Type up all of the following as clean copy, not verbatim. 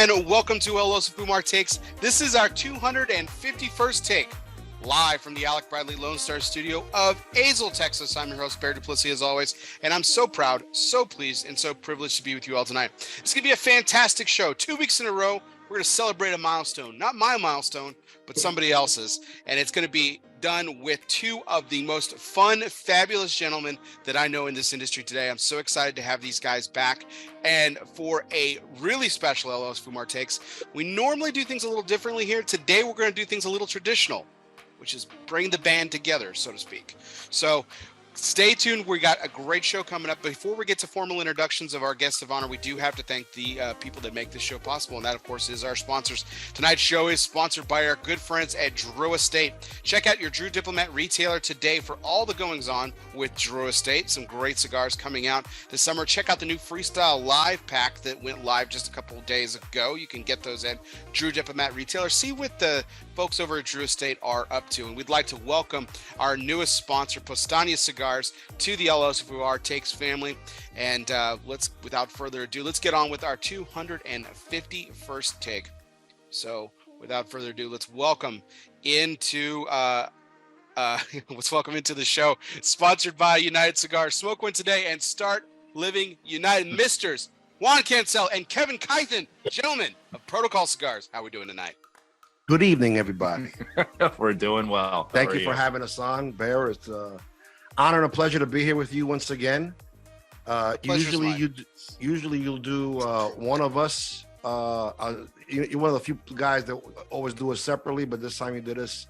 And welcome to ELOSOFUMARTAKES. This is our 251st take, live from the Alec Bradley Lone Star studio of Azle, Texas. I'm your host, Bear Duplessis, as always, and I'm so proud, so pleased, and so privileged to be with you all tonight. It's going to be a fantastic show. 2 weeks in a row, we're going to celebrate a milestone. Not my milestone, but somebody else's. And it's going to be done with two of the most fun, fabulous gentlemen that I know in this industry today. I'm so excited to have these guys back. And for a really special ELOSOFUMARTAKES, we normally do things a little differently here. Today, we're going to do things a little traditional, which is bring the band together, so to speak. So stay tuned. We got a great show coming up. Before we get to formal introductions of our guests of honor, we do have to thank the people that make this show possible, and that, of course, is our sponsors. Tonight's show is sponsored by our good friends at Drew Estate. Check out your Drew Diplomat retailer today for all the goings-on with Drew Estate. Some great cigars coming out this summer. Check out the new Freestyle Live pack that went live just a couple of days ago. You can get those at Drew Diplomat retailer. See what the folks over at Drew Estate are up to, and we'd like to welcome our newest sponsor, Postania Cigars, to the ELOSOFUMARTAKES family. And let's, without further ado, let's get on with our 251st take. So without further ado, let's welcome into let's welcome into the show, sponsored by United Cigars. Smoke one today and start living united. Misters Juan Cancel and Kevin Keithan, gentlemen of Protocol Cigars, how are we doing tonight? Good evening, everybody. We're doing well. Thank you for having us on, Bear. It's honor and a pleasure to be here with you once again. Usually you'll do one of us. You're one of the few guys that always do it separately, but this time you did us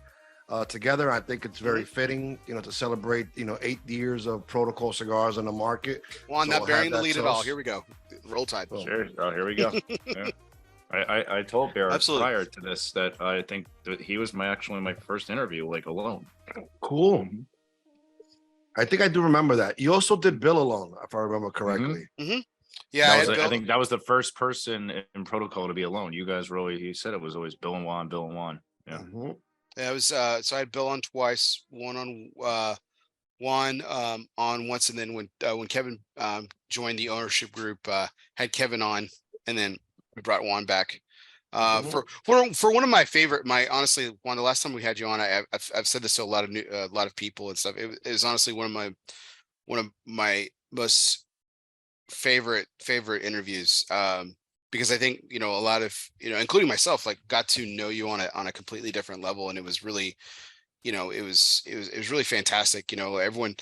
together. I think it's very fitting, to celebrate, 8 years of Protocol Cigars on the market. Juan, not bearing the lead at all. Here we go. Roll Tide. Oh. Sure. Oh, here we go. Yeah. I told Bear prior to this that I think that he was my first interview, like, alone. Cool. I think I do remember that. You also did Bill alone, if I remember correctly. Mm-hmm. Yeah, I think that was the first person in Protocol to be alone. You guys he said it was always Bill and Juan. Yeah. Mm-hmm. Yeah, it was. So I had Bill on twice, one on once, and then when Kevin joined the ownership group, had Kevin on, and then we brought Juan back. For one of my favorite, honestly, Juan, the last time we had you on, I've said this to a lot of people and stuff. It was honestly one of my most favorite interviews, because I think a lot of including myself, like, got to know you on a completely different level, and it was really it was really fantastic. Everyone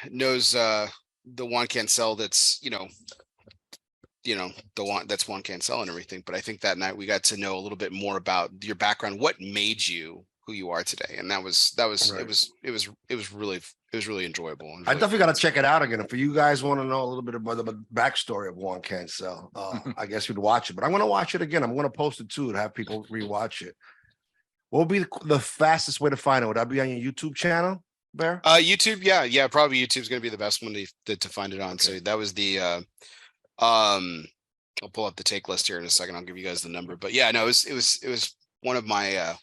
knows the Juan Cancel that's the one that's Juan Cancel and everything, but I think that night we got to know a little bit more about your background, what made you who you are today, and that was right. It was really enjoyable. Really, I definitely got to check it out again. If you guys want to know a little bit about the backstory of Juan Cancel, I guess you'd watch it, but I'm going to watch it again. I'm going to post it too to have people rewatch it. What would be the fastest way to find it? Would that be on your YouTube channel, Bear? YouTube, yeah, probably YouTube's going to be the best one to find it on. Okay. So that was the I'll pull up the take list here in a second. I'll give you guys the number, but yeah, no, it was one of my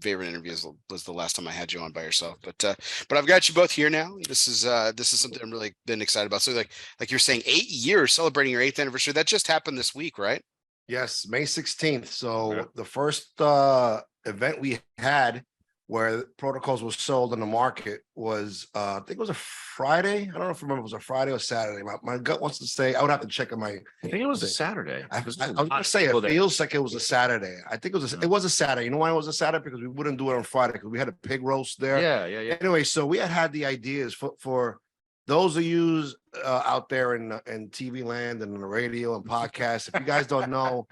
favorite interviews. Was the last time I had you on by yourself, but I've got you both here now. This is something I'm really been excited about. So like you're saying, 8 years, celebrating your 8th anniversary. That just happened this week, right? Yes, May 16th. So the first event we had where Protocols was sold on the market was, I think it was a Friday. I don't know if I remember if it was a Friday or Saturday. My gut wants to say, I would have to check on my. I think it was a Saturday. I was going to say, it feels like it was a Saturday. I think it was a Saturday. You know why it was a Saturday? Because we wouldn't do it on Friday because we had a pig roast there. Yeah. Anyway, so we had the ideas for those of you out there in TV land and in the radio and podcasts. If you guys don't know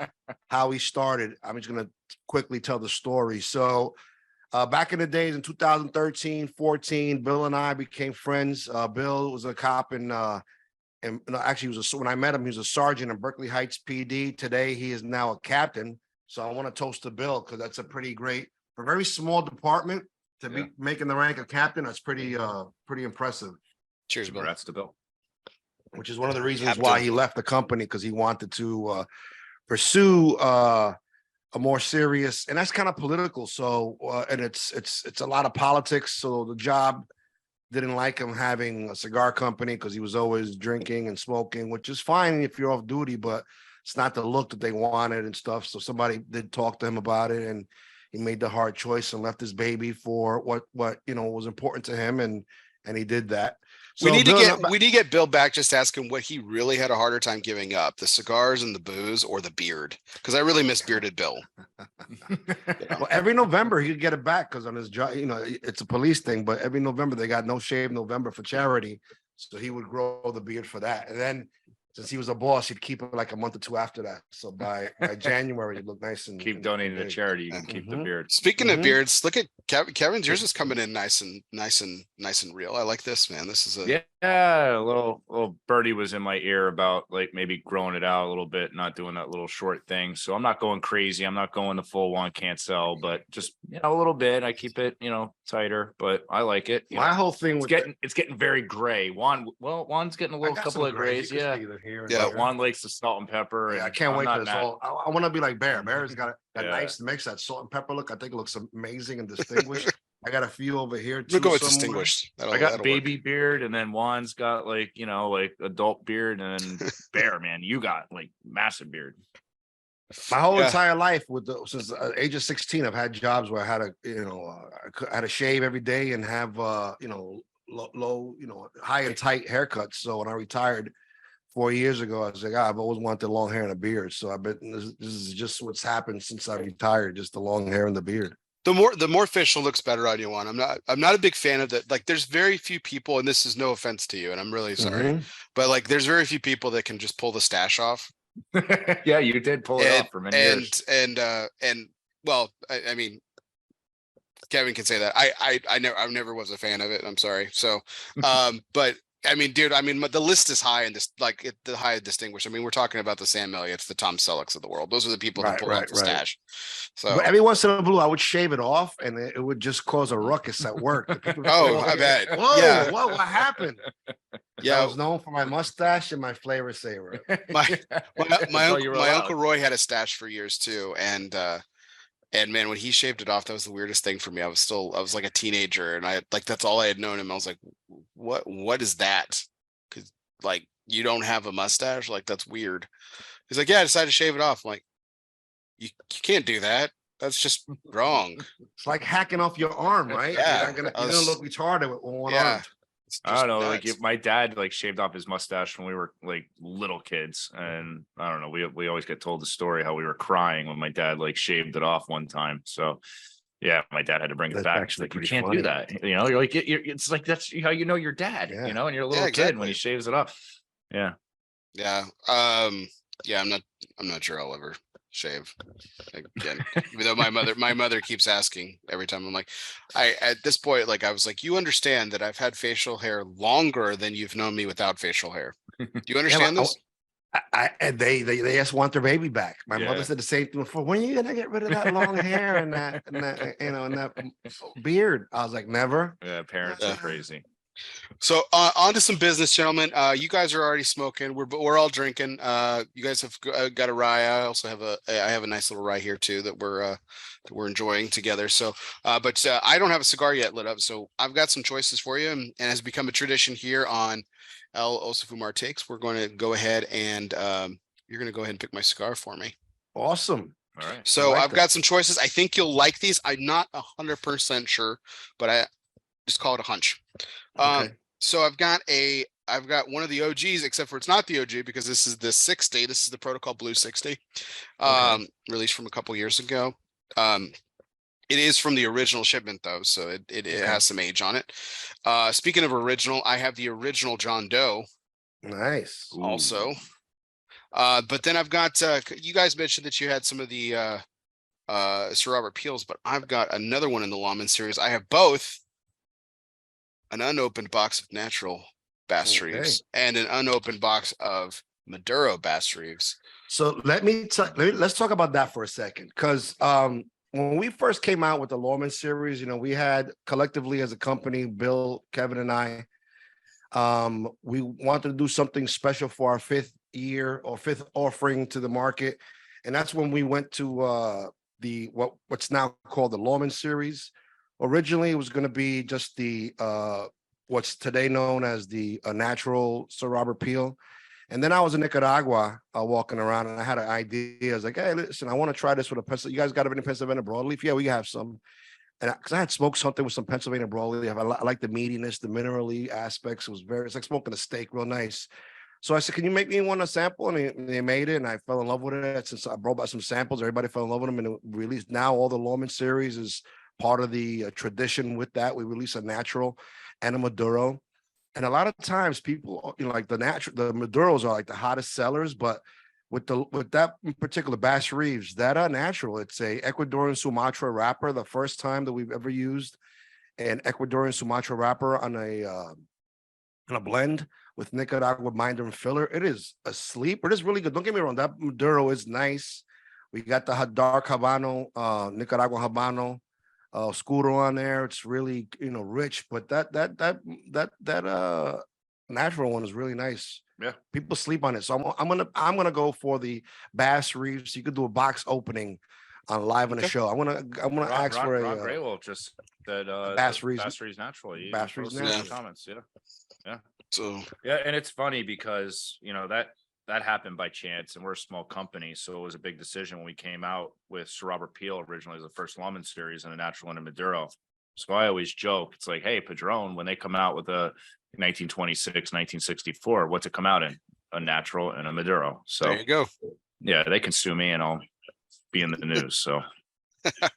how we started, I'm just going to quickly tell the story. So, back in the days in 2013, 14, Bill and I became friends. Bill was a cop and actually when I met him, he was a sergeant in Berkeley Heights PD. Today, he is now a captain. So I want to toast to Bill because that's a pretty great, for a very small department to be making the rank of captain. That's pretty impressive. Cheers, Bill. Congrats to Bill. Which is one of the reasons why he left the company, because he wanted to pursue a more serious, and that's kind of political. So, and it's a lot of politics. So the job didn't like him having a cigar company because he was always drinking and smoking, which is fine if you're off duty. But it's not the look that they wanted and stuff. So somebody did talk to him about it, and he made the hard choice and left his baby for what was important to him, and he did that. So we need to get Bill back, just ask him what he really had a harder time giving up, the cigars and the booze or the beard, because I really miss bearded Bill. Well, every November he could get it back because on his job, it's a police thing, but every November they got No Shave November for charity. So he would grow the beard for that. And then since he was a boss, he'd keep it like a month or two after that. So by January, he'd look nice and keep donating to charity. You can keep the beard. Speaking of beards, look at Kevin's. Yours is coming in nice and real. I like this, man. This is a little birdie was in my ear about like maybe growing it out a little bit, not doing that little short thing. So I'm not going crazy. I'm not going the full Juan can't sell, but just a little bit. I keep it tighter, but I like it. My whole thing it's getting very gray. Juan's getting a little couple of grays. Yeah. But Juan likes the salt and pepper. Yeah, I can't wait for this. I want to be like Bear. Bear's got a nice mix, that salt and pepper look. I think it looks amazing and distinguished. I got a few over here too. We'll go with distinguished. I got baby beard, and then Juan's got like adult beard, and then Bear, man, you got like massive beard. My whole entire life, since the age of 16, I've had jobs where I had I had to shave every day and have low, high and tight haircuts. So when I retired 4 years ago, I was like, I've always wanted long hair and a beard. So I bet this is just what's happened since I retired, just the long hair and the beard. The more facial looks better on you, Juan. I'm not a big fan of that. Like, there's very few people, and this is no offense to you, and I'm really sorry, but like, there's very few people that can just pull the stash off. Yeah, you did pull it off for many years. And well, I mean, Kevin can say that. I never was a fan of it. I'm sorry. So, but I mean, dude, the list is high, and this the high distinguished. I mean, we're talking about the Sam Elliott's, the Tom Sellecks of the world. Those are the people that pull out the stash. So but every once in a blue, I would shave it off, and it would just cause a ruckus at work. I bet. Whoa, what happened? Yeah, I was known for my mustache and my flavor saver. My Uncle Roy had a stash for years too, and man, when he shaved it off, that was the weirdest thing for me. I was like a teenager, and that's all I had known him. I was like, what is that? Because like, you don't have a mustache? Like, that's weird. He's like, yeah, I decided to shave it off. I'm like, you can't do that. That's just wrong. It's like hacking off your arm, right? Yeah. You're gonna look retarded with one arm. I don't know. Nuts. Like, my dad shaved off his mustache when we were like little kids, and I don't know. We always get told the story how we were crying when my dad shaved it off one time. So yeah, my dad had to bring it back. Like, you can't do that. You're like, it's like, that's how you know your dad. And you're a little kid when he shaves it off. Yeah. Yeah. Yeah. I'm not sure I'll ever shave again, even though my mother keeps asking every time. I'm like, at this point, like, I was like, you understand that I've had facial hair longer than you've known me without facial hair. Do you understand this? And they just want their baby back. My mother said the same thing before. When are you gonna get rid of that long hair and that and that beard? I was like, never. Yeah, parents are crazy. So on to some business, gentlemen. You guys are already smoking. We're all drinking. You guys have got a rye. I also have a nice little rye here too that we're enjoying together. So, but I don't have a cigar yet lit up. So I've got some choices for you, and has become a tradition here on ELOSOFUMARTAKES. We're going to go ahead and you're going to go ahead and pick my cigar for me. Awesome. All right. So I've got some choices. I think you'll like these. I'm not 100% sure, but I just call it a hunch. Okay. So I've got one of the OGs, except for it's not the OG because this is the 60. This is the Protocol Blue 60, released from a couple years ago. It is from the original shipment though, so it has some age on it. Speaking of original, I have the original John Doe. Nice. Also, but then I've got you guys mentioned that you had some of the Sir Robert Peels, but I've got another one in the Lawman series. I have both an unopened box of natural Bass Reeves and an unopened box of Maduro Bass Reeves. So let's talk about that for a second, because when we first came out with the Lawman series, we had collectively as a company, Bill, Kevin, and I, we wanted to do something special for our fifth offering to the market, and that's when we went to what's now called the Lawman series. Originally, it was going to be just the what's today known as the natural Sir Robert Peel, And then I was in Nicaragua walking around, and I had an idea. I was like, hey, listen, I want to try this with a pencil. You guys got any Pennsylvania broadleaf? Yeah, we have some. And because I had smoked something with some Pennsylvania broadleaf, I like the meatiness, the minerally aspects. It's like smoking a steak, real nice. So I said, can you make me one a sample? And they made it, and I fell in love with it. Since I brought back some samples, everybody fell in love with them, and it released. Now all the Lawman series is part of the tradition. With that, we release a natural and a Maduro. And a lot of times people, like the Maduros are like the hottest sellers, but with that particular Bass Reeves, that natural, it's a Ecuadorian Sumatra wrapper. The first time that we've ever used an Ecuadorian Sumatra wrapper on a blend with Nicaragua binder and filler. It is a sleeper. It is really good. Don't get me wrong. That Maduro is nice. We got the dark Habano, Nicaragua Habano, Scuro on there. It's really, rich, but that natural one is really nice. Yeah, people sleep on it. So I'm gonna go for the Bass Reeves. You could do a box opening on live on the show. I'm gonna ask for a Ron Graywolf just that Bass Reeves natural. Bass Reeves natural comments. Yeah. So yeah, and it's funny because that happened by chance, and we're a small company, so it was a big decision when we came out with Sir Robert Peel originally as the first Lawman series and a natural and a Maduro. So I always joke, it's like, hey, Padron, when they come out with a 1926, 1964, what's it come out in? A natural and a Maduro. So there you go. Yeah, they can sue me and I'll be in the news. So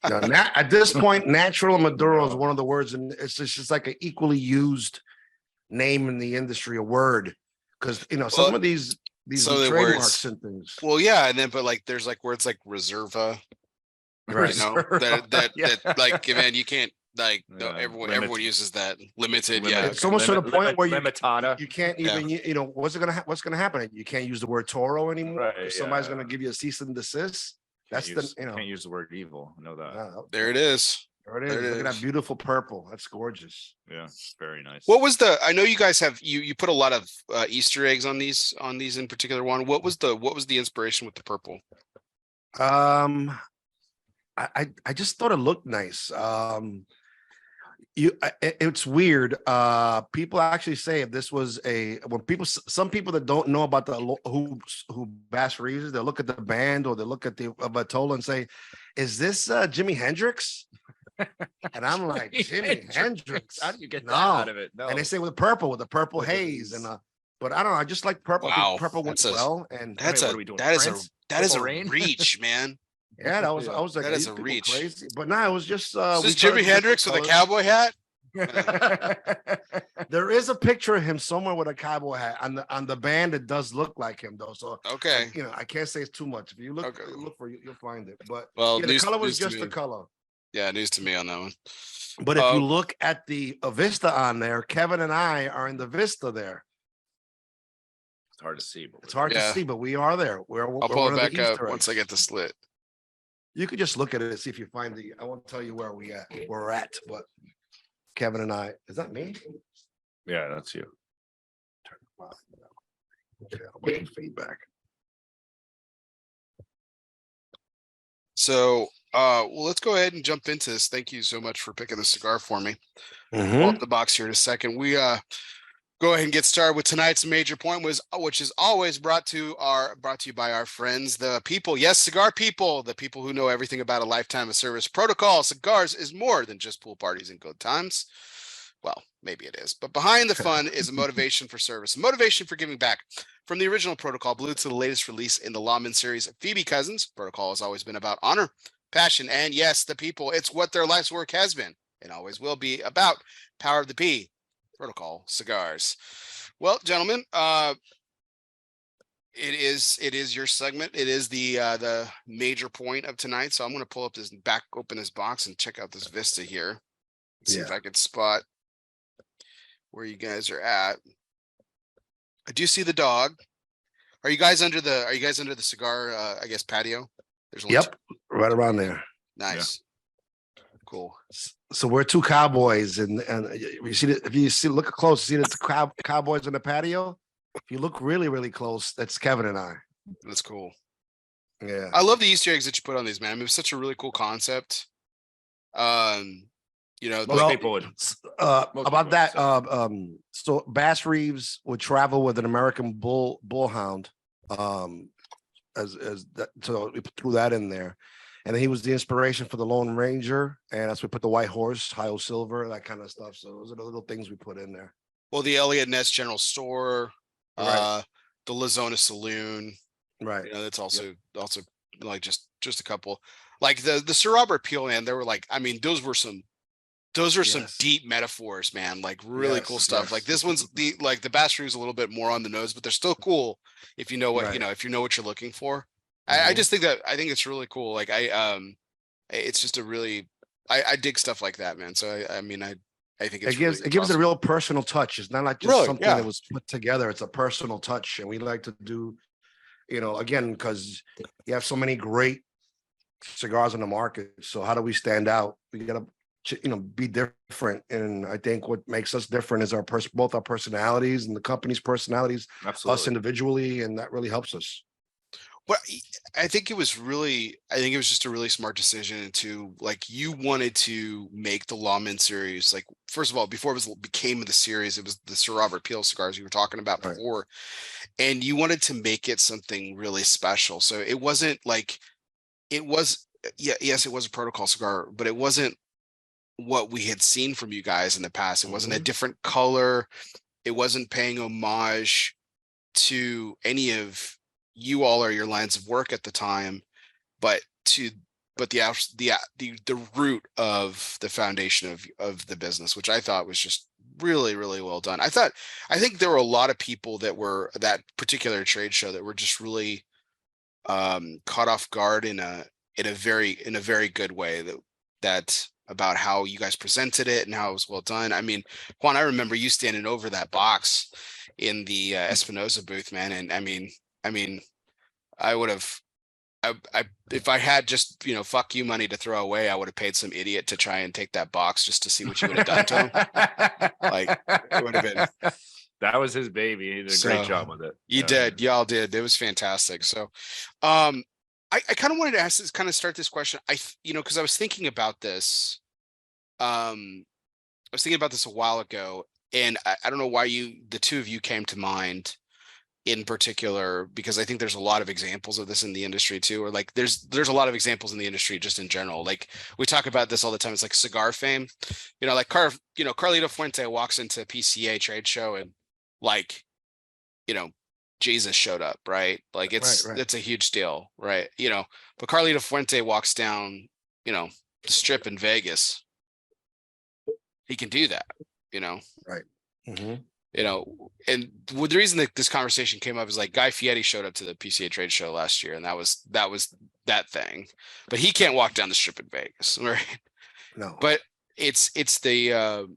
at this point, natural and Maduro is one of the words, and it's just like an equally used name in the industry, a word, because some of these trademarks and things. Well, yeah, and then but like there's like words like reserva, right? That like, man, you can't. Like everyone uses that limited. Yeah, it's almost to the point where you can't even what's gonna happen? You can't use the word Toro anymore. Right, somebody's gonna give you a cease and desist. Can't use the word evil. I know that. There it is. There it is. Look at that beautiful purple. That's gorgeous. Yeah, very nice. What was I know you guys have you put a lot of Easter eggs on these in particular one. What was the inspiration with the purple? I just thought it looked nice. It's weird. People actually say if this was some people that don't know about who Bass Reeves is, they'll look at the band or they look at the Batola and say, "Is this Jimi Hendrix?" And I'm like, Jimi Hendrix? How do you get that out of it? No. And they say with the purple haze and but I don't know. I just like purple. Wow. Purple went well, and that is a reach, man. Yeah, I was like, that is a reach. Crazy. But no, it was just is this Jimi Hendrix with a cowboy hat? There is a picture of him somewhere with a cowboy hat on the band. It does look like him though. So okay, I can't say it's too much. If you look for it, you'll find it. But the color was just the color. Yeah, news to me on that one. But if you look at the Vista on there, Kevin and I are in the Vista there. It's hard to see, but we are there. I'll pull it back up once I get the slit. You could just look at it and see if you find I won't tell you where we're at, but Kevin and I, is that me? Yeah, that's you. Okay, I'll get feedback. So well, let's go ahead and jump into this. Thank you so much for picking the cigar for me. Pull up the box here in a second. We go ahead and get started with tonight's major point, which is always brought to you by our friends, the people. Yes, cigar people, the people who know everything about a lifetime of service. Protocol Cigars is more than just pool parties and good times. Well, maybe it is, but behind the fun is a motivation for service, a motivation for giving back. From the original Protocol Blue to the latest release in the Lawman series, Phoebe Cousins, Protocol has always been about honor, passion, and yes, the people. It's what their life's work has been and always will be about. Power of the P. Protocol Cigars. Well, gentlemen, it is your segment. It is the major point of tonight. So I'm going to pull up open this box and check out this Vista here. See if I could spot where you guys are at. I do see the dog. Are you guys under the cigar? I guess patio. There's right around there. Nice. Yeah. Cool. So we're two cowboys, and you see if you look close, see the cowboys on the patio. If you look really, really close, that's Kevin and I. That's cool. Yeah, I love the Easter eggs that you put on these, man. I mean, it's such a really cool concept. You know, Most people would. About people that, would so Bass Reeves would travel with an American bullhound, as that, so we threw that in there, and then he was the inspiration for the Lone Ranger, and that's we put the White Horse, High Silver, that kind of stuff. So those are the little things we put in there. well, the Elliott Ness General Store, Right. the Lazona Saloon, Right. you know, that's also like just a couple, like the Sir Robert Peel, man. There were like, I mean, those are some Yes. deep metaphors, man. Like really cool Yes, stuff. yes. Like this one's the Bass Reeves a little bit more on the nose, but they're still cool if you know what Right. you know, if you know what you're looking for. I Mhm. just think it's really cool. Like it's just a really I dig stuff like that, man. So I mean I think it's It gives really it gives it a awesome. real personal touch. It's not like just Really, something yeah. that was put together. It's a personal touch, and we like to do, again, because you have so many great cigars on the market. So how do we stand out? We gotta, be different. And I think what makes us different is both our personalities and the company's personalities, Absolutely. us individually, and that really helps us. But I think it was just a really smart decision to, like, you wanted to make the Lawman series. Like, first of all, before became the series, it was the Sir Robert Peel cigars you were talking about Right. before, and you wanted to make it something really special. So it wasn't like it was. Yes, it was a protocol cigar, but it wasn't what we had seen from you guys in the past. It wasn't a Mhm. different color. It wasn't paying homage to any of you all or your lines of work at the time, but the root of the foundation of the business, which I thought was just really, really well done. I think there were a lot of people that were at that particular trade show that were just really caught off guard in a very good way, that about how you guys presented it and how it was well done. I mean, Juan, I remember you standing over that box in the Espinosa booth, man. And I mean, I would have, I if I had just fuck you money to throw away, I would have paid some idiot to try and take that box just to see what you would have done to him. Like, it would have been. That was his baby. He did a great job with it. You did, y'all did. It was fantastic. So, I kind of wanted to ask this, kind of start this question. Because I was thinking about this. I was thinking about this a while ago, and I don't know why the two of you came to mind in particular, because I think there's a lot of examples of this in the industry too, or like there's a lot of examples in the industry just in general. Like, we talk about this all the time. It's like cigar fame, like Carlito Fuente walks into PCA trade show and, like, Jesus showed up, right? Like, it's a huge deal, right? But Carlito Fuente walks down, the strip in Vegas. He can do that, Right. Mm-hmm. And the reason that this conversation came up is, like, Guy Fieri showed up to the PCA trade show last year, and that was that thing, but he can't walk down the strip in Vegas, right? No. But it's the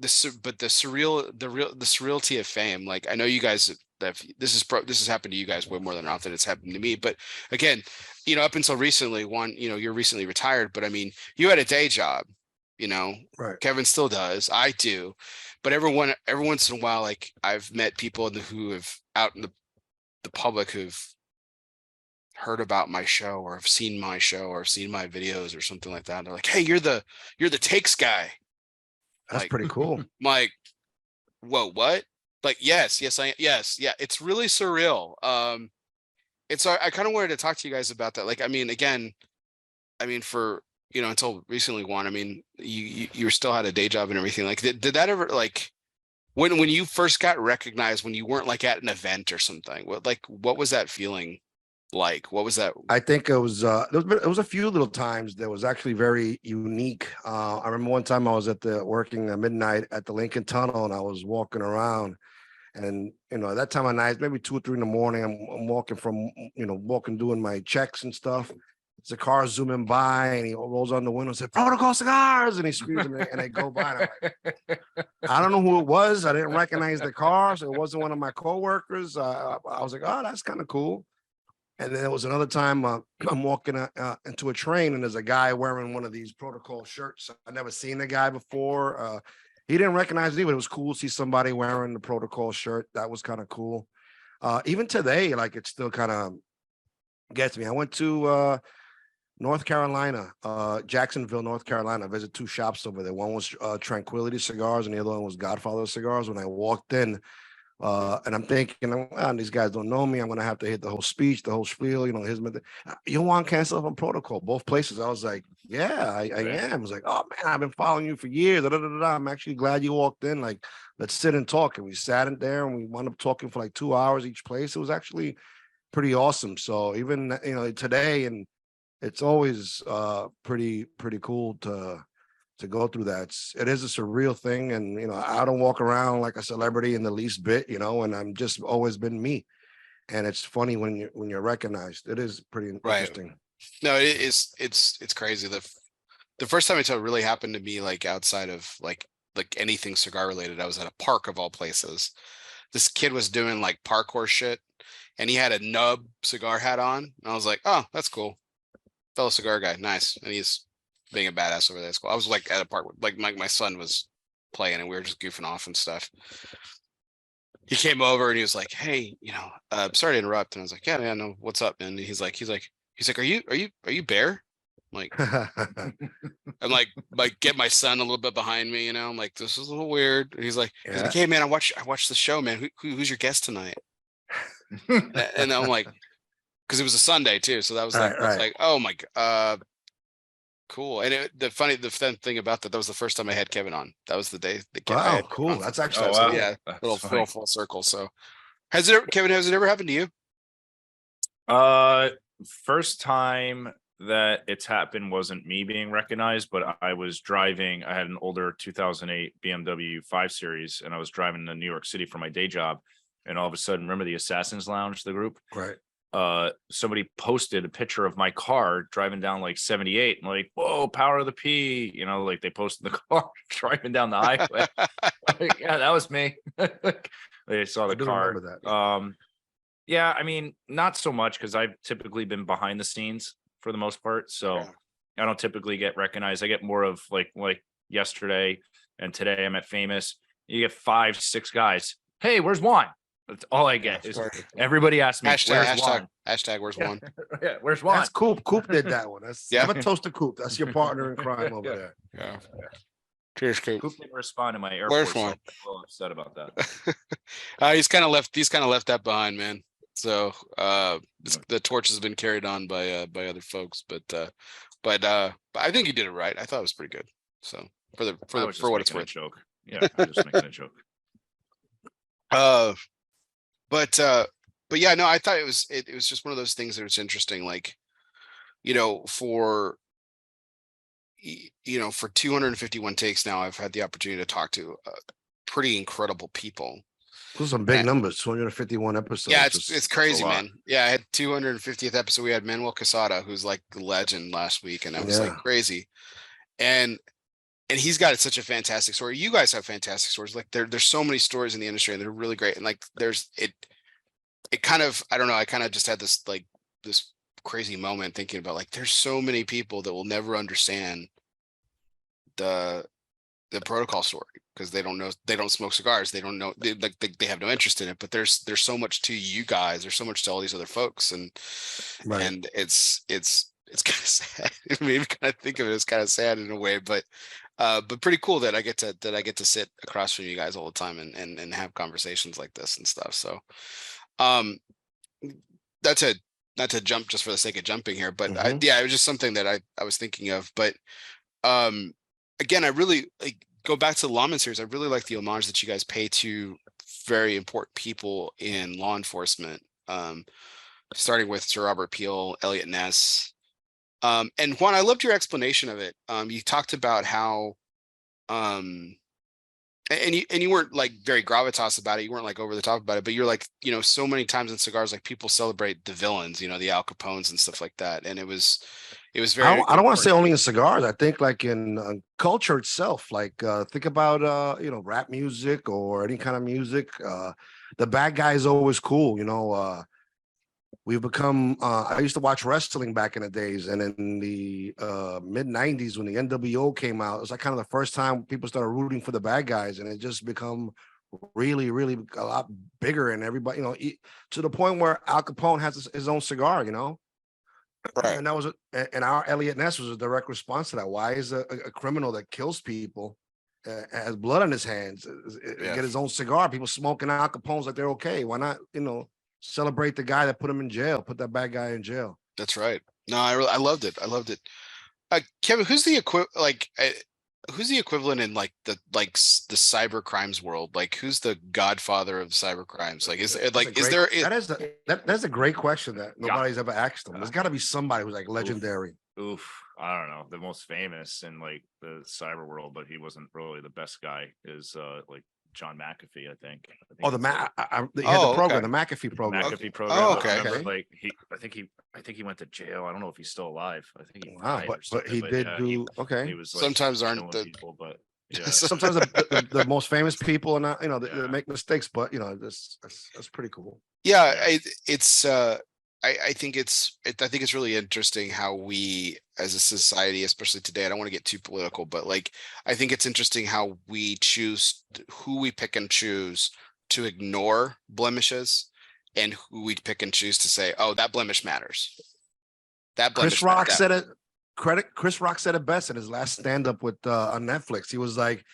surreality of fame. Like, I know you guys, this has happened to you guys way more than often it's happened to me. But again, up until recently, you're recently retired, but I mean, you had a day job, Right. Kevin still does. I do. But every once in a while, like, I've met people who have out in the public who've heard about my show or have seen my show or seen my videos or something like that. And they're like, "Hey, you're the takes guy." That's like, pretty cool. I'm like, whoa, what? Like, yes, yeah. It's really surreal. I kind of wanted to talk to you guys about that. Like, I mean, again, for until recently, Juan, I mean, you still had a day job and everything. Like, did that ever, like, when you first got recognized, when you weren't like at an event or something, what was that feeling like? What was that? I think it was it was a few little times that was actually very unique. I remember one time I was working at midnight at the Lincoln Tunnel, and I was walking around, and at that time of night, maybe 2 or 3 in the morning, I'm walking doing my checks and stuff. It's a car zooming by, and he rolls on the window and said, "Protocol Cigars," and he screams, and they go by. And I'm like, I don't know who it was. I didn't recognize the car, so it wasn't one of my coworkers. I was like, "Oh, that's kind of cool." And then there was another time I'm walking into a train, and there's a guy wearing one of these protocol shirts. I've never seen the guy before. He didn't recognize me, but it was cool to see somebody wearing the protocol shirt. That was kind of cool. Even today, like, it still kind of gets me. I went to North Carolina, Jacksonville, North Carolina. I visited 2 shops over there. One was Tranquility Cigars, and the other one was Godfather Cigars. When I walked in, and I'm thinking, these guys don't know me. I'm gonna have to hit the whole speech, the whole spiel. You know, his you want cancel from protocol. Both places. I was like, yeah, I am. I was like, oh man, I've been following you for years. Da, da, da, da, da. I'm actually glad you walked in. Like, let's sit and talk. And we sat in there and we wound up talking for like 2 hours each place. It was actually pretty awesome. So even today, and it's always pretty cool to go through that. It is a surreal thing, and I don't walk around like a celebrity in the least bit, and I'm just always been me. And it's funny when you're recognized. It is pretty interesting. No, it is. It's crazy. The first time it really happened to me, like outside of like anything cigar related, I was at a park of all places. This kid was doing like parkour shit, and he had a nub cigar hat on. And I was like, oh, that's cool. Fellow cigar guy, nice. And he's being a badass over there. At school. I was like at a park, like my son was playing, and we were just goofing off and stuff. He came over and he was like, "Hey, sorry to interrupt." And I was like, "Yeah, no, what's up?" And he's like, "Are you Bear?" I'm like, get my son a little bit behind me, I'm like, this is a little weird. And he's like, "Hey man, I watched the show, man. Who's your guest tonight?" And I'm like, because it was a Sunday too, so that was like, right. Like, oh my god, cool. And the fun thing about that was the first time I had Kevin on. That was the day that Kevin. Wow, cool. That's actually yeah, little full circle. So, Kevin? Has it ever happened to you? First time that it's happened wasn't me being recognized, but I was driving. I had an older 2008 BMW 5 Series, and I was driving to New York City for my day job. And all of a sudden, remember the Assassin's Lounge, the group? Right. Somebody posted a picture of my car driving down like 78. And like, whoa, power of the P. Like they posted the car driving down the highway. Like, yeah, that was me. They saw the car. That. Yeah, I mean, not so much because I've typically been behind the scenes for the most part. So yeah. I don't typically get recognized. I get more of like yesterday and today I'm at Famous. You get 5-6 guys. Hey, where's Juan? That's all I get. Is everybody asks me, where's Juan? Hashtag where's Juan? Yeah, where's Juan? That's Coop. Coop did that one. Have a toast to Coop. That's your partner in crime over there. Yeah. Cheers, Coop. Coop didn't respond to my airport. Where's Juan? So I'm a little upset about that. He's kind of left that behind, man. So the torch has been carried on by other folks, but I think he did it right. I thought it was pretty good. So for what it's worth. Joke. Yeah, I'm just making a joke. But yeah, no, I thought it was just one of those things that was interesting, like, for 251 takes now, I've had the opportunity to talk to pretty incredible people. Those are some big numbers, 251 episodes. Yeah, it's crazy, man. Yeah, I had 250th episode. We had Manuel Quesada, who's like the legend last week, and that was like crazy. And he's got such a fantastic story. You guys have fantastic stories. Like there's so many stories in the industry, and they're really great. And like it kind of, I don't know, I kind of just had this crazy moment thinking about like there's so many people that will never understand the protocol story because they don't smoke cigars. They don't know, they have no interest in it. But there's so much to you guys. There's so much to all these other folks, and it's kind of sad. It made me kind of think of it as kind of sad in a way, but pretty cool that I get to sit across from you guys all the time and have conversations like this and stuff. So, not to jump just for the sake of jumping here, but it was just something that I was thinking of. But again, I really go back to the Lawman series. I really like the homage that you guys pay to very important people in law enforcement, starting with Sir Robert Peel, Elliot Ness. And Juan, I loved your explanation of it. You talked about how, and you weren't like very gravitas about it. You weren't like over the top about it, but you're like, so many times in cigars, like people celebrate the villains, the Al Capones and stuff like that. And it was very, I don't want to say only in cigars. I think like in culture itself, like think about, rap music or any kind of music. The bad guy is always cool. We've become, I used to watch wrestling back in the days, and in the mid 90s when the NWO came out, it was like kind of the first time people started rooting for the bad guys, and it just become really, really a lot bigger, and everybody, to the point where Al Capone has his own cigar, Right. And that was and our Elliot Ness was a direct response to that. Why is a criminal that kills people has blood on his hands Yeah. get his own cigar? People smoking Al Capone's like they're okay. Why not? Celebrate the guy that put him in jail, put that bad guy in jail. That's right. No, I loved it. I loved it. Kevin, who's the who's the equivalent in like the cyber crimes world? Like, who's the godfather of cyber crimes? Like, is there? That's a great question that nobody's ever asked them. There's got to be somebody who's like legendary. Oof. I don't know. The most famous in like the cyber world, but he wasn't really the best guy, is like John McAfee, I think. He had the program, the McAfee program. McAfee program. Oh, okay. Like I think he went to jail. I don't know if he's still alive. I think he Wow, died but he did do okay. He was like, sometimes aren't the people, but yeah. Sometimes the most famous people are not, they make mistakes, but that's pretty cool. Yeah, I think it's really interesting how we as a society, especially today, I don't want to get too political, but like I think it's interesting how we choose who we pick and choose to ignore blemishes and who we pick and choose to say, oh, that blemish matters. That blemish Chris Rock said it. Chris Rock said it best in his last stand-up with on Netflix. He was like,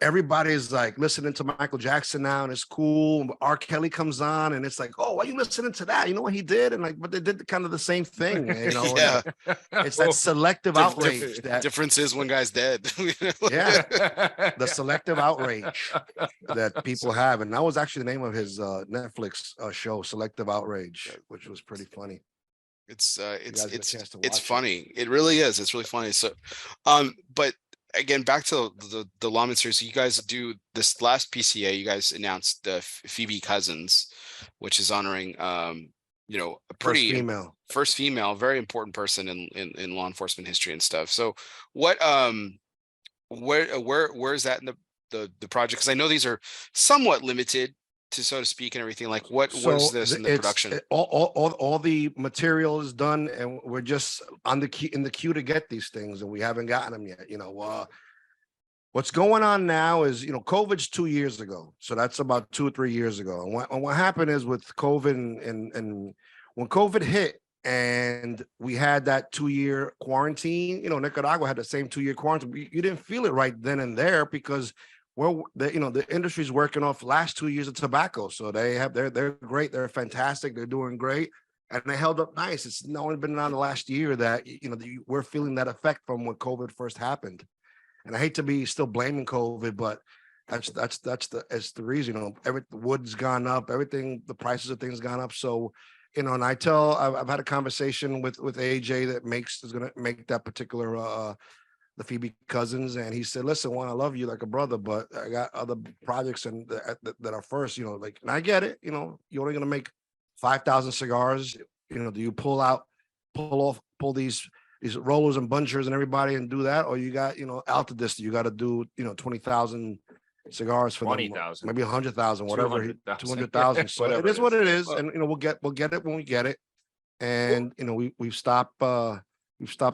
everybody's like listening to Michael Jackson now, and it's cool. R. Kelly comes on, and it's like, oh, why are you listening to that? You know what he did? And like, but they did kind of the same thing. Yeah. It's that selective outrage. That difference is one guy's dead. Yeah, the selective outrage that people have, and that was actually the name of his Netflix show, Selective Outrage, which was pretty funny. It's funny. It really is. It's really funny. So, but again, back to the lawman series. So you guys do this last PCA. You guys announced the Phoebe Cousins, which is honoring a pretty first female, very important person in law enforcement history and stuff. So what where is that in the project? Because I know these are somewhat limited, to so to speak, and everything. Like what is this in the production? All the material is done, and we're just on the queue to get these things, and we haven't gotten them yet. What's going on now is, COVID's 2 years ago, so that's about 2 or 3 years ago. And what happened is with COVID and when COVID hit and we had that 2-year quarantine, Nicaragua had the same 2-year quarantine. You didn't feel it right then and there because the industry's working off last 2 years of tobacco. So they're great. They're fantastic. They're doing great. And they held up nice. It's only been on the last year that, we're feeling that effect from when COVID first happened. And I hate to be still blaming COVID, but that's the reason, the wood's gone up, everything, the prices of things gone up. So, and I've had a conversation with AJ that is going to make that particular, the Phoebe Cousins, and he said, listen, Juan, I love you like a brother, but I got other projects that are first, and I get it, you're only going to make 5,000 cigars, do you pull these rollers and bunchers and everybody and do that, or you got, Altadista, you got to do, 20,000 cigars for 20,000, maybe 100,000, whatever, 200,000. So it is what it is, and we'll get it when we get it, and we've stopped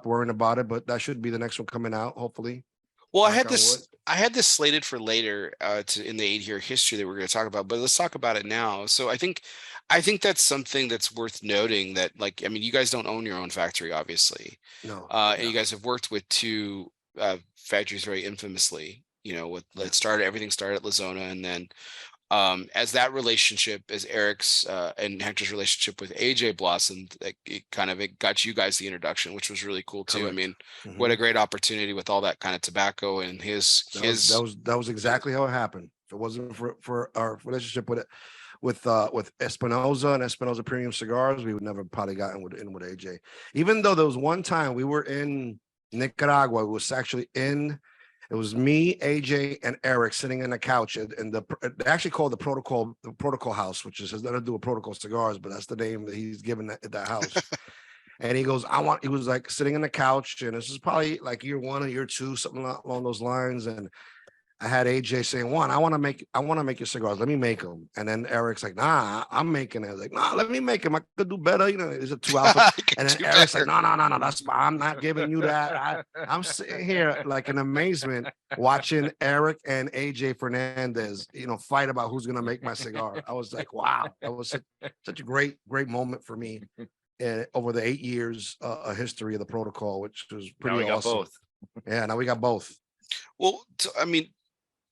worrying about it, but that should be the next one coming out, hopefully. Well, I had this slated for later in the 8-year history that we're going to talk about, but let's talk about it now. So I think that's something that's worth noting, that you guys don't own your own factory, obviously. No. And you guys have worked with two factories very infamously, everything started at La Zona, and then as that relationship, as Eric's and Hector's relationship with AJ blossomed, it got you guys the introduction, which was really cool too. Correct. What a great opportunity with all that kind of tobacco and that was exactly how it happened. If it wasn't for our relationship with Espinosa and Espinosa Premium Cigars, we would never probably gotten in with AJ. Even though there was one time we were in Nicaragua, it was me, AJ, and Eric sitting in the couch, and they actually called the protocol house, which has nothing to do with Protocol Cigars, but that's the name that he's given that house. And he goes, he was like sitting in the couch, and this is probably like year 1 or year 2, something along those lines. And I had AJ saying, Juan, I want to make your cigars. Let me make them. And then Eric's like, nah, I'm making it. I was like, nah, let me make them. I could do better. It's a 2 hour. And then Eric's like, no, I'm not giving you that. I'm sitting here like in amazement watching Eric and AJ Fernandez, fight about who's going to make my cigar. I was like, wow, that was such a great moment for me. over the 8 years a history of the protocol, which was Now pretty we got awesome. both. Yeah, now we got both. Well, I mean,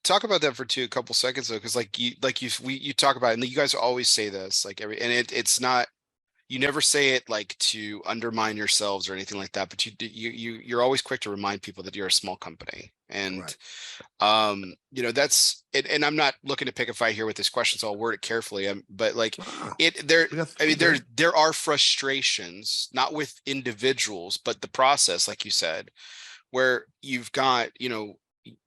talk about that for a couple seconds though, because you talk about it, and you guys always say this, like it's not, you never say it like to undermine yourselves or anything like that, but you're always quick to remind people that you're a small company. And Right. that's it. And I'm not looking to pick a fight here with this question, so I'll word it carefully. But like Ah, there, we got I mean, three. there are frustrations, not with individuals, but the process, like you said, where you've got,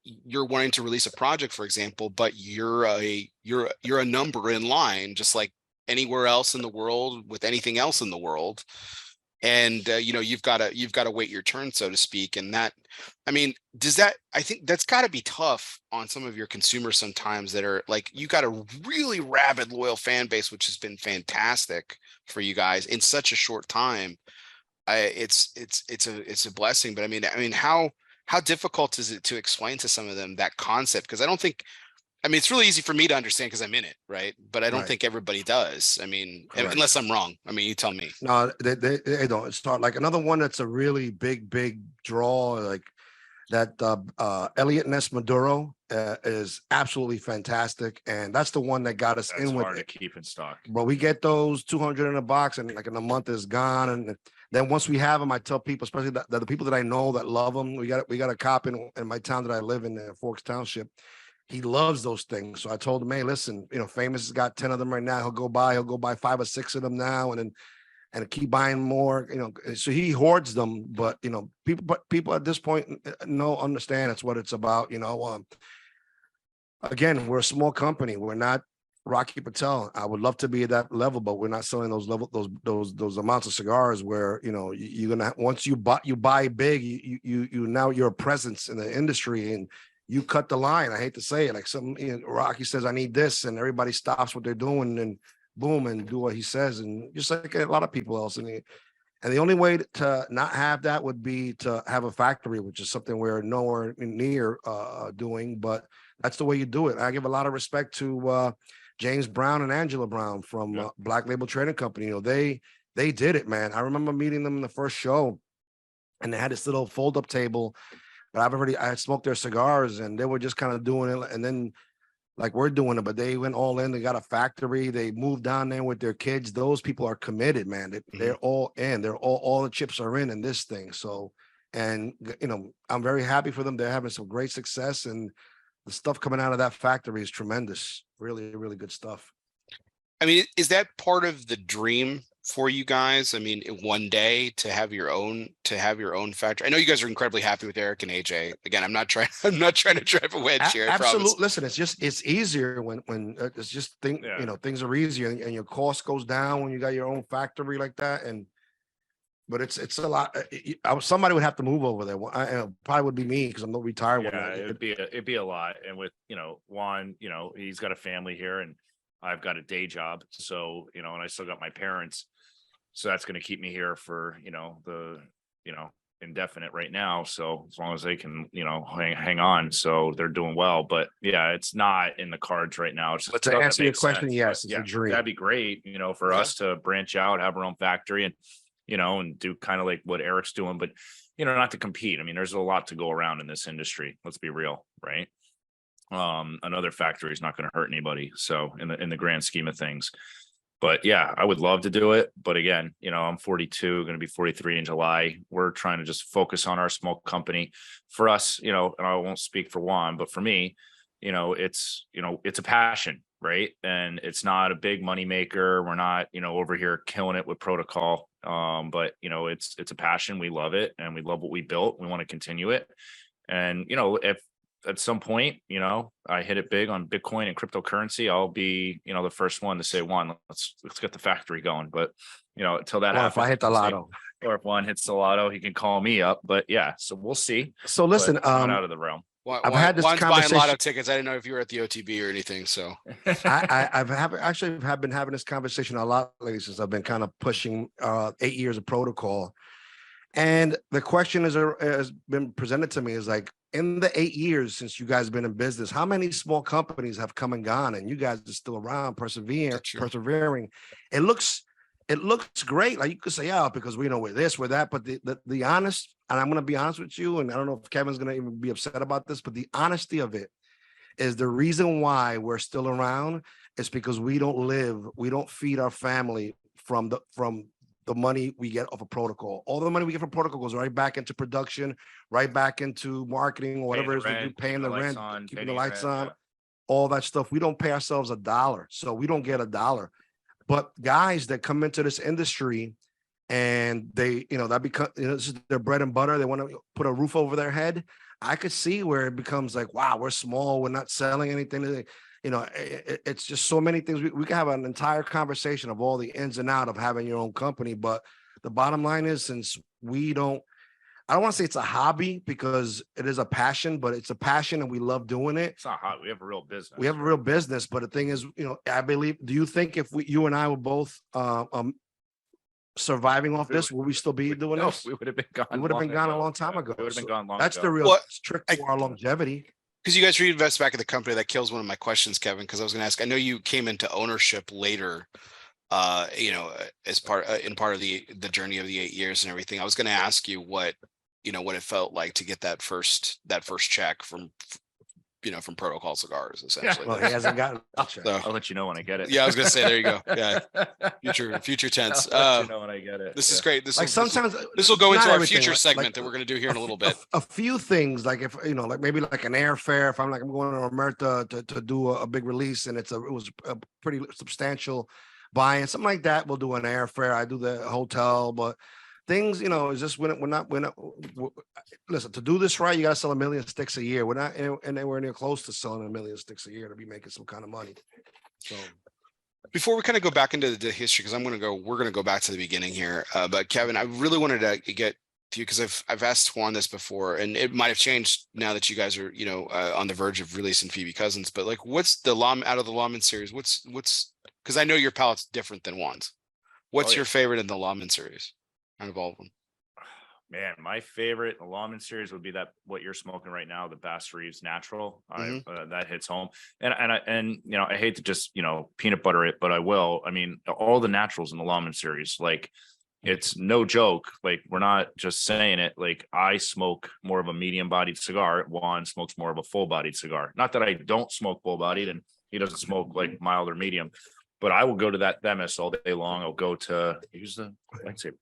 you're wanting to release a project, for example, but you're a number in line, just like anywhere else in the world with anything else in the world. And you've got to wait your turn, so to speak. And that, I mean, I think that's got to be tough on some of your consumers sometimes, that are like, you got a really rabid loyal fan base, which has been fantastic for you guys in such a short time. It's a blessing. But I mean, how difficult is it to explain to some of them that concept? Because it's really easy for me to understand because I'm in it, right? But I don't Right. think everybody does. I mean, Correct. unless I'm wrong. I mean, you tell me. No, they don't. It's not like another one that's a really big draw, like that Elliot Ness Maduro is absolutely fantastic. And that's the one that got us That's in with hard to it. keep in stock. But we get those 200 in a box, and like in a month is gone. And then once we have them, I tell people, especially that the people that I know that love them, we got a cop in my town that I live in, Forks Township. He loves those things. So I told him, hey, listen, Famous has got 10 of them right now. He'll go buy 5 or 6 of them now, and keep buying more. So he hoards them. But people at this point understand it's what it's about. Again, we're a small company. We're not Rocky Patel. I would love to be at that level, but we're not selling those amounts of cigars where you're gonna, once you buy big, you now you're a presence in the industry, and you cut the line. I hate to say it, like Rocky says, I need this, and everybody stops what they're doing and boom, and do what he says, and just like a lot of people else. And the only way to not have that would be to have a factory, which is something we're nowhere near doing, but that's the way you do it. I give a lot of respect to James Brown and Angela Brown from Black Label Trading Company. They did it, man. I remember meeting them in the first show, and they had this little fold-up table. But I had smoked their cigars, and they were just kind of doing it, and then like we're doing it, but they went all in. They got a factory. They moved down there with their kids. Those people are committed, man. They're all in. They're all the chips are in this thing. So, and I'm very happy for them. They're having some great success, and the stuff coming out of that factory is tremendous. Really, really good stuff. I mean, is that part of the dream for you guys? I mean, one day to have your own factory. I know you guys are incredibly happy with Eric and AJ. Again, I'm not trying to drive a wedge here. I promise. Absolutely. Listen, it's easier when it's just things are easier, and your cost goes down when you got your own factory like that. But it's a lot. Somebody would have to move over there. Probably would be me because I'm not retired. Yeah, it'd be a lot. And with Juan, he's got a family here, and I've got a day job. So and I still got my parents. So that's going to keep me here for the indefinite right now. So as long as they can hang on, so they're doing well. But yeah, it's not in the cards right now. It's But to answer your question, yes, it's a dream. That'd be great. For us to branch out, have our own factory, and and do kind of like what Eric's doing, but not to compete. I mean, there's a lot to go around in this industry. Let's be real, right? Another factory is not going to hurt anybody. So in the grand scheme of things. But yeah, I would love to do it. But again, I'm 42, going to be 43 in July. We're trying to just focus on our small company. For us, and I won't speak for Juan, but for me, it's a passion, right? And it's not a big money maker. We're not, over here killing it with protocol. But it's a passion. We love it, and we love what we built. We want to continue it. And if at some point, I hit it big on Bitcoin and cryptocurrency, I'll be, the first one to say, Juan, let's get the factory going. But, until that happens, if I hit the lotto, or if Juan hits the lotto, he can call me up. But yeah, so we'll see. So listen, not out of the realm. I've had this conversation. Buying lotto tickets. I didn't know if you were at the OTB or anything. So I've been having this conversation a lot lately since I've been kind of pushing 8 years of protocol. And the question has been presented to me is like, in the 8 years since you guys have been in business, how many small companies have come and gone, and you guys are still around, persevering? It looks it looks great. Like you could say, yeah, because we know we're this, we're that. But the honest, and I'm gonna be honest with you, and I don't know if Kevin's gonna even be upset about this, but the honesty of it is the reason why we're still around is because we don't feed our family from the money we get off a protocol. All the money we get from protocol goes right back into production, right back into marketing or whatever it is we do, paying the rent, keeping the lights on, all that stuff. We don't pay ourselves $1, so we don't get $1. But guys that come into this industry and they, that becomes, this is their bread and butter. They want to put a roof over their head. I could see where it becomes like, wow, we're small. We're not selling anything. It's just so many things. We can have an entire conversation of all the ins and outs of having your own company. But the bottom line is, since I don't want to say it's a hobby because it is a passion, but it's a passion and we love doing it. It's not hot. We have a real business. We have a real business. But the thing is, I believe, do you think if you and I were both surviving off this, would we still be doing this? We would have been gone. We would have been gone a long time ago. We would have been gone long That's ago. the real trick for our longevity. Because you guys reinvest back in the company, that kills one of my questions, Kevin. Because I was going to ask, I know you came into ownership later, as part of the journey of the 8 years and everything. I was going to ask you what it felt like to get that first check from Protocol Cigars, essentially. Well, he hasn't gotten a check. I'll let you know when I get it. Yeah, I was gonna say, there you go. Yeah, future tense. I'll let you know when I get it. This is great. This will go not into our everything, future segment like that we're gonna do here in a little bit. A few things, like if like maybe like an airfare. If I'm going to Omerta to do a big release, and it was a pretty substantial buy-in, something like that. We'll do an airfare. I do the hotel, but things, is just we're not. Listen, to do this right, you got to sell 1 million sticks a year. We're not anywhere near close to selling 1 million sticks a year to be making some kind of money. So, before we kind of go back into the history, because we're gonna go back to the beginning here. But Kevin, I really wanted to get to you because I've asked Juan this before, and it might have changed now that you guys are on the verge of releasing Phoebe Cousins. But like, what's the out of the Lawman series? What's because I know your palate's different than Juan's. What's your favorite in the Lawman series? Out of all of them, man, my favorite Lawman series would be that what you're smoking right now, the Bass Reeves Natural. That hits home, and I hate to just peanut butter it, but I will. I mean, all the naturals in the Lawman series, like, it's no joke. Like, we're not just saying it. Like, I smoke more of a medium-bodied cigar. Juan smokes more of a full-bodied cigar. Not that I don't smoke full-bodied, and he doesn't smoke like mild or medium, but I will go to that Themis all day long. I'll go to use the lightsaber.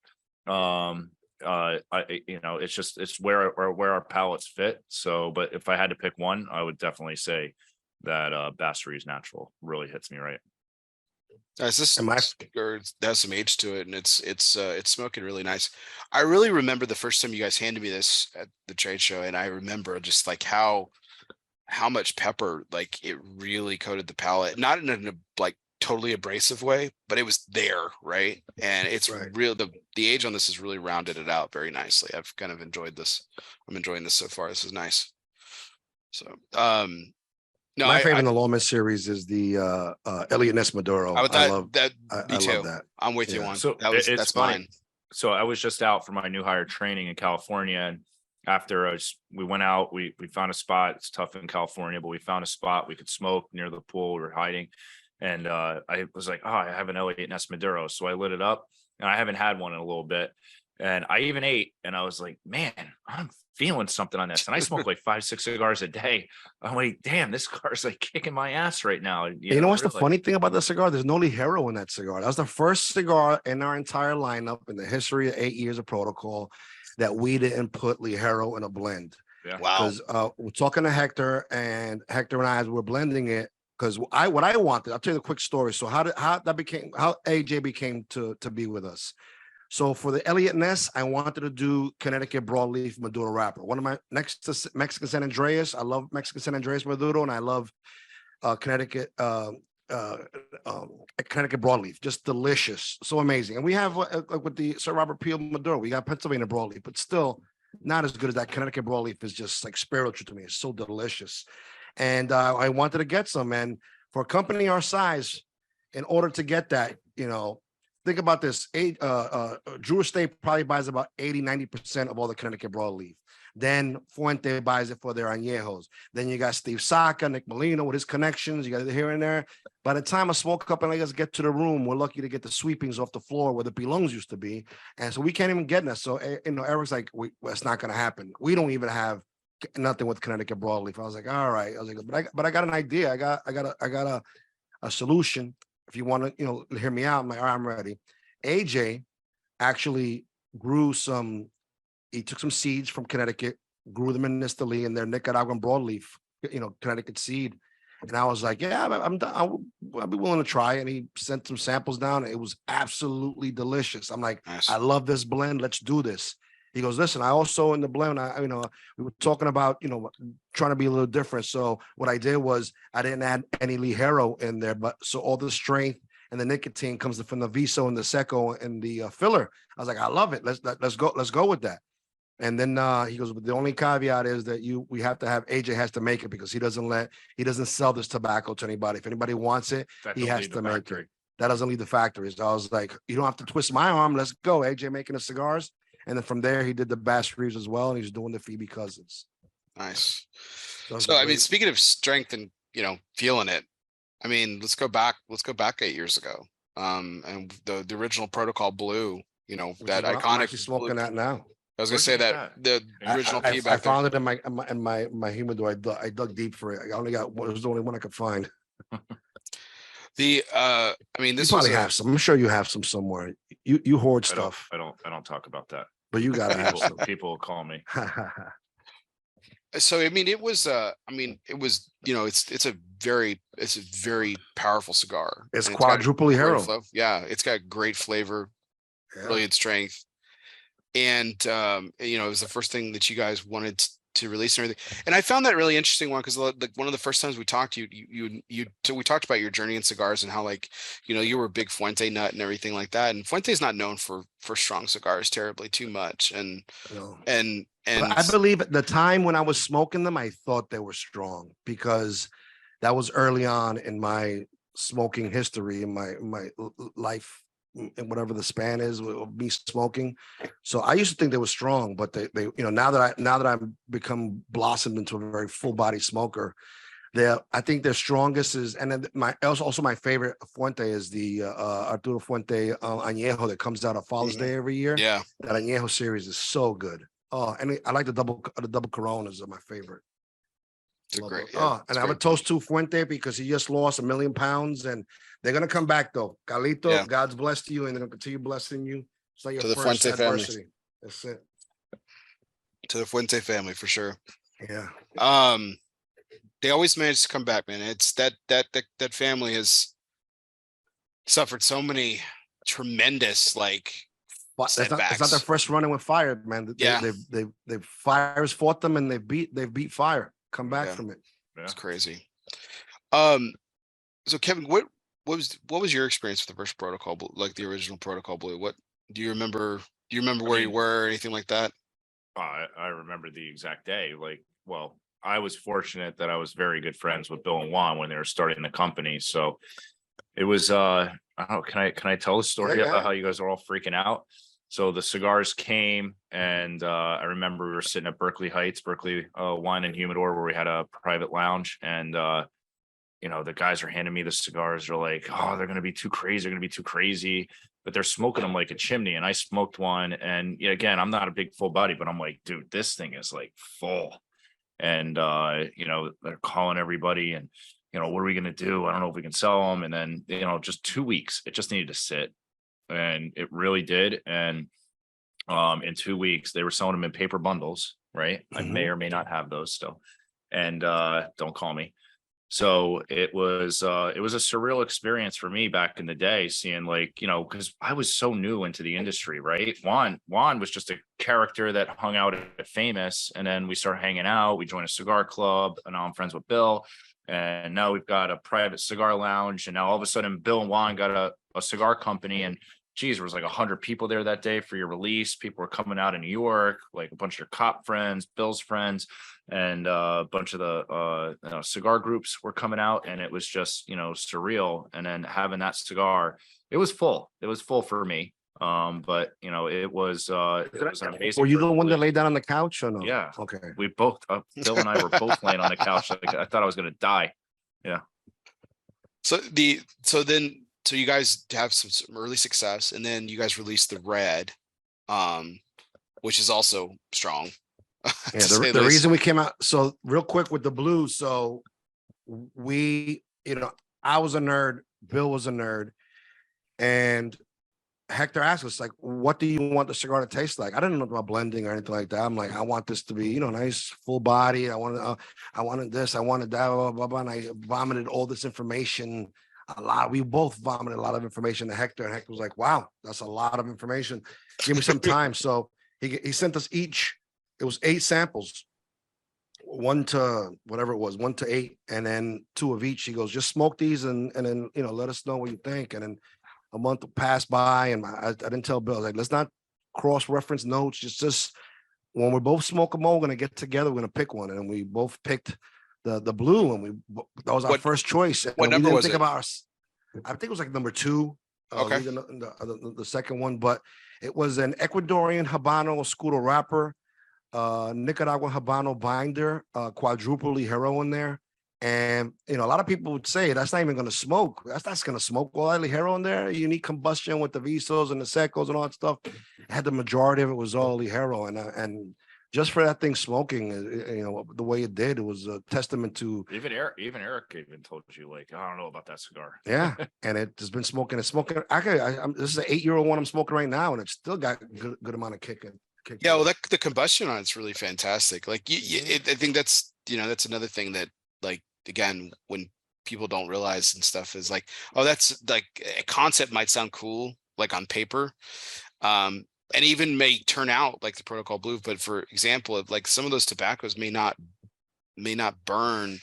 It's where our palates fit. So, but if I had to pick one, I would definitely say that Bass Reeves Natural really hits me right. This has some age to it, and it's smoking really nice. I really remember the first time you guys handed me this at the trade show, and I remember just like how much pepper, like, it really coated the palate, not in a like totally abrasive way, but it was there, right? And it's real. The age on this has really rounded it out very nicely. I've kind of enjoyed this. I'm enjoying this so far. This is nice. So, no, my favorite in the Lawman series is the Elliot Ness Maduro. I love that. Me too. Love that. I'm with you on. So that's mine. So I was just out for my new hire training in California, and after we went out, we found a spot. It's tough in California, but we found a spot we could smoke near the pool. We were hiding. And I was like, I have an Elliot Ness Maduro. So I lit it up, and I haven't had one in a little bit. And I even ate, and I was like, man, I'm feeling something on this. And I smoke like 5-6 cigars a day. I'm like, damn, this cigar's like kicking my ass right now. You know what's the funny thing about the cigar? There's no ligero in that cigar. That was the first cigar in our entire lineup in the history of 8 years of Protocol that we didn't put ligero in a blend. Yeah. Wow. Because we're talking to Hector, and Hector and I, as we're blending it, because what I wanted, I'll tell you the quick story. So how AJ became to be with us. So for the Elliot Ness, I wanted to do Connecticut broadleaf Maduro wrapper. One of my next to Mexican San Andreas. I love Mexican San Andreas Maduro, and I love Connecticut broadleaf. Just delicious, so amazing. And we have like with the Sir Robert Peel Maduro, we got Pennsylvania broadleaf, but still not as good as that. Connecticut broadleaf is just like spiritual to me. It's so delicious. And I wanted to get some, and for a company our size, in order to get that, think about this. Drew Estate probably buys about 80-90% of all the Connecticut broadleaf. Then Fuente buys it for their añejos. Then you got Steve Saka, Nick Molino with his connections. You got it here and there. By the time a smoke company like us get to the room, we're lucky to get the sweepings off the floor where the belongs used to be. And so we can't even get that. So, Eric's like, it's not going to happen. We don't even have nothing with Connecticut broadleaf. I was like, all right. I was like, but I got an idea. I got a solution. If you want to, hear me out, I'm like, all right, I'm ready. AJ actually he took some seeds from Connecticut, grew them in Nistali and their Nicaraguan broadleaf, Connecticut seed. And I was like, yeah, I'll be willing to try. And he sent some samples down. It was absolutely delicious. I'm like, nice. I love this blend. Let's do this. He goes, listen, I also in the blend, we were talking about, trying to be a little different. So what I did was I didn't add any Ligero in there, but so all the strength and the nicotine comes from the Viso and the Seco and the filler. I was like, I love it. Let's go with that. And then he goes, but the only caveat is that we have to have AJ has to make it because he doesn't sell this tobacco to anybody. If anybody wants it, he has to make it. That doesn't leave the factory. So I was like, you don't have to twist my arm. Let's go. AJ making the cigars. And then from there, he did the Bass Reeves as well. And he's doing the Phoebe Cousins. Nice. So I mean, speaking of strength and, feeling it, I mean, let's go back 8 years ago. And the original Protocol Blue, that iconic. I'm actually smoking that now. I was gonna say that the original I found it in my humidor. I dug deep for it. I only got it was the only one I could find. I mean, this probably have some. I'm sure you have some somewhere. You hoard stuff. I don't talk about that. But you gotta have some. People will call me. So I mean, it was it's a very powerful cigar. It's quadruple hero. Yeah, it's got great flavor, brilliant strength. And it was the first thing that you guys wanted to release and everything. And I found that really interesting one because like one of the first times we talked, we talked about your journey in cigars and how you were a big Fuente nut and everything like that. And Fuente is not known for strong cigars terribly too much. And I believe at the time when I was smoking them, I thought they were strong because that was early on in my smoking history in my life. And whatever the span is of me smoking. So I used to think they were strong, but they now that I've become blossomed into a very full body smoker, I think their strongest is, and then my favorite Fuente is the Arturo Fuente Añejo that comes out of Father's Day every year. Yeah. That Añejo series is so good. Oh, and I like the double Coronas are my favorite. It's great. Yeah, and I would toast to Fuente because he just lost 1 million pounds and they're going to come back though. Carlito, God's blessed you and they're going to continue blessing you. It's like your to first the Fuente adversity. Family. That's it. To the Fuente family for sure. Yeah. They always manage to come back, man. It's that family has suffered so many tremendous setbacks. It's not their first running with fire, man. They Fire's fought them and they've beat fire. Come back from it. It's crazy. So Kevin, what was your experience with the first Protocol Blue, like the original Protocol Blue? What do you remember? Do you remember where you were or anything like that? I remember the exact day. I was fortunate that I was very good friends with Bill and Juan when they were starting the company. So it was I don't know, can I tell the story about how you guys are all freaking out? So the cigars came and I remember we were sitting at Berkeley Heights, Berkeley Wine and Humidor, where we had a private lounge. And, the guys are handing me the cigars. They're like, oh, they're going to be too crazy. They're going to be too crazy. But they're smoking them like a chimney. And I smoked one. And again, I'm not a big full body, but I'm like, dude, this thing is like full. And, they're calling everybody and, what are we going to do? I don't know if we can sell them. And then, just 2 weeks, it just needed to sit. And it really did. And in 2 weeks, they were selling them in paper bundles, right? Mm-hmm. I may or may not have those still. And don't call me. So it was a surreal experience for me back in the day, seeing because I was so new into the industry, right? Juan was just a character that hung out at Famous. And then we started hanging out. We joined a cigar club, and now I'm friends with Bill. And now we've got a private cigar lounge. And now all of a sudden, Bill and Juan got a cigar company. And geez, there was like 100 people there that day for your release. People were coming out of New York, like a bunch of your cop friends, Bill's friends, and a bunch of the cigar groups were coming out, and it was just, surreal. And then having that cigar, it was full. It was full for me. But it was an amazing. Were you the one that laid down on the couch or no? Yeah. Okay. We both, Bill and I were both laying on the couch. Like, I thought I was going to die. Yeah. So you guys have some early success, and then you guys released the red, which is also strong. Yeah, the reason we came out so real quick with the blue. So we, I was a nerd, Bill was a nerd, and Hector asked us, like, what do you want the cigar to taste like? I didn't know about blending or anything like that. I'm like, I want this to be, nice, full body. I wanted this, I wanted that, blah, blah, blah. And I vomited all this information. We both vomited a lot of information to Hector, and Hector was like, wow, that's a lot of information. Give me some time. So he sent us each, it was 8 samples, 1 to whatever it was, 1 to 8, and then 2 of each. He goes, just smoke these and then, let us know what you think. And then a month passed by, and I didn't tell Bill, like, let's not cross-reference notes. Just when we both smoke them all, we're going to get together, we're going to pick one. And we both picked the blue, and that was our first choice. And what number was it? I think it was like number 2. Okay. The second one, but it was an Ecuadorian Habano Oscuro wrapper, Nicaraguan Habano binder, quadruple Ligero in there. And, a lot of people would say that's not even going to smoke. That's not going to smoke all that Ligero in there. You need combustion with the Visos and the Secos and all that stuff. It had the majority of it was all Ligero. And just for that thing smoking, the way it did, it was a testament to. Even Eric even told you, like, I don't know about that cigar. Yeah. And it has been smoking. It's smoking. This is an 8-year-old one I'm smoking right now, and it's still got good amount of kick. Yeah. Well, the combustion on it's really fantastic. Like, I think that's another thing that, like, again, when people don't realize and stuff is like, oh, that's like a concept might sound cool, like on paper, and even may turn out like the Protocol Blue. But for example, like some of those tobaccos may not burn,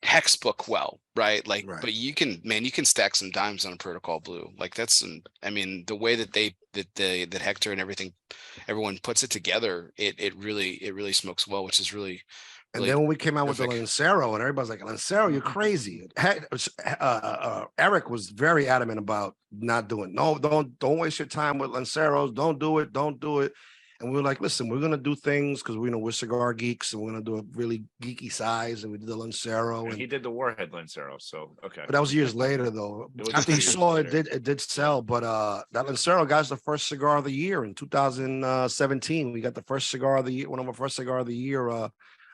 textbook well, right? Like, right. But you can stack some dimes on a Protocol Blue. Like the way that Hector and everyone puts it together, it really smokes well, which is really. And then when we came out with the Lancero, and everybody's like, Lancero, you're crazy. Eric was very adamant about not doing. No, don't waste your time with Lanceros. Don't do it. And we were like, listen, we're gonna do things because we're cigar geeks, and we're gonna do a really geeky size. And we did the Lancero. And he did the Warhead Lancero. So okay. But that was years later, though. After he saw it did sell. But that Lancero got us the first cigar of the year in 2017. We got the first cigar of the year, one of our first cigar of the year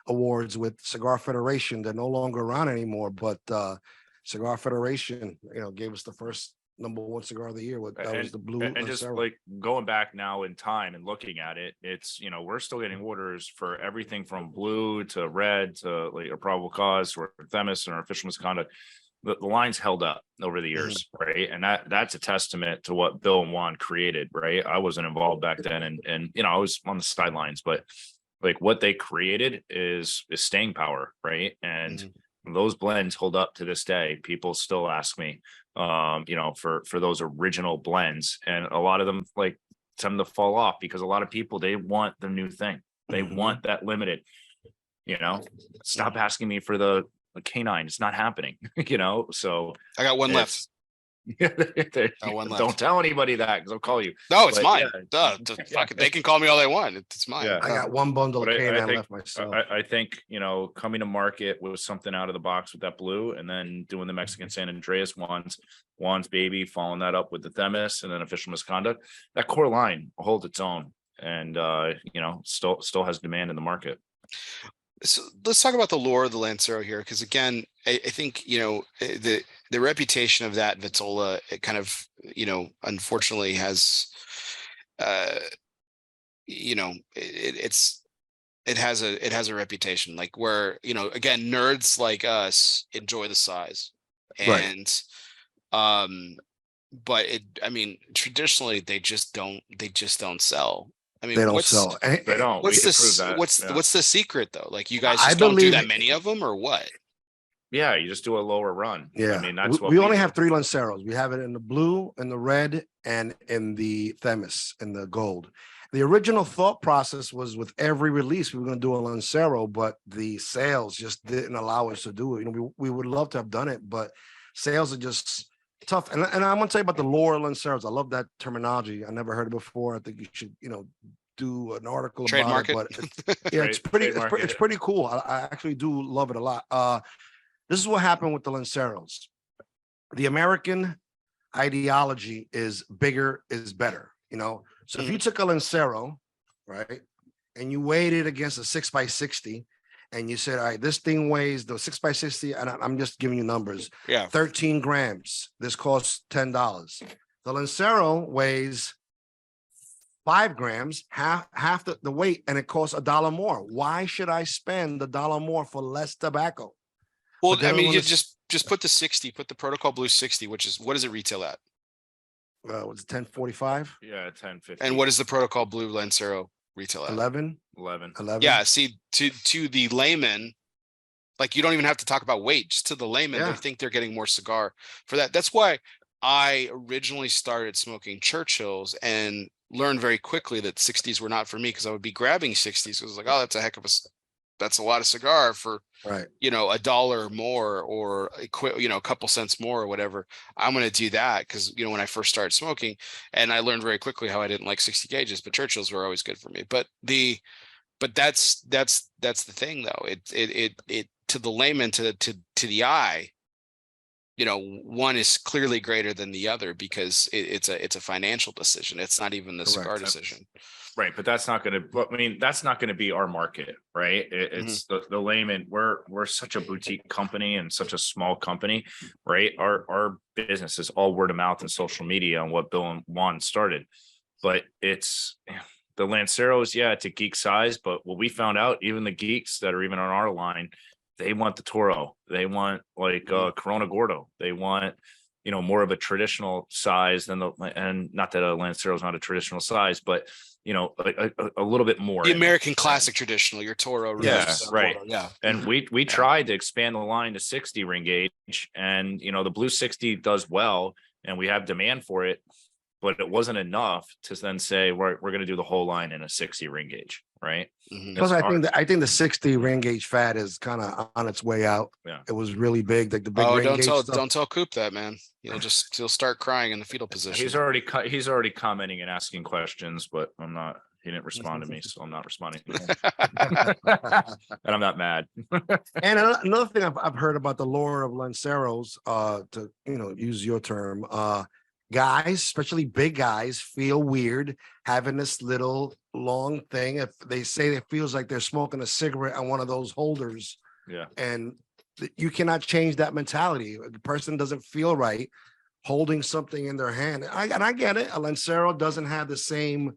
awards with Cigar Federation. They're no longer around anymore, but Cigar Federation, gave us the first #1 cigar of the year. Was the blue. And just like going back now in time and looking at it, it's we're still getting orders for everything from blue to red to like a probable cause or Themis and our official misconduct. The line's held up over the years, right? And that's a testament to what Bill and Juan created, right? I wasn't involved back then, and I was on the sidelines, but like what they created is staying power, right? And those blends hold up to this day. People still ask me, for those original blends, and a lot of them like tend to fall off because a lot of people, they want the new thing. They want that limited. Stop asking me for the canine. It's not happening. So I got one left. Don't tell anybody that because I'll call you. No, it's mine. They can call me all they want. It's mine. Yeah. I got one bundle of canine left myself. I think coming to market with something out of the box with that blue, and then doing the Mexican San Andreas Juan's baby, following that up with the Themis, and then official misconduct. That core line holds its own, and still has demand in the market. So let's talk about the lore of the Lancero here, because again, I think the reputation of that Vitola, it kind of unfortunately has it has a reputation, like where again, nerds like us enjoy the size, and but traditionally they just don't sell. They don't sell. They don't. What's the secret though? Like you guys just don't do that many of them, or what? Yeah, you just do a lower run. Yeah, I mean, that's what we only do. have 3 Lanceros. We have it in the blue, in the red, and in the Themis, in the gold. The original thought process was with every release we were going to do a Lancero, but the sales just didn't allow us to do it. You know, we would love to have done it, but sales are just tough. And I'm going to tell you about the lore of Lanceros. I love that terminology. I never heard it before. I think you should, do an article Trademark about it. it. But it's pretty cool. I actually do love it a lot. This is what happened with the Lanceros. The American ideology is bigger is better, So if you took a Lancero, right, and you weighed it against a 6x60, and you said, all right, this thing weighs the 6x60, and I'm just giving you numbers. Yeah. 13 grams. This costs $10. The Lancero weighs 5 grams, half the weight, and it costs $1 more. Why should I spend $1 more for less tobacco? Well, I mean, you just put the 60, put the Protocol Blue 60, which is, what does it retail at? What's it, 1045? Yeah, 1050. And what is the Protocol Blue Lancero retail at? 11. Yeah, see, to the layman, like, you don't even have to talk about weight. Just to the layman, they think they're getting more cigar for that. That's why I originally started smoking Churchills and learned very quickly that 60s were not for me, because I would be grabbing 60s. It was like, oh, that's a lot of cigar for, right, $1 more, or a couple cents more or whatever. I'm going to do that because, when I first started smoking, and I learned very quickly how I didn't like 60 gauges, but Churchills were always good for me. But that's the thing though. It to the layman, to the eye, one is clearly greater than the other, because it's a financial decision. It's not even the cigar decision. Right, but that's not going to. I mean, that's not going to be our market, right? It's the layman. We're such a boutique company and such a small company, right? Our business is all word of mouth and social media on what Bill and Juan started, but it's the Lanceros. Yeah, it's a geek size, but what we found out, even the geeks that are even on our line, they want the Toro. They want like Corona Gordo. They want more of a traditional size than and not that a Lancero is not a traditional size, but a little bit more. The American classic traditional, your Toro. Yeah, right. Toro, yeah. And we tried to expand the line to 60 ring gauge, and the blue 60 does well, and we have demand for it, but it wasn't enough to then say we're going to do the whole line in a 60 ring gauge, right? Plus, I think the 60 ring gauge fat is kind of on its way out. Yeah, it was really big, like the big ring gauge stuff. Don't tell Coop that, man. He'll start crying in the fetal position. He's already commenting and asking questions, but I'm not. He didn't respond to me, so I'm not responding to him. And I'm not mad. And another thing I've heard about the lore of Lanceros, to use your term, guys, especially big guys, feel weird having this little long thing. If they say it feels like they're smoking a cigarette on one of those holders, and you cannot change that mentality. The person doesn't feel right holding something in their hand. And I get it. A Lancero doesn't have the same,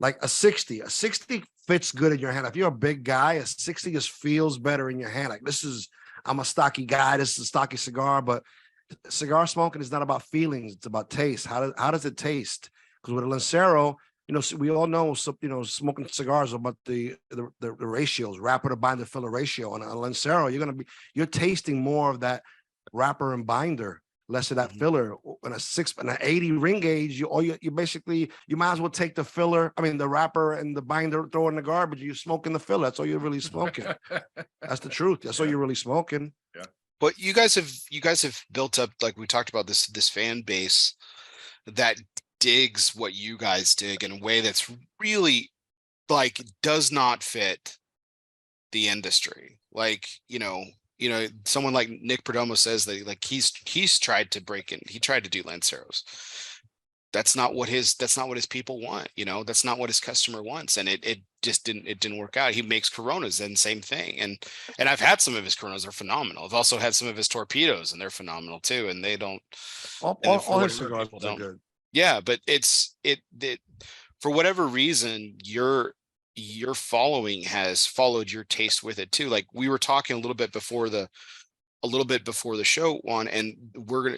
like a 60. A 60 fits good in your hand. If you're a big guy, a 60 just feels better in your hand. Like, I'm a stocky guy. This is a stocky cigar, but cigar smoking is not about feelings. It's about taste. How does it taste? Because with a Lancero, we all know, smoking cigars are about the ratios, wrapper to binder filler ratio. And a Lancero, you're tasting more of that wrapper and binder, less of that filler. In an 80 ring gauge, you basically, you might as well take the filler, the wrapper and the binder, throw it in the garbage. You're smoking the filler. That's all you're really smoking. That's the truth. That's all you're really smoking. Yeah. But you guys have built up, like we talked about, this fan base that digs what you guys dig in a way that's really, like, does not fit the industry. Like, someone like Nick Perdomo says that, like, he's tried to break in. He tried to do Lanceros. That's not what his people want. That's not what his customer wants. And it just didn't work out. He makes Coronas, and same thing. And I've had some of his Coronas, they're phenomenal. I've also had some of his Torpedoes, and they're phenomenal too. And they don't, all his cigars are good. Yeah, but it for whatever reason, your following has followed your taste with it too. Like, we were talking a little bit before the show, Juan, and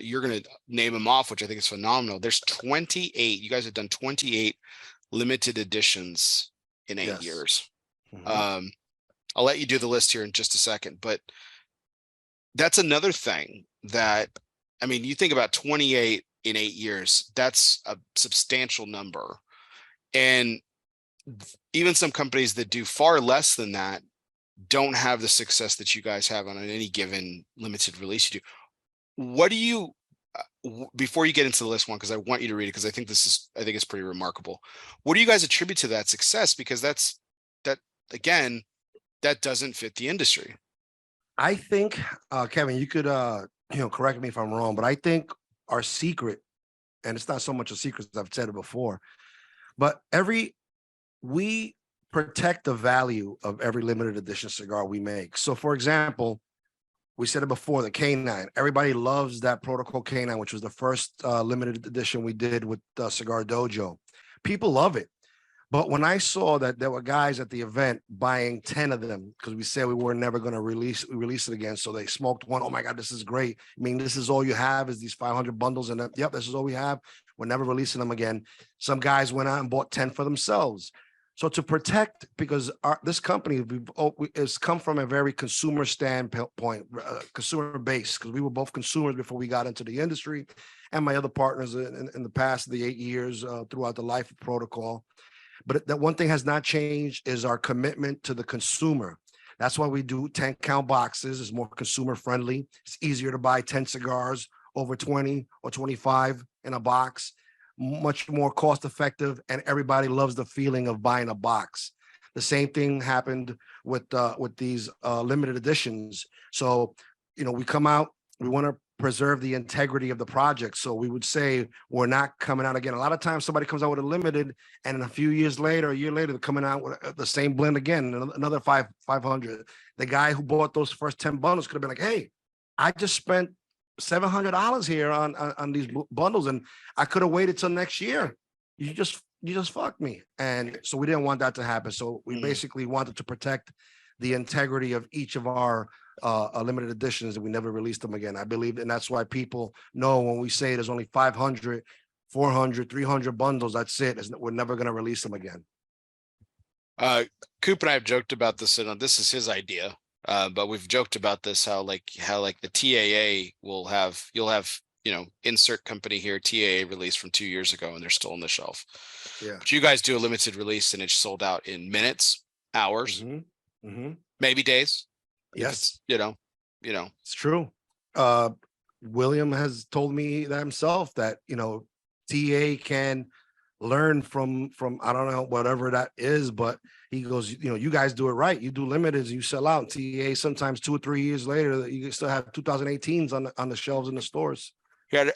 you're gonna name them off, which I think is phenomenal. There's 28. You guys have done 28 limited editions in 8 years. I'll let you do the list here in just a second, but that's another thing that, I mean, you think about 28 in 8 years, that's a substantial number. And even some companies that do far less than that don't have the success that you guys have on any given limited release you do. What do you, before you get into the list, one, because I want you to read it, because I think it's pretty remarkable. What do you guys attribute to that success? Because that again, that doesn't fit the industry. I think, Kevin, you could, correct me if I'm wrong, but I think our secret, and it's not so much a secret as I've said it before, but we protect the value of every limited edition cigar we make. So, for example, we said it before, the K9. Everybody loves that Protocol K9, which was the first limited edition we did with Cigar Dojo. People love it. But when I saw that there were guys at the event buying 10 of them, because we said we were never going to release it again. So they smoked one. Oh my God, this is great. I mean, this is all you have is these 500 bundles. And yep, this is all we have. We're never releasing them again. Some guys went out and bought 10 for themselves. So to protect, because this company has come from a very consumer standpoint, consumer base, because we were both consumers before we got into the industry, and my other partners in the past, the 8 years throughout the life of Protocol. But that one thing has not changed is our commitment to the consumer. That's why we do 10 count boxes. It's more consumer friendly. It's easier to buy 10 cigars over 20 or 25 in a box, much more cost effective. And everybody loves the feeling of buying a box. The same thing happened with these limited editions. So, we come out, we want to preserve the integrity of the project. So we would say we're not coming out again. A lot of times somebody comes out with a limited, and a year later, they're coming out with the same blend again, another 500. The guy who bought those first 10 bundles could have been like, hey, I just spent $700 here on these bundles, and I could have waited till next year. You just fucked me. And so we didn't want that to happen. So we basically wanted to protect the integrity of each of our limited editions, and we never released them again. I believe, and that's why people know when we say there's only 500, 400, 300 bundles, that's it. We're never going to release them again. Coop and I have joked about this, and this is his idea, but we've joked about this, how the TAA you'll have, insert company here, TAA release from 2 years ago, and they're still on the shelf. Yeah. But you guys do a limited release, and it's sold out in minutes, hours, maybe days. Yes. It's true. William has told me that himself, that, TA can learn from, I don't know, whatever that is, but he goes, you guys do it right. You do limiteds, you sell out. TA sometimes 2 or 3 years later, you still have 2018s on the shelves in the stores. Yeah,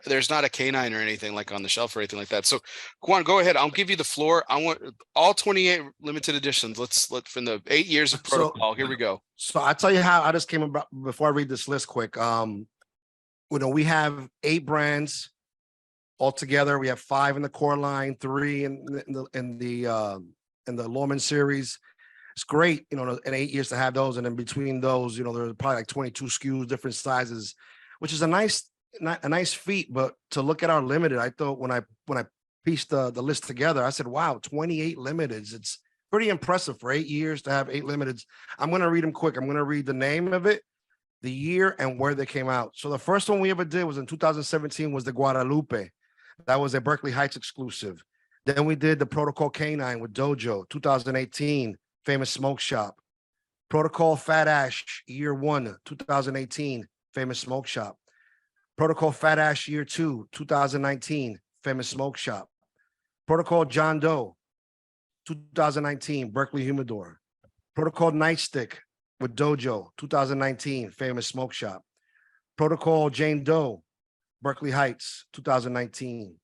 there's not a K9 or anything like on the shelf or anything like that. So, Juan, go ahead. I'll give you the floor. I want all 28 limited editions. Let's from the 8 years of Protocol. Here we go. So I'll tell you how I just came about before I read this list quick. We have 8 brands altogether. We have 5 in the core line, 3 in the Lawman series. It's great, in 8 years to have those, and in between those, there's probably like 22 SKUs, different sizes, which is a nice feat. But to look at our limited, I thought when I pieced the list together, I said, wow, 28 limiteds. It's pretty impressive for 8 years to have 8 limiteds. I'm going to read them quick. I'm going to read the name of it, the year, and where they came out. So the first one we ever did was in 2017, was the Guadalupe. That was a Berkeley Heights exclusive. Then we did the Protocol K9 with Dojo, 2018, Famous Smoke Shop. Protocol Fat Ash, year 1, 2018, Famous Smoke Shop. Protocol Fat Ash, year 2, 2019, Famous Smoke Shop. Protocol John Doe, 2019, Berkeley Humidor. Protocol Nightstick with Dojo, 2019, Famous Smoke Shop. Protocol Jane Doe, Berkeley Heights, 2019.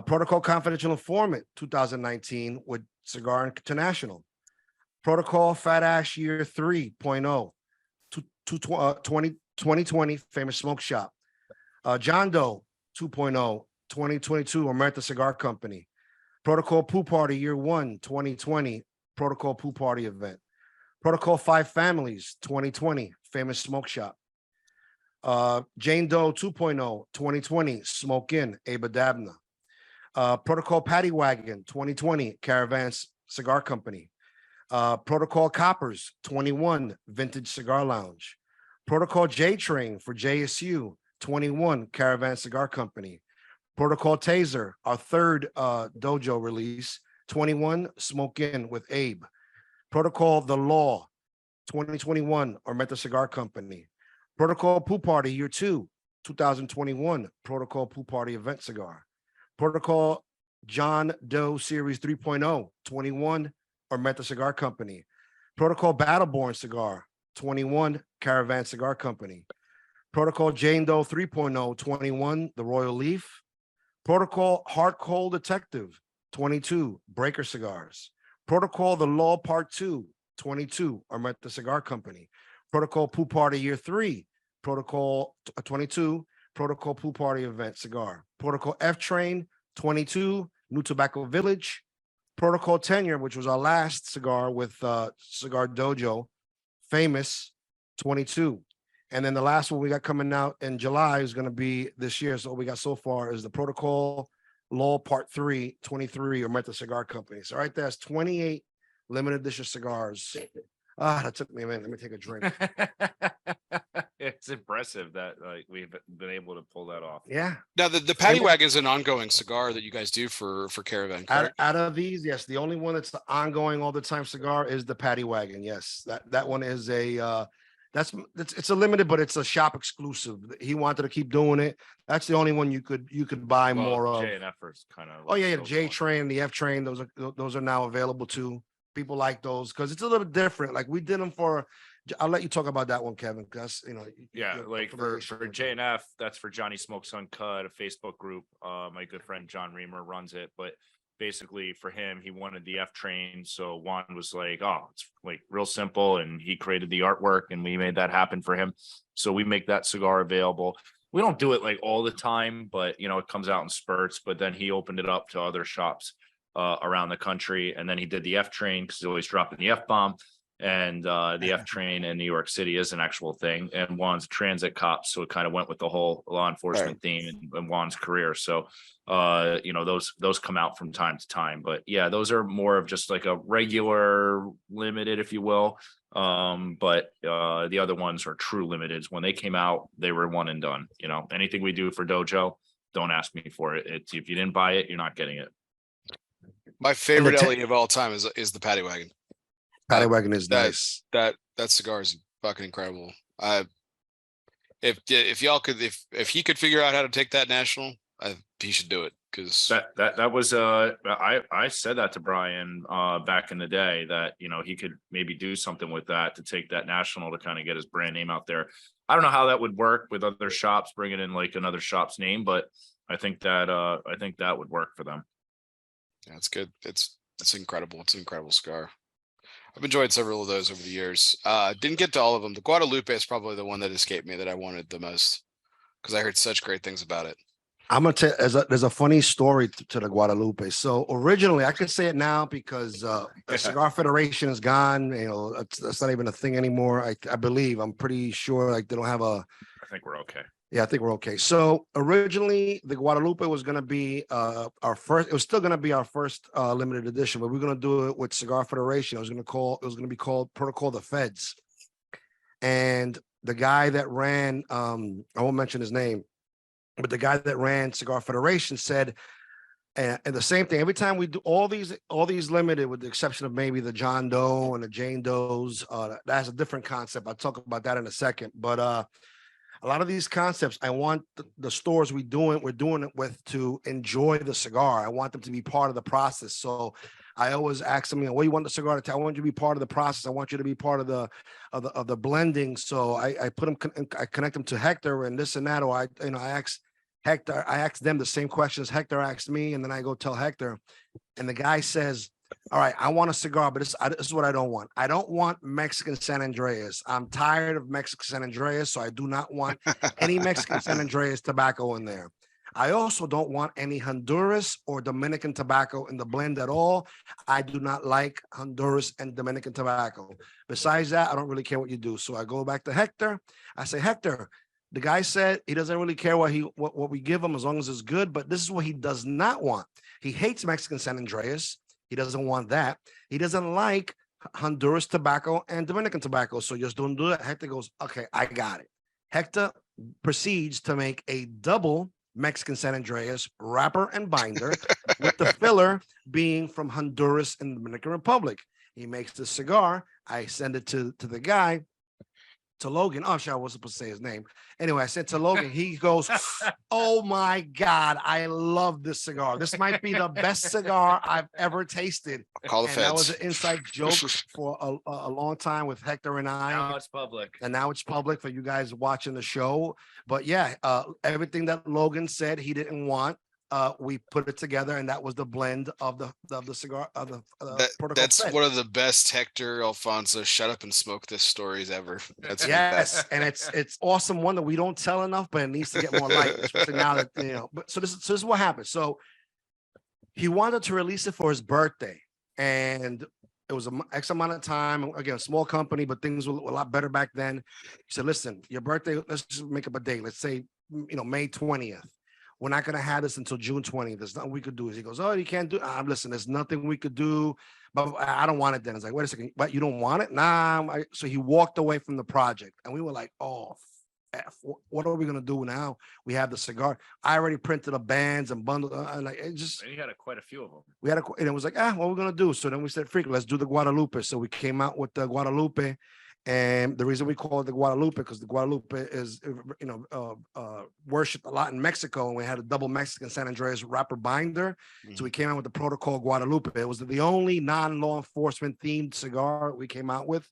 Protocol Confidential Informant, 2019, with Cigar International. Protocol Fat Ash Year 3.0, 2020, Famous Smoke Shop. John Doe 2.0, 2022, Omerta Cigar Company. Protocol Poo Party Year 1, 2020, Protocol Poo Party event. Protocol 5 Families, 2020, Famous Smoke Shop. Jane Doe 2.0, 2020, Smoke In, Abadabna. Protocol Paddy Wagon, 2020, Caravans Cigar Company. Protocol Coppers, 21, Vintage Cigar Lounge. Protocol J Train for JSU, 21, Caravan Cigar Company. Protocol Taser, our third dojo release, 21, Smoke In with Abe. Protocol The Law, 2021, Ormeta Cigar Company. Protocol Pool Party Year 2, 2021, Protocol Pool Party Event Cigar. Protocol John Doe Series 3.0, 21, Ormeta Cigar Company. Protocol Battleborn Cigar, 21, Caravan Cigar Company. Protocol Jane Doe 3.0, 21, The Royal Leaf. Protocol Heart Cold Detective, 22, Breaker Cigars. Protocol The Law Part 2, 22, Ormeta Cigar Company. Protocol Pool Party Year 3, Protocol 22, Protocol Pool Party Event Cigar. Protocol F Train, 22, New Tobacco Village. Protocol Tenure, which was our last cigar with Cigar Dojo, Famous, 22. And then the last one we got coming out in July is going to be this year. So what we got so far is the Protocol Law Part 3, 23, Ormeta Cigar Company. So right there, that's 28 limited edition cigars. That took me a minute. Let me take a drink. It's impressive that we've been able to pull that off. Yeah. Now the Paddy Wagon is an ongoing cigar that you guys do for Caravan, correct? Out of these, yes, the only one that's the ongoing all the time cigar is the Paddy Wagon. Yes, that one is a it's a limited, but it's a shop exclusive. He wanted to keep doing it. That's the only one you could buy more of. J and F is kind of. Oh yeah, the J Train, the F Train, those are now available too. People like those because it's a little different. Like we did them for. I'll let you talk about that one, Kevin, because Yeah, like for J and F, that's for Johnny Smokes Uncut, a Facebook group. My good friend John Reamer runs it, but basically for him, he wanted the F Train. So Juan was like, "Oh, it's like real simple," and he created the artwork, and we made that happen for him. So we make that cigar available. We don't do it like all the time, but it comes out in spurts. But then he opened it up to other shops around the country, and then he did the F Train because he's always dropping the F-bomb. And the F Train in New York City is an actual thing, and Juan's a transit cop, so it kind of went with the whole law enforcement theme and Juan's career. So those come out from time to time, but yeah, those are more of just like a regular limited, if you will. But the other ones are true limiteds. When they came out, they were one and done. Anything we do for Dojo, don't ask me for it. It's if you didn't buy it, you're not getting it. My favorite LE of all time is the Paddy Wagon. Paddy Wagon is nice. That cigar is fucking incredible. If y'all could, if he could figure out how to take that national, he should do it because that was I said that to Brian back in the day that he could maybe do something with that to take that national to kind of get his brand name out there. I don't know how that would work with other shops bringing in like another shop's name, but I think that would work for them. Yeah, it's good. It's incredible. It's an incredible cigar. I've enjoyed several of those over the years. Didn't get to all of them. The Guadalupe is probably the one that escaped me that I wanted the most because I heard such great things about it. I'm gonna tell. There's a funny story to the Guadalupe. So originally, I can say it now because the Cigar Federation is gone. It's not even a thing anymore. I believe. I'm pretty sure. Like they don't have a. I think we're okay. Yeah, I think we're okay. So originally, the Guadalupe was going to be our first. It was still going to be our first limited edition, but we're going to do it with Cigar Federation. It was going to be called Protocol the Feds. And the guy that ran, I won't mention his name, but the guy that ran Cigar Federation said, and the same thing. Every time we do all these limited, with the exception of maybe the John Doe and the Jane Does, that's a different concept. I'll talk about that in a second, but. A lot of these concepts, I want the stores we're doing it with to enjoy the cigar. I want them to be part of the process. So I always ask them, what do you want the cigar to tell? I want you to be part of the process. I want you to be part of the blending. So I connect them to Hector and this and that. Or I ask Hector, I ask them the same questions Hector asked me, and then I go tell Hector, and the guy says, all right, I want a cigar, but this is what I don't want. I don't want Mexican San Andreas. I'm tired of Mexican San Andreas, so I do not want any Mexican San Andreas tobacco in there. I also don't want any Honduras or Dominican tobacco in the blend at all. I do not like Honduras and Dominican tobacco. Besides that, I don't really care what you do. So I go back to Hector. I say, Hector, the guy said he doesn't really care what we give him as long as it's good, but this is what he does not want. He hates Mexican San Andreas. He doesn't want that. He doesn't like Honduras tobacco and Dominican tobacco. So just don't do that. Hector goes, okay, I got it. Hector proceeds to make a double Mexican San Andreas wrapper and binder with the filler being from Honduras and the Dominican Republic. He makes the cigar. I send it to the guy, to Logan. Oh, shit, I wasn't supposed to say his name. Anyway, I said to Logan, he goes, oh my God, I love this cigar. This might be the best cigar I've ever tasted. Call the And feds. that was an inside joke for a long time with Hector and I. Now it's public. And now it's public for you guys watching the show. But yeah, everything that Logan said he didn't want, we put it together, and that was the blend of the cigar of the Protocol That's Fed. one of the best Hector Alfonso shut up and smoke this stories ever. That's Yes, and it's awesome one that we don't tell enough, but it needs to get more light, especially now that But so this is what happened. So he wanted to release it for his birthday, and it was an X amount of time. Again, small company, but things were a lot better back then. He said, "Listen, your birthday. Let's just make up a date. Let's say May 20th. We're not gonna have this until June 20th. There's nothing we could do." He goes, "Oh, you can't do. Listen, there's nothing we could do, but I don't want it." Then it's like, "Wait a second, what? You don't want it?" Nah. So he walked away from the project, and we were like, "Oh, F, what are we gonna do now? We have the cigar. I already printed the bands and bundled, and like it just." And you had quite a few of them. We had and it was like, what are we gonna do? So then we said, "Freak, let's do the Guadalupe." So we came out with the Guadalupe. And the reason we call it the Guadalupe, because the Guadalupe is, worshipped a lot in Mexico, and we had a double Mexican San Andreas wrapper binder. So we came out with the Protocol Guadalupe. It was the only non-law enforcement themed cigar we came out with.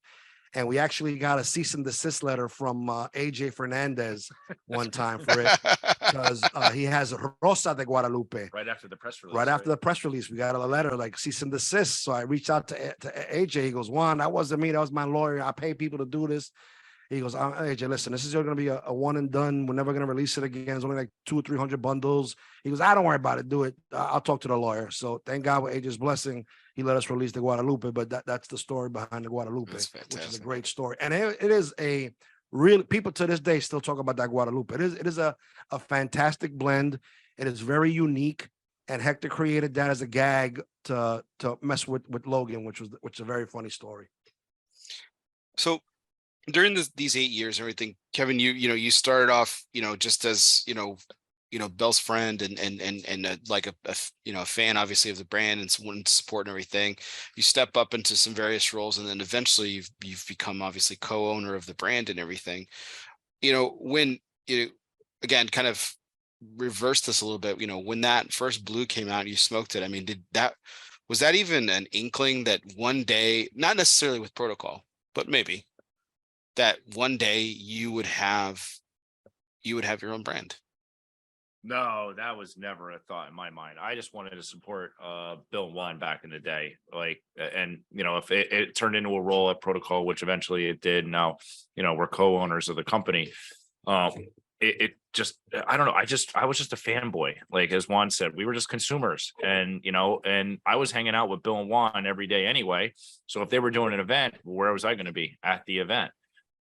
And we actually got a cease and desist letter from AJ Fernandez one time for it, because he has Rosa de Guadalupe. Right after the press release. Right after the press release, we got a letter like cease and desist. So I reached out to AJ. He goes, "Juan, that wasn't me. That was my lawyer. I pay people to do this." He goes, "AJ, listen, this is going to be a one and done. We're never going to release it again. It's only like 200 or 300 bundles." He goes, "I don't worry about it. Do it. I'll talk to the lawyer." So thank God with AJ's blessing, he let us release the Guadalupe. But that's the story behind the Guadalupe, which is a great story. And it is a real, people to this day still talk about that Guadalupe. It is a fantastic blend. It is very unique. And Hector created that as a gag to mess with Logan, which is a very funny story. So during these 8 years and everything, Kevin, you started off, just as, Bell's friend and like a fan, obviously, of the brand and someone to support and everything. You step up into some various roles, and then eventually you've become obviously co-owner of the brand and everything. When again, kind of reverse this a little bit, when that first blue came out, you smoked it. I mean, was that even an inkling that one day, not necessarily with Protocol, but maybe that one day you would have your own brand? No, that was never a thought in my mind. I just wanted to support Bill and Juan back in the day. And if it turned into a role at Protocol, which eventually it did, now, we're co-owners of the company. It just, I don't know. I was just a fanboy. Like, as Juan said, we were just consumers, and I was hanging out with Bill and Juan every day anyway. So if they were doing an event, where was I going to be? At the event.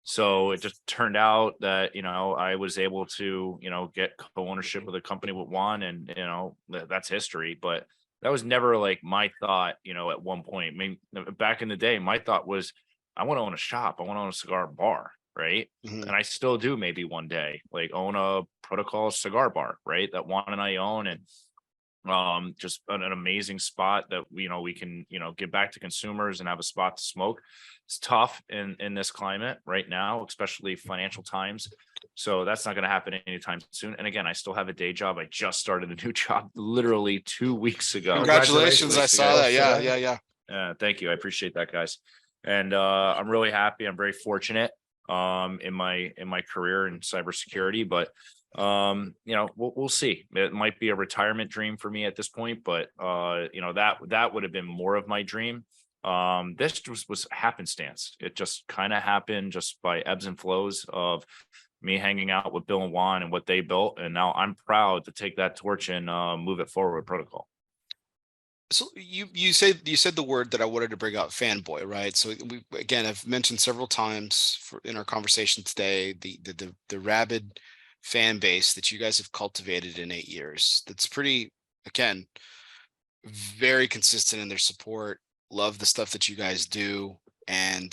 So it just turned out that, I was able to, get co-ownership of the company with Juan, and, that's history. But that was never like my thought, at one point. I mean, back in the day, my thought was, I want to own a shop. I want to own a cigar bar. Right. Mm-hmm. And I still do, maybe one day, like, own a Protocol cigar bar, right, that Juan and I own. And just an amazing spot that we can give back to consumers and have a spot to smoke. It's tough in this climate right now, especially financial times, so that's not going to happen anytime soon. And again, I still have a day job. I just started a new job literally 2 weeks ago. Congratulations. I saw that. Yeah. Thank you. I appreciate that, guys. And I'm really happy. I'm very fortunate in my career in cybersecurity, but we'll see. It might be a retirement dream for me at this point, but that would have been more of my dream. This was happenstance. It just kind of happened just by ebbs and flows of me hanging out with Bill and Juan and what they built, and now I'm proud to take that torch and move it forward with Protocol. So you said the word that I wanted to bring up, fanboy, right? So I've mentioned several times in our conversation today the rabid fan base that you guys have cultivated in 8 years. That's pretty, again, very consistent in their support. Love the stuff that you guys do. and,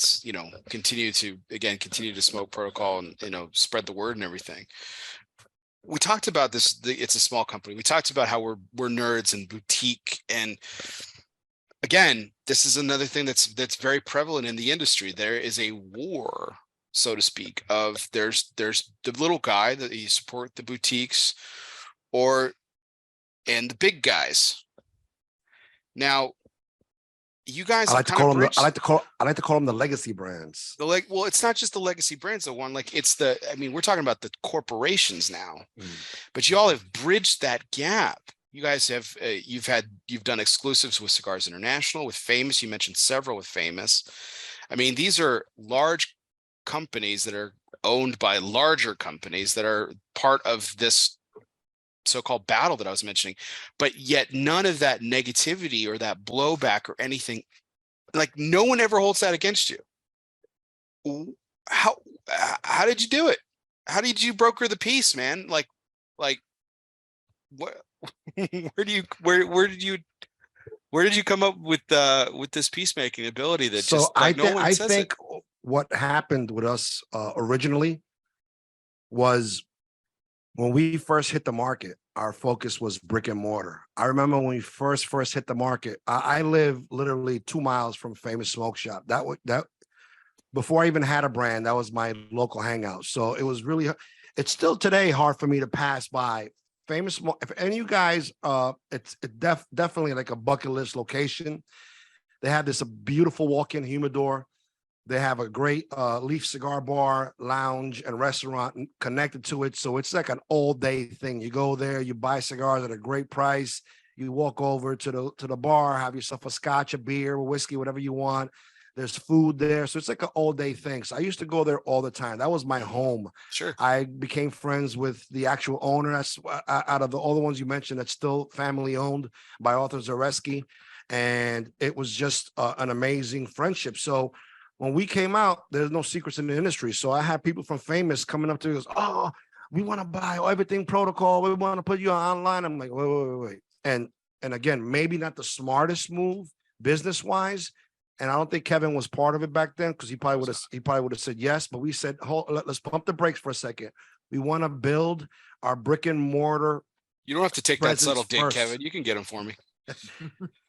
continue to smoke protocol and, spread the word and everything. We talked about this. It's a small company. We talked about how we're nerds and boutique. And again, this is another thing that's very prevalent in the industry. There is a war, so to speak, of there's the little guy that you support the boutiques and the big guys. Now, you guys I like to call them. I like to call them the legacy brands. Well, it's not just the legacy brands, though. One, like it's we're talking about the corporations now, but you all have bridged that gap. You guys have you've done exclusives with Cigars International, with Famous. You mentioned several with Famous. I mean, these are large companies that are owned by larger companies that are part of this so-called battle that I was mentioning, but yet none of that negativity or that blowback or anything, like no one ever holds that against you. How did you do it? How did you broker the peace, man? Like what, where did you come up with this peacemaking ability that so just like no one I says think it? What happened with us originally was when we first hit the market, our focus was brick and mortar. I remember when we first hit the market, I live literally 2 miles from Famous Smoke Shop. That before I even had a brand, that was my local hangout. So it was really, it's still today hard for me to pass by Famous Smoke. If any of you guys, it's definitely like a bucket list location. They have this beautiful walk-in humidor. They have a great Leaf cigar bar, lounge, and restaurant connected to it. So it's like an all-day thing. You go there, you buy cigars at a great price. You walk over to the bar, have yourself a scotch, a beer, a whiskey, whatever you want. There's food there. So it's like an all-day thing. So I used to go there all the time. That was my home. Sure. I became friends with the actual owner. That's out of all the ones you mentioned, that's still family owned by Arthur Zareski. And it was just an amazing friendship. So when we came out, there's no secrets in the industry. So I had people from Famous coming up to us, oh, we want to buy everything protocol. We want to put you online. I'm like, wait. And again, maybe not the smartest move business-wise. And I don't think Kevin was part of it back then because he probably would have said yes. But we said, let's pump the brakes for a second. We want to build our brick and mortar. You don't have to take that subtle dig, first. Kevin. You can get them for me.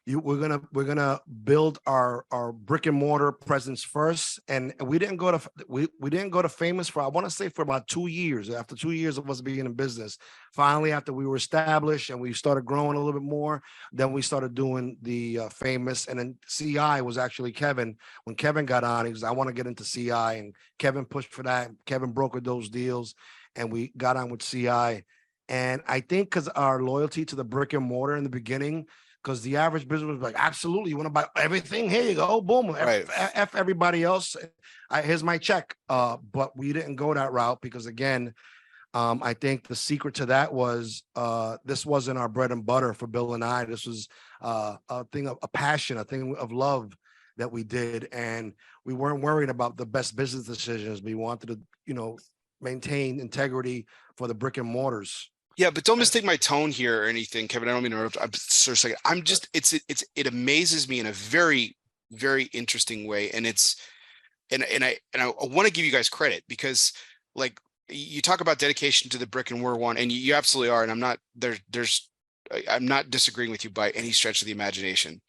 We're gonna build our brick and mortar presence first, and we didn't go to Famous for, I want to say, for about 2 years. After 2 years of us being in business, finally after we were established and we started growing a little bit more, then we started doing the Famous. And then CI was actually Kevin. When Kevin got on, he was, I want to get into CI, and Kevin pushed for that. Kevin brokered those deals, and we got on with CI. And I think because our loyalty to the brick and mortar in the beginning, because the average business was like, absolutely, you want to buy everything? Here you go, boom, Right. F everybody else. Here's my check. But we didn't go that route because, again, I think the secret to that was this wasn't our bread and butter for Bill and I. This was a thing of a passion, a thing of love that we did, and we weren't worried about the best business decisions. We wanted to, maintain integrity for the brick and mortars. Yeah, but don't mistake my tone here or anything, Kevin. I don't mean to interrupt. I'm so sorry. I'm just, it amazes me in a very, very interesting way. And I want to give you guys credit because, like, you talk about dedication to the brick and mortar one, and you absolutely are. And I'm not I'm not disagreeing with you by any stretch of the imagination.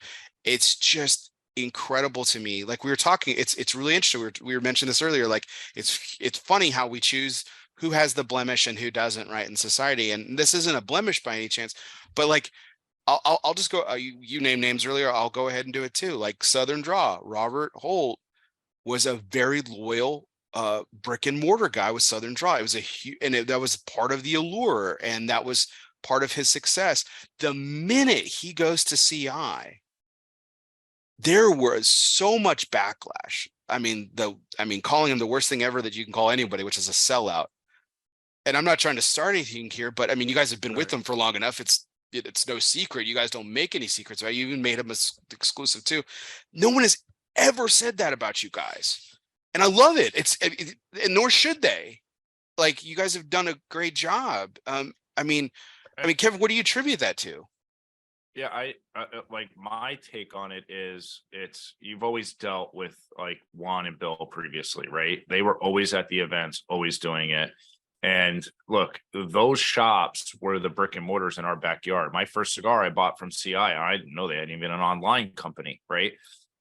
It's just incredible to me. Like we were talking, it's really interesting. We were mentioning this earlier. Like it's funny how we choose who has the blemish and who doesn't, right, in society. And this isn't a blemish by any chance, but like, I'll just go, you named names earlier. I'll go ahead and do it too. Like Southern Draw, Robert Holt was a very loyal brick and mortar guy with Southern Draw. It was that was part of the allure, and that was part of his success. The minute he goes to CI, there was so much backlash. I mean, calling him the worst thing ever that you can call anybody, which is a sellout. And I'm not trying to start anything here, but I mean, you guys have been with them for long enough. It's no secret. You guys don't make any secrets, right? You even made them exclusive too. No one has ever said that about you guys. And I love it. And nor should they. Like, you guys have done a great job. I mean, Kevin, what do you attribute that to? Yeah, I like my take on it is you've always dealt with like Juan and Bill previously, right? They were always at the events, always doing it. And look, those shops were the brick and mortars in our backyard. My first cigar I bought from CI, I didn't know they had even an online company, right?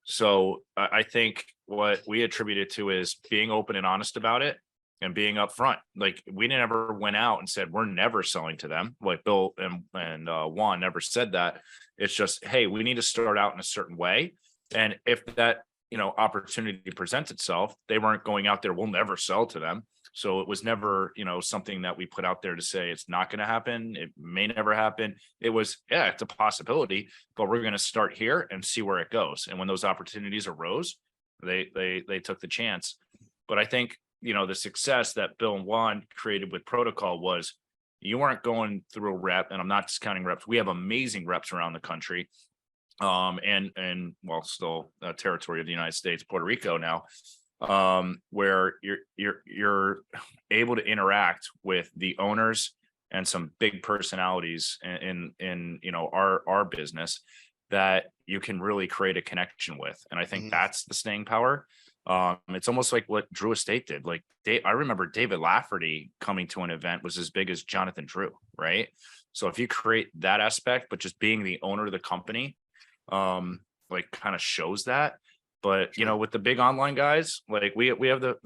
So I think what we attribute it to is being open and honest about it and being upfront. Like we never went out and said we're never selling to them. Like Bill and Juan never said that. It's just, hey, we need to start out in a certain way. And if that, opportunity presents itself, they weren't going out there, we'll never sell to them. So it was never, something that we put out there to say it's not going to happen. It may never happen. It was, yeah, it's a possibility, but we're going to start here and see where it goes. And when those opportunities arose, they took the chance. But I think, the success that Bill and Juan created with Protocol was you weren't going through a rep, and I'm not discounting reps. We have amazing reps around the country. And well, still a territory of the United States, Puerto Rico now, where you're able to interact with the owners and some big personalities in our business that you can really create a connection with. And I think that's the staying power. It's almost like what Drew Estate did. Like I remember David Lafferty coming to an event was as big as Jonathan Drew, right? So if you create that aspect, but just being the owner of the company, like kind of shows that. But with the big online guys, like we have the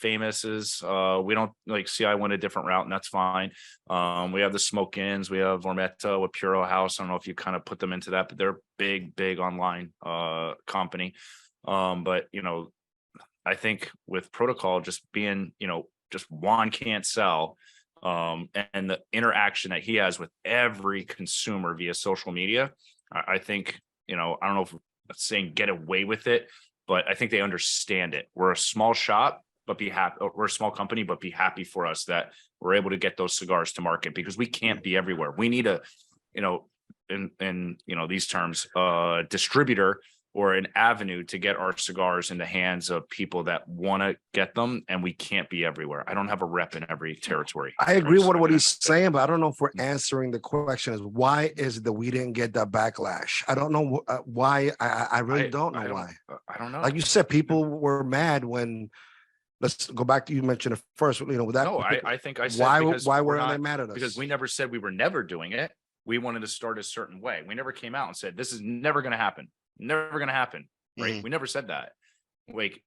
famouses. We don't like CI went a different route, and that's fine. We have the Smoke-Ins, we have Ormetta with Puro House. I don't know if you kind of put them into that, but they're big online company. But I think with Protocol just being, just Juan can't sell, and the interaction that he has with every consumer via social media, I think, I don't know if saying get away with it, but I think they understand it. We're a small shop, but be happy. We're a small company, but be happy for us that we're able to get those cigars to market because we can't be everywhere. We need a, in these terms, distributor or an avenue to get our cigars in the hands of people that want to get them, and we can't be everywhere. I don't have a rep in every territory. I agree with what he's saying, but I don't know if we're answering the question is why is it that we didn't get that backlash? I don't know why. I really don't know why. I don't know. Like you said, people were mad when, let's go back to, you mentioned it first, with that. No, I think I said why weren't they mad at us? Because we never said we were never doing it. We wanted to start a certain way. We never came out and said, this is never going to happen. Never going to happen. Right. We never said that. Like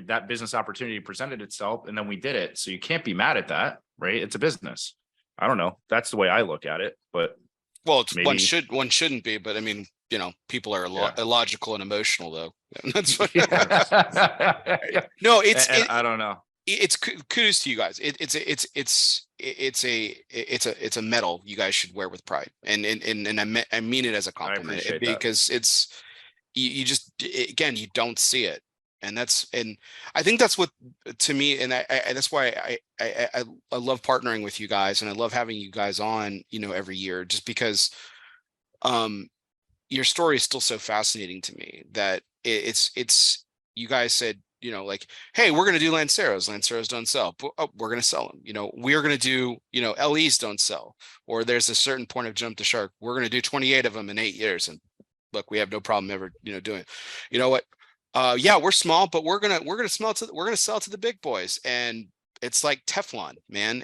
that business opportunity presented itself and then we did it. So you can't be mad at that. Right. It's a business. I don't know. That's the way I look at it. But one shouldn't be. But I mean, people are illogical and emotional though. That's what. No, I don't know. It's kudos to you guys. It's a medal you guys should wear with pride. And I mean it as a compliment because it's, you just, again, you don't see it. And I think that's what, to me, and I that's why I love partnering with you guys, and I love having you guys on, every year, just because your story is still so fascinating to me that it's you guys said, like, hey, we're going to do Lanceros don't sell, but we're going to sell them. We're going to do, LEs don't sell, or there's a certain point of jump the shark. We're going to do 28 of them in 8 years. And look, we have no problem ever, doing it. You know what? Yeah, we're small, but we're going to sell to the big boys. And it's like Teflon, man.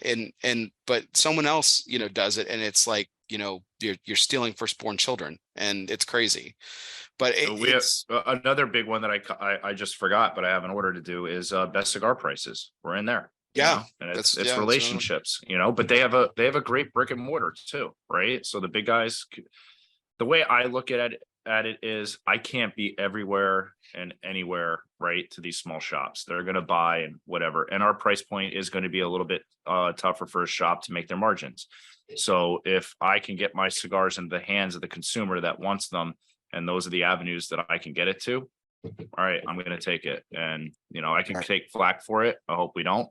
But someone else, does it. And it's like, you're stealing firstborn children, and it's crazy. But we have another big one that I just forgot, but I have an order to do is best cigar prices. We're in there. Yeah, and it's relationships, but they have a great brick and mortar too, right? So the big guys, the way I look at it is I can't be everywhere and anywhere, right, to these small shops. They're going to buy and whatever, and our price point is going to be a little bit tougher for a shop to make their margins. So if I can get my cigars into the hands of the consumer that wants them, and those are the avenues that I can get it to, all right, I'm going to take it. And, I can take flack for it. I hope we don't.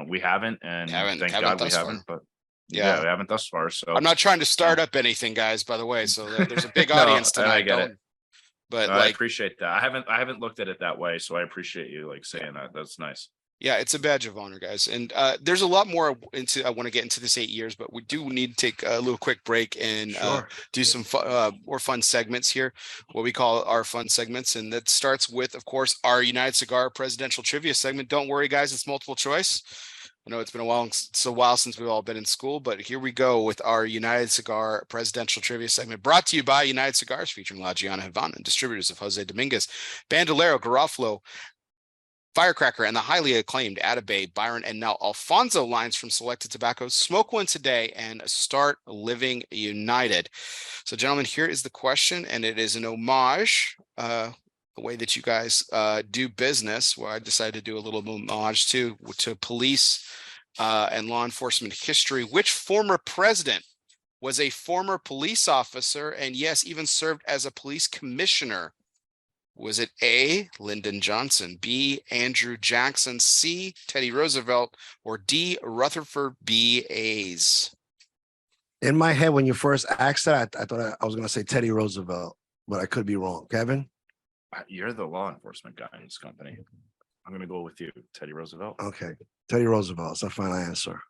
We haven't. And thank God we haven't. But yeah, we haven't thus far. So I'm not trying to start up anything, guys, by the way. So there's a big audience tonight. I get it. But I appreciate that. I haven't looked at it that way. So I appreciate you saying that. That's nice. Yeah, it's a badge of honor, guys. And there's a lot more into. I want to get into this 8 years, but we do need to take a little quick break and Sure. do some more fun segments here, what we call our fun segments. And that starts with, of course, our United Cigar presidential trivia segment. Don't worry, guys, it's multiple choice. I know it's been it's a while since we've all been in school, but here we go with our United Cigar presidential trivia segment, brought to you by United Cigars, featuring La Giana Havana, and distributors of Jose Dominguez, Bandolero, Garofalo, Firecracker, and the highly acclaimed Atabey, Byron, and now Alfonso lines from Selected Tobacco. Smoke one today and start living united. So, gentlemen, here is the question, and it is an homage, the way that you guys do business, where I decided to do a little homage to police and law enforcement history. Which former president was a former police officer and, yes, even served as a police commissioner? Was it A, Lyndon Johnson, B, Andrew Jackson, C, Teddy Roosevelt, or D, Rutherford B. Hayes? In my head, when you first asked that, I thought I was going to say Teddy Roosevelt, but I could be wrong. Kevin? You're the law enforcement guy in this company. I'm going to go with you, Teddy Roosevelt. Okay. Teddy Roosevelt. It's a final answer.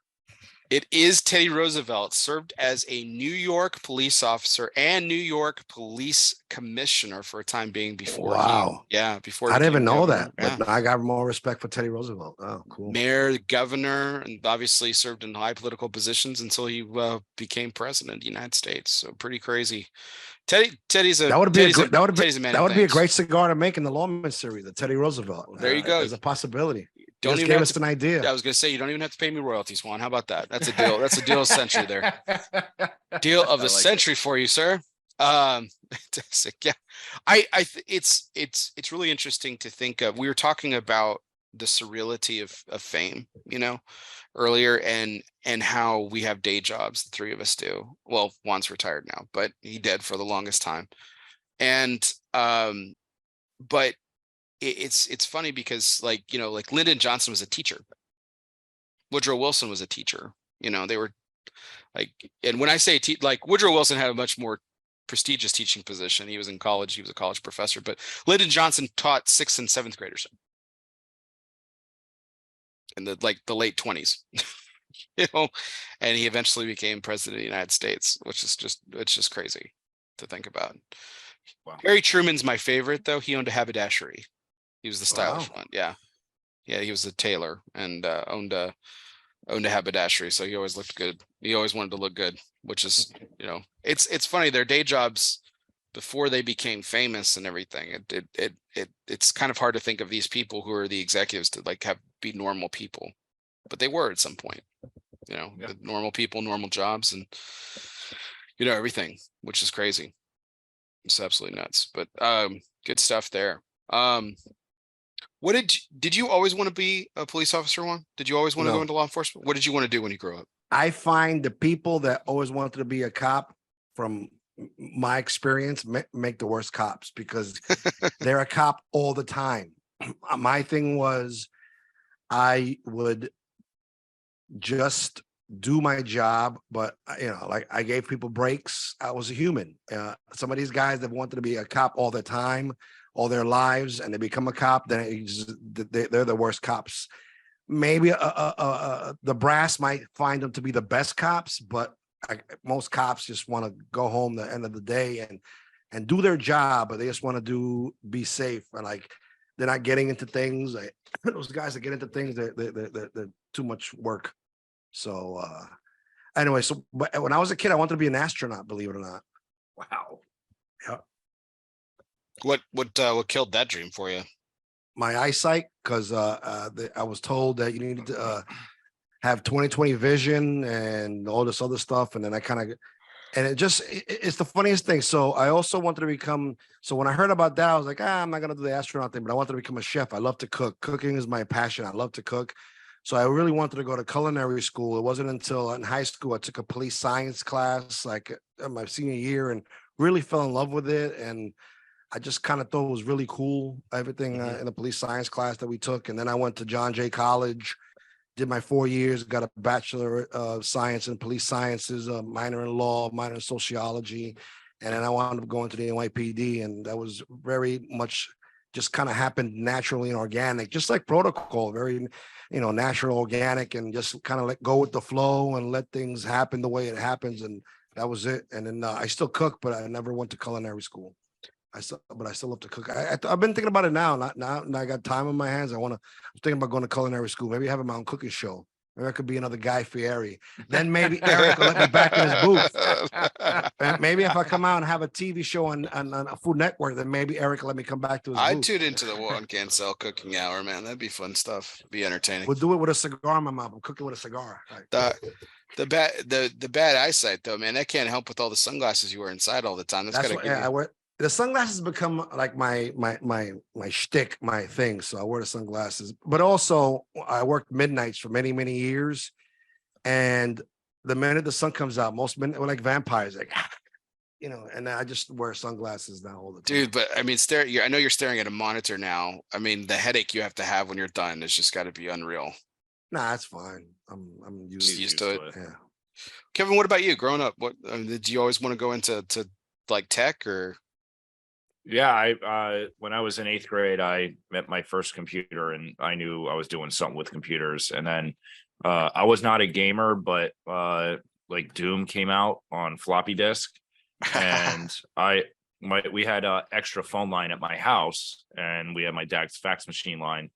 It is Teddy Roosevelt, served as a New York police officer and New York police commissioner for a time being before. Wow. Before I didn't even know governor. that, but I got more respect for Teddy Roosevelt. Oh, cool. Mayor, governor, and obviously served in high political positions until he became president of the United States. So pretty crazy. Teddy's a that would be a things. Great cigar to make in the Lawman series, the Teddy Roosevelt. There you go. There's a possibility. Don't just even give have us an idea. I was going to say, you don't even have to pay me royalties, Juan. How about that? That's a deal. That's a deal of the century there. Deal of the century for you, sir. Fantastic. Yeah, it's really interesting to think of. We were talking about the surreality of fame, earlier, and how we have day jobs. The three of us do. Well, Juan's retired now, but he did for the longest time, and but it's funny because like Lyndon Johnson was a teacher. Woodrow Wilson was a teacher. They were like, and when I say like Woodrow Wilson had a much more prestigious teaching position. He was in college. He was a college professor, but Lyndon Johnson taught 6th and 7th graders in the late 20s, and he eventually became president of the United States, which is it's just crazy to think about. Wow. Harry Truman's my favorite though. He owned a haberdashery. He was the stylish one. Yeah. He was a tailor and owned a haberdashery. So he always looked good. He always wanted to look good, which is, it's funny. Their day jobs before they became famous and everything. It's kind of hard to think of these people who are the executives to be normal people, but they were at some point. Normal people, normal jobs, and everything, which is crazy. It's absolutely nuts. But good stuff there. What did you always want to be a police officer, Juan? Did you always want to go into law enforcement? What did you want to do when you grew up? I find the people that always wanted to be a cop, from my experience, make the worst cops because they're a cop all the time. My thing was I would just do my job, but I gave people breaks. I was a human. Some of these guys that wanted to be a cop all the time, all their lives, and they become a cop, then they're the worst cops. Maybe the brass might find them to be the best cops, but most cops just want to go home at the end of the day and do their job, but they just want to be safe, and they're not getting into things. Those guys that get into things, they're too much work. So anyway, but when I was a kid, I wanted to be an astronaut, believe it or not. Wow. Yeah. What killed that dream for you? My eyesight, because I was told that you needed to have 20/20 vision and all this other stuff, and then it's the funniest thing. So I also wanted to become. So when I heard about that, I was like, I'm not gonna do the astronaut thing, but I wanted to become a chef. I love to cook. Cooking is my passion. I love to cook. So I really wanted to go to culinary school. It wasn't until in high school I took a police science class, my senior year, and really fell in love with it. And I just kind of thought it was really cool, everything in the police science class that we took. And then I went to John Jay College, did my 4 years, got a Bachelor of Science in Police Sciences, a minor in law, minor in sociology. And then I wound up going to the NYPD, and that was very much just kind of happened naturally and organic, just like protocol, very, natural, organic, and just kind of let go with the flow and let things happen the way it happens. And that was it. And then I still cook, but I never went to culinary school. I still love to cook. I've been thinking about it now. Not now. I got time on my hands. I'm thinking about going to culinary school. Maybe having my own cooking show. Maybe I could be another Guy Fieri. Then maybe Eric will let me back in his booth. And maybe if I come out and have a TV show on a Food Network, then maybe Eric will let me come back to his I'd booth. tune into the Juan Cancel cooking hour, man. That'd be fun stuff. Be entertaining. We'll do it with a cigar in my mouth. I'm cooking with a cigar. The bad eyesight though, man, that can't help with all the sunglasses you wear inside all the time. That's gotta what, I wear. The sunglasses become like my shtick, my thing. So I wear the sunglasses, but also I worked midnights for many, many years. And the minute the sun comes out, most men were like vampires, like, and I just wear sunglasses now all the time. Dude, but I mean, I know you're staring at a monitor now. I mean, the headache you have to have when you're done is just got to be unreal. Nah, that's fine. I'm used to it. Yeah. Kevin, what about you? Growing up, did you always want to go into like tech or? Yeah, I when I was in 8th grade, I met my first computer, and I knew I was doing something with computers. And then I was not a gamer, but like Doom came out on floppy disk, and we had an extra phone line at my house, and we had my dad's fax machine line.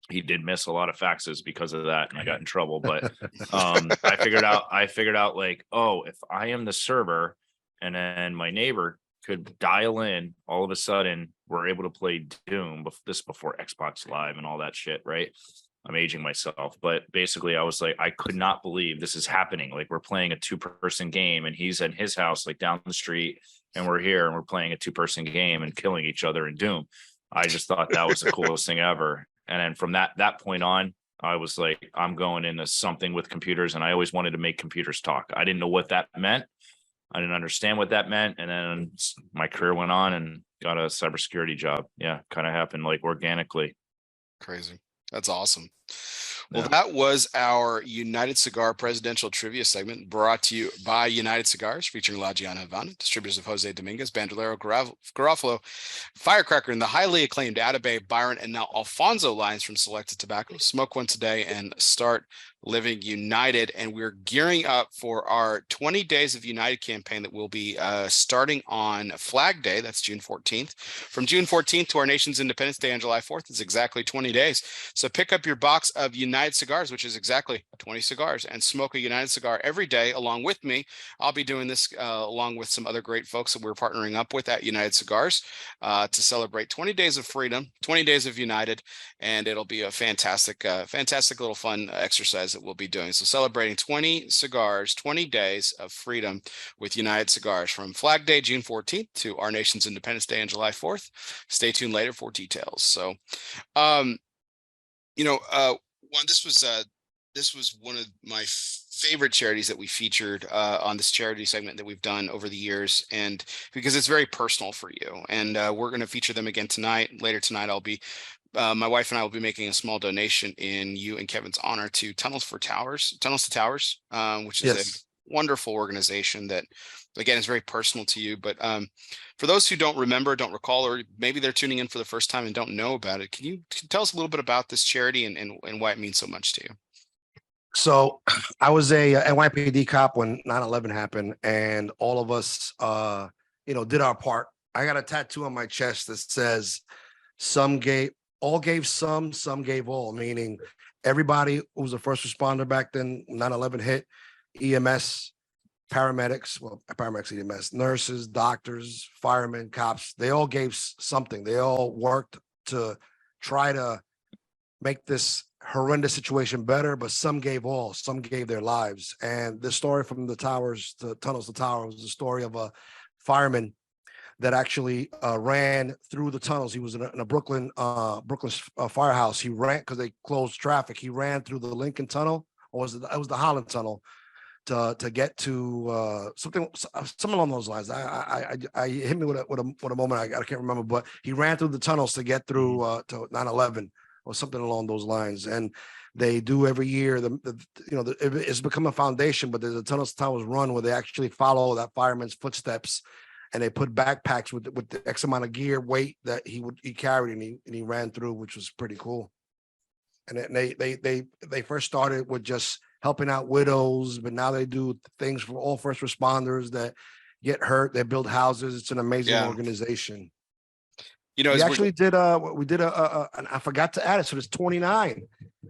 He did miss a lot of faxes because of that, and I got in trouble. But I figured out like, oh, if I am the server, and then my neighbor could dial in, all of a sudden we're able to play Doom. This before Xbox Live and all that shit, right? I'm aging myself, but basically I was like, I could not believe this is happening. Like, we're playing a 2-person game, and he's in his house like down the street, and we're here and we're playing a 2-person game and killing each other in Doom. I just thought that was the coolest thing ever. And then from that point on, I was like, I'm going into something with computers, and I always wanted to make computers talk. I didn't know what that meant. I didn't understand what that meant. And then my career went on and got a cybersecurity job. Yeah, kind of happened like organically. Crazy. That's awesome. Well, that was our United Cigar presidential trivia segment, brought to you by United Cigars, featuring La Giana Havana, distributors of Jose Dominguez, Bandolero, Garofalo, Firecracker, and the highly acclaimed Atabey, Byron, and now Alfonso lines from Selected Tobacco. Smoke one today and start living united. And we're gearing up for our 20 Days of United campaign that will be starting on Flag Day. That's June 14th. From June 14th to our nation's Independence Day on July 4th is exactly 20 days. So pick up your box of United Cigars, which is exactly 20 cigars, and smoke a United cigar every day along with me. I'll be doing this along with some other great folks that we're partnering up with at United Cigars to celebrate 20 days of freedom, 20 days of United, and it'll be a fantastic little fun exercise that we'll be doing. So celebrating 20 cigars, 20 days of freedom with United Cigars from Flag Day, June 14th to our nation's Independence Day on July 4th. Stay tuned later for details. So, Juan, this was one of my favorite charities that we featured on this charity segment that we've done over the years, and because it's very personal for you. And we're going to feature them again tonight. Later tonight, I'll be my wife and I will be making a small donation in you and Kevin's honor to Tunnels to Towers, which is a wonderful organization that, again, is very personal to you. But for those who don't remember, don't recall, or maybe they're tuning in for the first time and don't know about it, can you tell us a little bit about this charity and why it means so much to you? So I was a NYPD cop when 9/11 happened, and all of us, did our part. I got a tattoo on my chest that says, all gave some gave all, meaning everybody who was a first responder back then, 9/11 hit, EMS, paramedics, EMS, nurses, doctors, firemen, cops, they all gave something. They all worked to try to make this horrendous situation better, but some gave all, some gave their lives. And the story from the towers to Tunnels to Towers was the story of a fireman that actually ran through the tunnels. He was in a Brooklyn firehouse. He ran because they closed traffic. He ran through the Lincoln Tunnel, or it was the Holland Tunnel, to get to something along those lines. I hit me with a moment I can't remember, but he ran through the tunnels to get through to 9/11 or something along those lines. And they do every year. It's become a foundation, but there's a Tunnels to Towers run where they actually follow that fireman's footsteps and they put backpacks with the X amount of gear weight that he carried, and he ran through, which was pretty cool. And they first started with just helping out widows, but now they do things for all first responders that get hurt. They build houses. It's an amazing organization. You know, we actually did and I forgot to add it, so there's 29,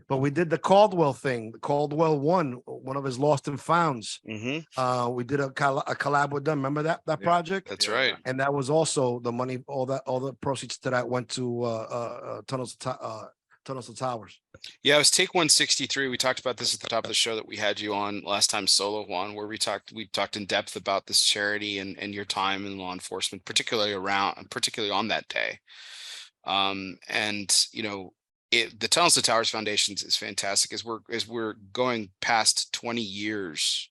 but we did the Caldwell thing. Caldwell won one of his lost and founds. Mm-hmm. We did a collab with them. Remember that project? That's right. And that was also the money. All the proceeds to that went to Tunnels to Towers. Yeah, it was take 163. We talked about this at the top of the show that we had you on last time solo, Juan, where we talked in depth about this charity and your time in law enforcement, particularly on that day. And you know, the Tunnels to Towers Foundation is fantastic as we're going past 20 years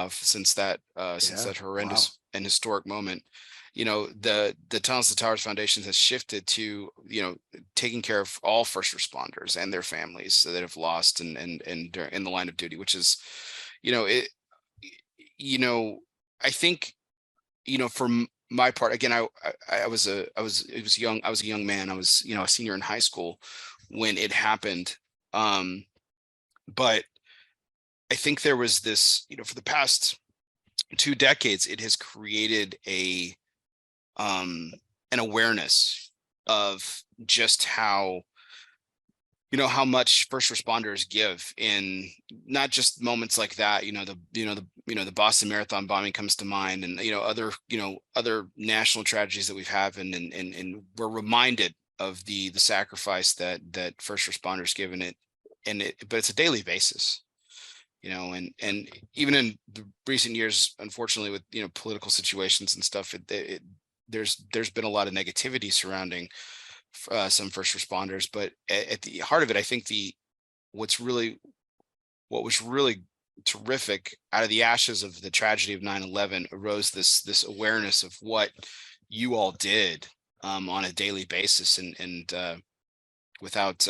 since that horrendous and historic moment. You know, the Tunnels to Towers Foundation has shifted to, you know, taking care of all first responders and their families that have lost and in the line of duty, which is, you know, I think, you know, for my part, again, I was a young man. I was, you know, a senior in high school when it happened. But I think there was this, you know, for the past 2 decades, it has created an awareness of just how, you know, how much first responders give in not just moments like that. The Boston Marathon bombing comes to mind, and other national tragedies that we've had, and we're reminded of the sacrifice that first responders give in it, but it's a daily basis. You know, and even in the recent years, unfortunately, with, you know, political situations and stuff, there's been a lot of negativity surrounding some first responders, but at the heart of it, I think what was really terrific out of the ashes of the tragedy of 9/11 arose this awareness of what you all did on a daily basis, and without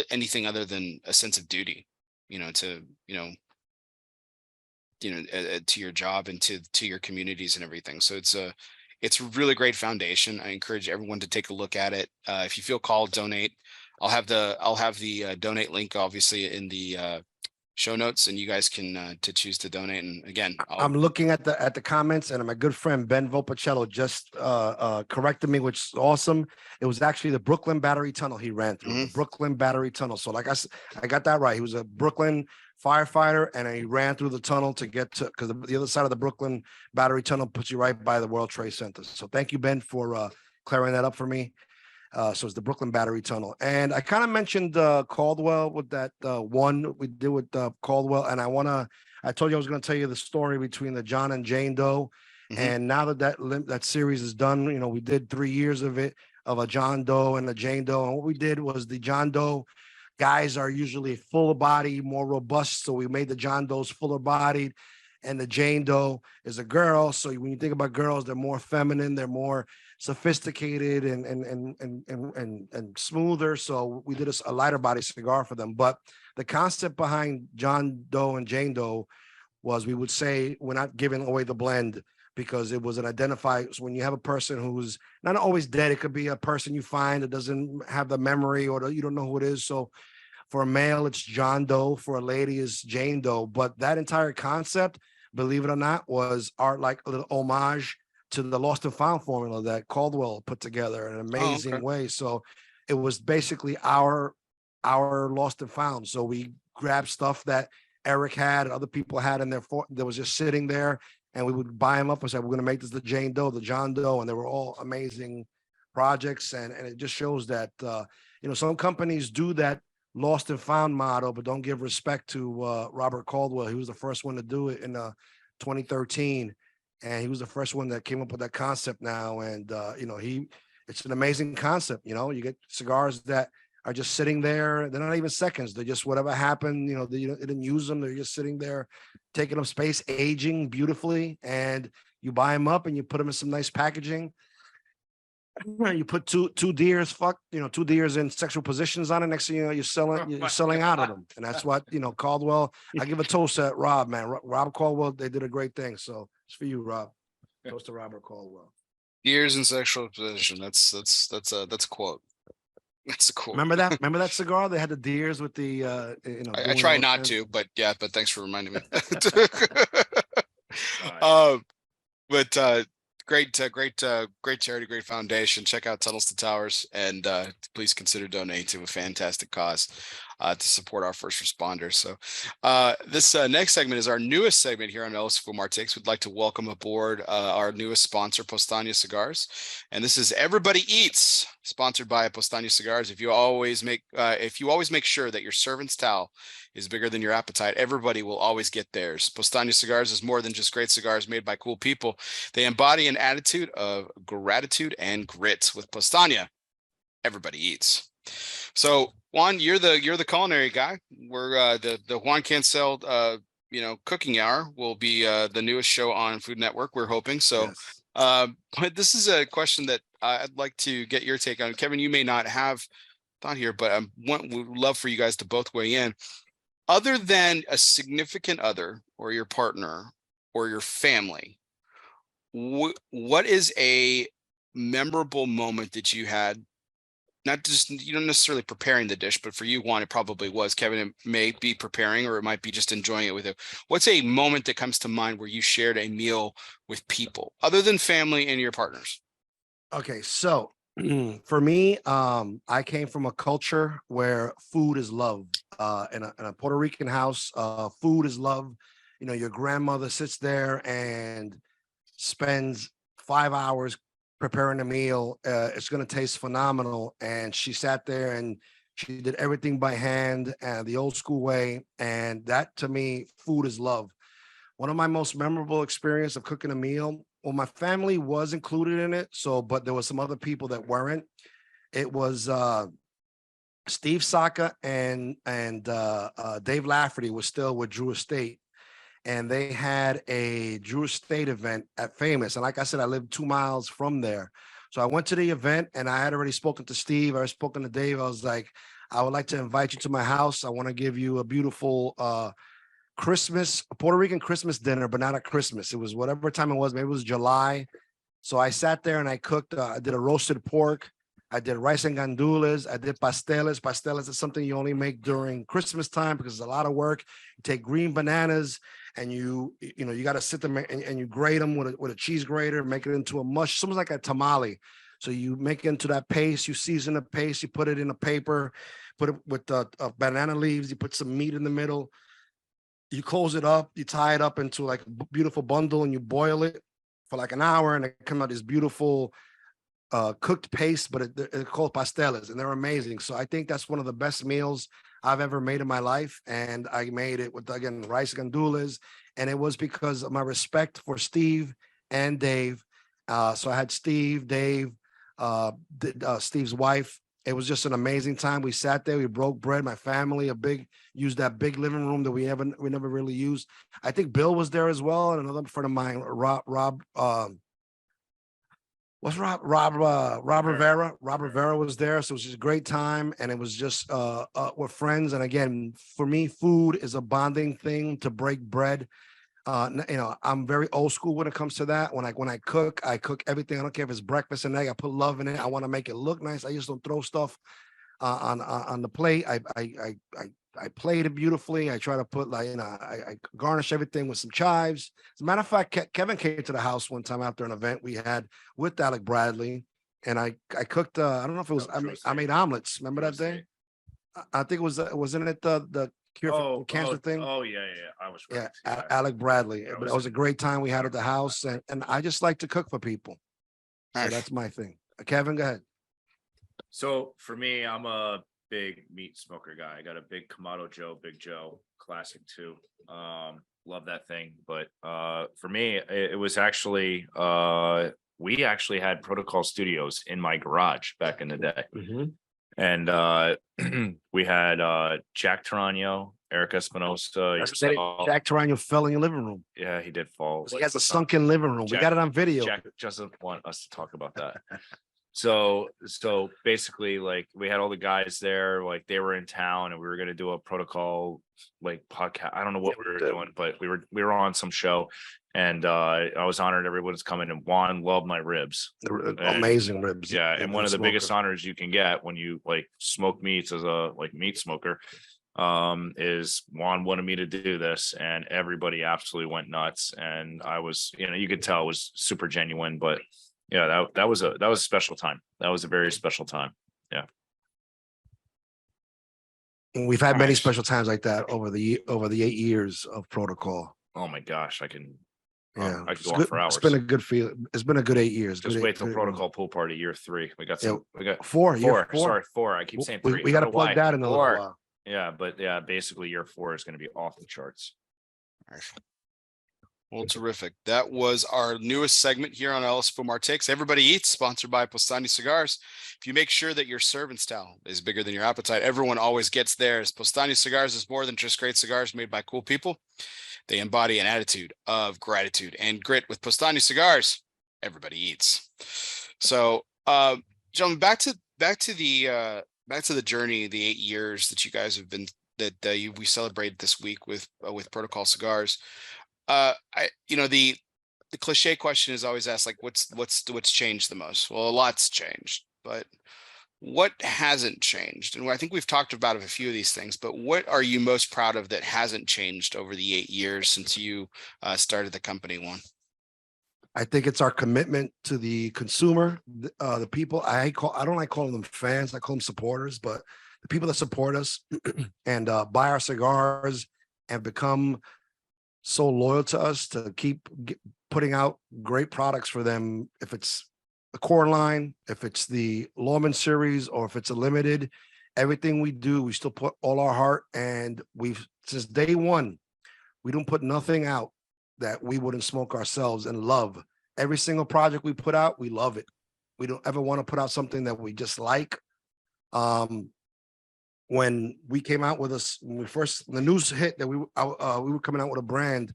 anything other than a sense of duty, you know, to to your job and to your communities and everything. So it's a really great foundation. I encourage everyone to take a look at it. If you feel called, donate. I'll have the donate link obviously in the show notes, and you guys can to choose to donate. And again, I'm looking at the comments, and my good friend Ben Volpacello just corrected me, which is awesome. It was actually the Brooklyn Battery Tunnel he ran through. The Brooklyn Battery Tunnel. So like I got that right. He was a Brooklyn firefighter, and he ran through the tunnel to get to, because the other side of the Brooklyn Battery Tunnel puts you right by the World Trade Center. So thank you, Ben, for clearing that up for me. So it's the Brooklyn Battery Tunnel. And I kind of mentioned Caldwell with that one we did with Caldwell. And I told you I was going to tell you the story between the John and Jane Doe. And now that series is done, you know, we did 3 years of it, of a John Doe and a Jane Doe. And what we did was, the John Doe guys are usually fuller body, more robust. So we made the John Does fuller bodied, and the Jane Doe is a girl. So when you think about girls, they're more feminine, they're more sophisticated and smoother. So we did a lighter body cigar for them. But the concept behind John Doe and Jane Doe was, we would say, we're not giving away the blend, because it was an identified. So when you have a person who's not always dead, it could be a person you find that doesn't have the memory, or you don't know who it is. So for a male, it's John Doe. For a lady, is Jane Doe. But that entire concept, believe it or not, was art, like a little homage to the Lost and Found formula that Caldwell put together in an amazing way. So it was basically our Lost and Found. So we grabbed stuff that Eric had, other people had in their that was just sitting there, and we would buy them up and say, we're going to make this the Jane Doe, the John Doe. And they were all amazing projects. And it just shows that, some companies do that Lost and Found model, but don't give respect to Robert Caldwell. He was the first one to do it in 2013. And he was the first one that came up with that concept now. And, it's an amazing concept. You get cigars that are just sitting there. They're not even seconds. They're just whatever happened. They didn't use them. They're just sitting there, taking up space, aging beautifully. And you buy them up and you put them in some nice packaging. You put two deers, two deers in sexual positions on it. Next thing you know, you're selling out of them. And that's what, Caldwell, I give a toast at Rob, man. Rob Caldwell, they did a great thing. So It's for you, Rob. Toast to Robert Caldwell. Years in sexual position. That's a quote. That's a quote. Remember that? Remember that cigar? They had the deers with the I doing try all not kinds- to, but yeah, but thanks for reminding me. Nice. But great charity, great foundation. Check out Tunnels to Towers, and please consider donating to a fantastic cause to support our first responders. So this next segment is our newest segment here on ELOSOFUMARTAKES. We'd like to welcome aboard our newest sponsor, Postania Cigars, and this is Everybody Eats, sponsored by Postania Cigars. If you always make sure that your servant's towel is bigger than your appetite, everybody will always get theirs. Postania Cigars is more than just great cigars made by cool people. They embody an attitude of gratitude and grit. With Postania, everybody eats. So Juan, you're the culinary guy. We're the Juan Cancel cooking hour will be the newest show on Food Network, we're hoping. So Yes. but this is a question that I'd like to get your take on. Kevin, you may not have thought here, but would love for you guys to both weigh in. Other than a significant other or your partner or your family, what is a memorable moment that you had? Not just, you don't necessarily preparing the dish, but for you, Juan, it probably was. Kevin, it may be preparing, or it might be just enjoying it with you. What's a moment that comes to mind where you shared a meal with people other than family and your partners? Okay, so for me, I came from a culture where food is love. In a Puerto Rican house, food is love. You know, your grandmother sits there and spends 5 hours preparing a meal. It's going to taste phenomenal. And she sat there and she did everything by hand and the old school way. And that, to me, food is love. One of my most memorable experience of cooking a meal, well, my family was included in it. So, but there was some other people that weren't. It was Steve Saka and Dave Lafferty was still with Drew Estate, and they had a Drew Estate event at Famous. And like I said, I lived 2 miles from there. So I went to the event and I had already spoken to Steve. I had spoken to Dave. I was like, I would like to invite you to my house. I want to give you a beautiful a Puerto Rican Christmas dinner, but not at Christmas. It was whatever time it was. Maybe it was July. So I sat there and I cooked. I did a roasted pork. I did rice and gandules. I did pasteles. Pasteles is something you only make during Christmas time because it's a lot of work. You take green bananas and you got to sit them and you grate them with a cheese grater, make it into a mush, something like a tamale. So you make it into that paste, you season the paste, you put it in a paper, put it with banana leaves, you put some meat in the middle, you close it up, you tie it up into like a beautiful bundle and you boil it for like an hour and it comes out this beautiful cooked paste, but they're called pasteles and they're amazing. So I think that's one of the best meals I've ever made in my life. And I made it with, again, rice gandules. And it was because of my respect for Steve and Dave. So I had Steve, Dave, Steve's wife. It was just an amazing time. We sat there, we broke bread, my family, used that big living room that we never really used. I think Bill was there as well. And another friend of mine, Rob Rivera. Rob Rivera was there. So it was just a great time. And it was just we're friends. And again, for me, food is a bonding thing to break bread. I'm very old school when it comes to that. When I cook everything. I don't care if it's breakfast and egg. I put love in it. I want to make it look nice. I just don't throw stuff on the plate. I plate it beautifully. I try to put I garnish everything with some chives. As a matter of fact, Kevin came to the house one time after an event we had with Alec Bradley, and I cooked. I don't know if it was. I made omelets. Remember that day? I think it was. Wasn't it the cure for cancer thing? Oh yeah. I was right. Yeah, Alec Bradley. But it was a great time we had at the house, and I just like to cook for people. So that's my thing. Kevin, go ahead. So for me, I'm a big meat smoker guy. I got a big Kamado Joe, Big Joe, classic too. Love that thing. But for me, it was actually we actually had Protocol Studios in my garage back in the day. Mm-hmm. And we had Jack Tarano, Eric Espinosa. Jack Tarano fell in your living room. Yeah, he did fall. He has a sunken living room. We got it on video. Jack doesn't want us to talk about that. So basically, like, we had all the guys there, like they were in town and we were going to do a protocol like podcast. I don't know what we were doing, but we were on some show And I was honored everyone's coming, and Juan loved my ribs. Amazing ribs. Yeah, and one of the biggest honors you can get when you like smoke meats as a like meat smoker is Juan wanted me to do this, and everybody absolutely went nuts. And I was, you could tell it was super genuine. But yeah, that was a special time. That was a very special time. Yeah. We've had many special times like that over the 8 years of protocol. Oh my gosh, I can Yeah, I could go on for hours. It's been a good feel. It's been a good 8 years. Just wait till protocol pool party year 3. We got some. We got four. Sorry, 4. I keep saying 3. We got to plug that in a little while. Yeah, but yeah, basically year 4 is going to be off the charts. Well, terrific. That was our newest segment here on ELOSOFUMARTAKES. Everybody Eats, sponsored by Postani Cigars. If you make sure that your serving style is bigger than your appetite, everyone always gets theirs. Postani Cigars is more than just great cigars made by cool people. They embody an attitude of gratitude and grit. With Postani Cigars, everybody eats. So, gentlemen, back to the journey, the 8 years that you guys have been we celebrated this week with Protocol Cigars. The cliche question is always asked, like, what's changed the most? Well, a lot's changed, but what hasn't changed? And I think we've talked about a few of these things, but what are you most proud of that hasn't changed over the 8 years since you started the company, Juan? I think it's our commitment to the consumer, the people. I don't like calling them fans. I call them supporters, but the people that support us and buy our cigars and become so loyal to us to keep putting out great products for them. If it's the core line, if it's the Lawman series, or if it's a limited, everything we do, we still put all our heart. And we've, since day one, we don't put nothing out that we wouldn't smoke ourselves and love. Every single project we put out, we love it. We don't ever want to put out something that we just like. When we came out with us, when the news hit that we were coming out with a brand,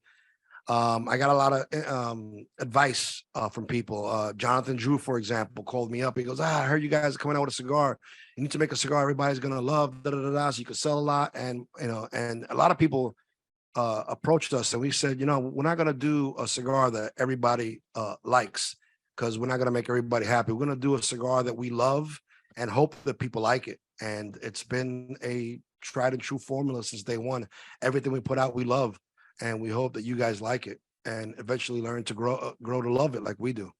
I got a lot of advice from people. Jonathan Drew, for example, called me up. He goes, I heard you guys are coming out with a cigar. You need to make a cigar everybody's gonna love, so you could sell a lot. And and a lot of people approached us, and we said, we're not gonna do a cigar that everybody likes, because we're not gonna make everybody happy. We're gonna do a cigar that we love and hope that people like it. And it's been a tried and true formula since day one. Everything we put out, we love, and we hope that you guys like it and eventually learn to grow to love it like we do.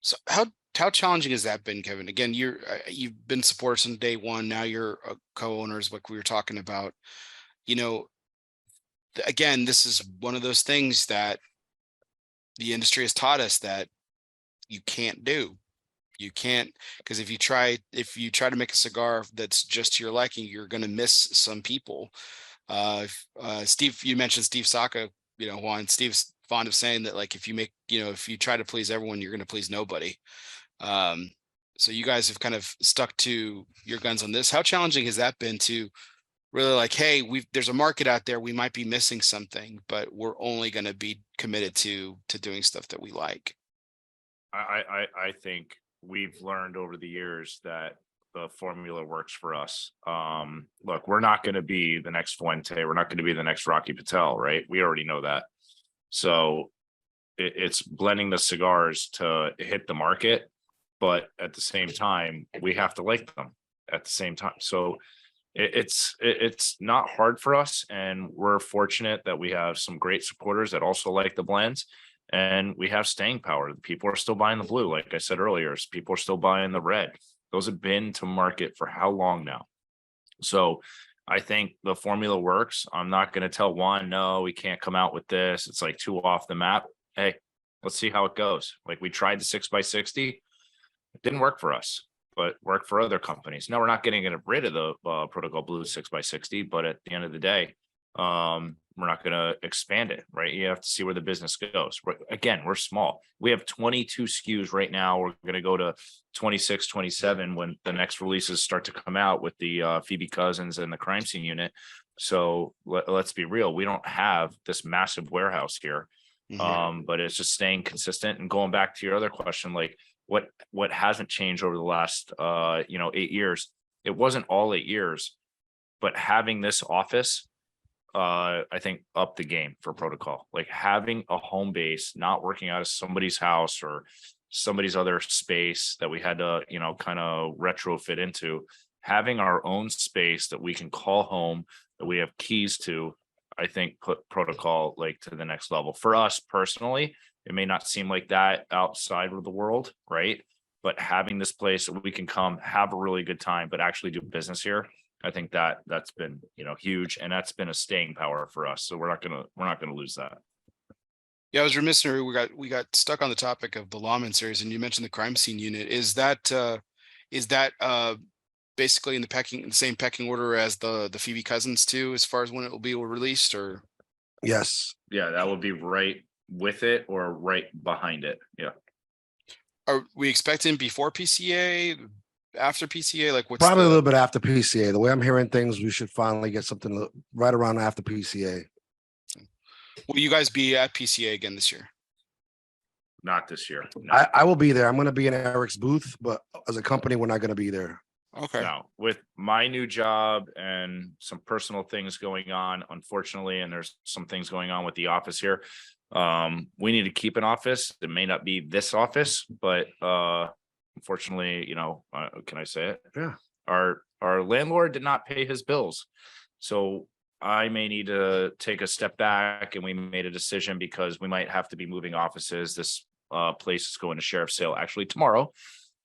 So how challenging has that been, Kevin? Again, you've been supporters from day one. Now you're co-owners, like we were talking about. Again, this is one of those things that the industry has taught us that you can't do. You can't, because if you try to make a cigar that's just to your liking, you're going to miss some people. Steve, you mentioned Steve Saka, Juan. Steve's fond of saying that, like, if you try to please everyone, you're going to please nobody. So you guys have kind of stuck to your guns on this. How challenging has that been to really, like, hey, there's a market out there, we might be missing something, but we're only going to be committed to doing stuff that we like? I think we've learned over the years that the formula works for us. Look, we're not going to be the next Fuente. We're not going to be the next Rocky Patel, right? We already know that. So it's blending the cigars to hit the market, but at the same time, we have to like them at the same time. So it's not hard for us, and we're fortunate that we have some great supporters that also like the blends. And we have staying power. People are still buying the blue. Like I said earlier, people are still buying the red. Those have been to market for how long now? So I think the formula works. I'm not going to tell Juan, no, we can't come out with this. It's like too off the map. Hey, let's see how it goes. Like, we tried the 6x60. It didn't work for us, but worked for other companies. No, we're not getting rid of the Protocol Blue 6x60, but at the end of the day, we're not going to expand it, right? You have to see where the business goes. Again, we're small. We have 22 SKUs right now. We're going to go to 26, 27 when the next releases start to come out with the Phoebe Cousins and the Crime Scene unit. So let's be real. We don't have this massive warehouse here, but it's just staying consistent. And going back to your other question, like what hasn't changed over the last 8 years? It wasn't all 8 years, but having this office I think up the game for protocol. Like having a home base, not working out of somebody's house or somebody's other space that we had to, kind of retrofit into, having our own space that we can call home, that we have keys to, I think put protocol like to the next level. For us personally, it may not seem like that outside of the world, right? But having this place that we can come have a really good time, but actually do business here, I think that's been, huge, and that's been a staying power for us. So we're not gonna lose that. Yeah, I was remiss. We got stuck on the topic of the Lawman series, and you mentioned the crime scene unit. Is that basically in the same pecking order as the Phoebe Cousins too, as far as when it will be released, or? Yes. Yeah, that would be right with it or right behind it. Yeah. Are we expecting before PCA, after PCA? Like what's Probably a little bit after PCA. The way I'm hearing things, we should finally get something right around after PCA. Will you guys be at PCA again this year? Not this year. No. I will be there. I'm going to be in Eric's booth, but as a company, we're not going to be there. Okay. No, with my new job and some personal things going on, unfortunately, and there's some things going on with the office here. We need to keep an office. It may not be this office, but unfortunately, can I say it? Yeah. Our landlord did not pay his bills. So I may need to take a step back, and we made a decision because we might have to be moving offices. This place is going to sheriff's sale actually tomorrow.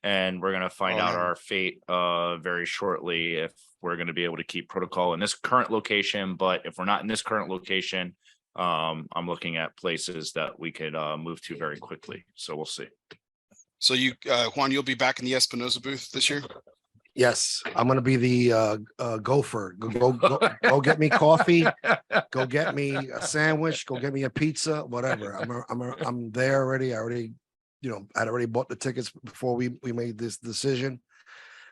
And we're going to find out our fate very shortly if we're going to be able to keep protocol in this current location. But if we're not in this current location, I'm looking at places that we could move to very quickly. So we'll see. So you, Juan, you'll be back in the Espinosa booth this year? Yes, I'm going to be the gopher. Go get me coffee. Go get me a sandwich. Go get me a pizza. Whatever. I'm there already. I'd already bought the tickets before we made this decision.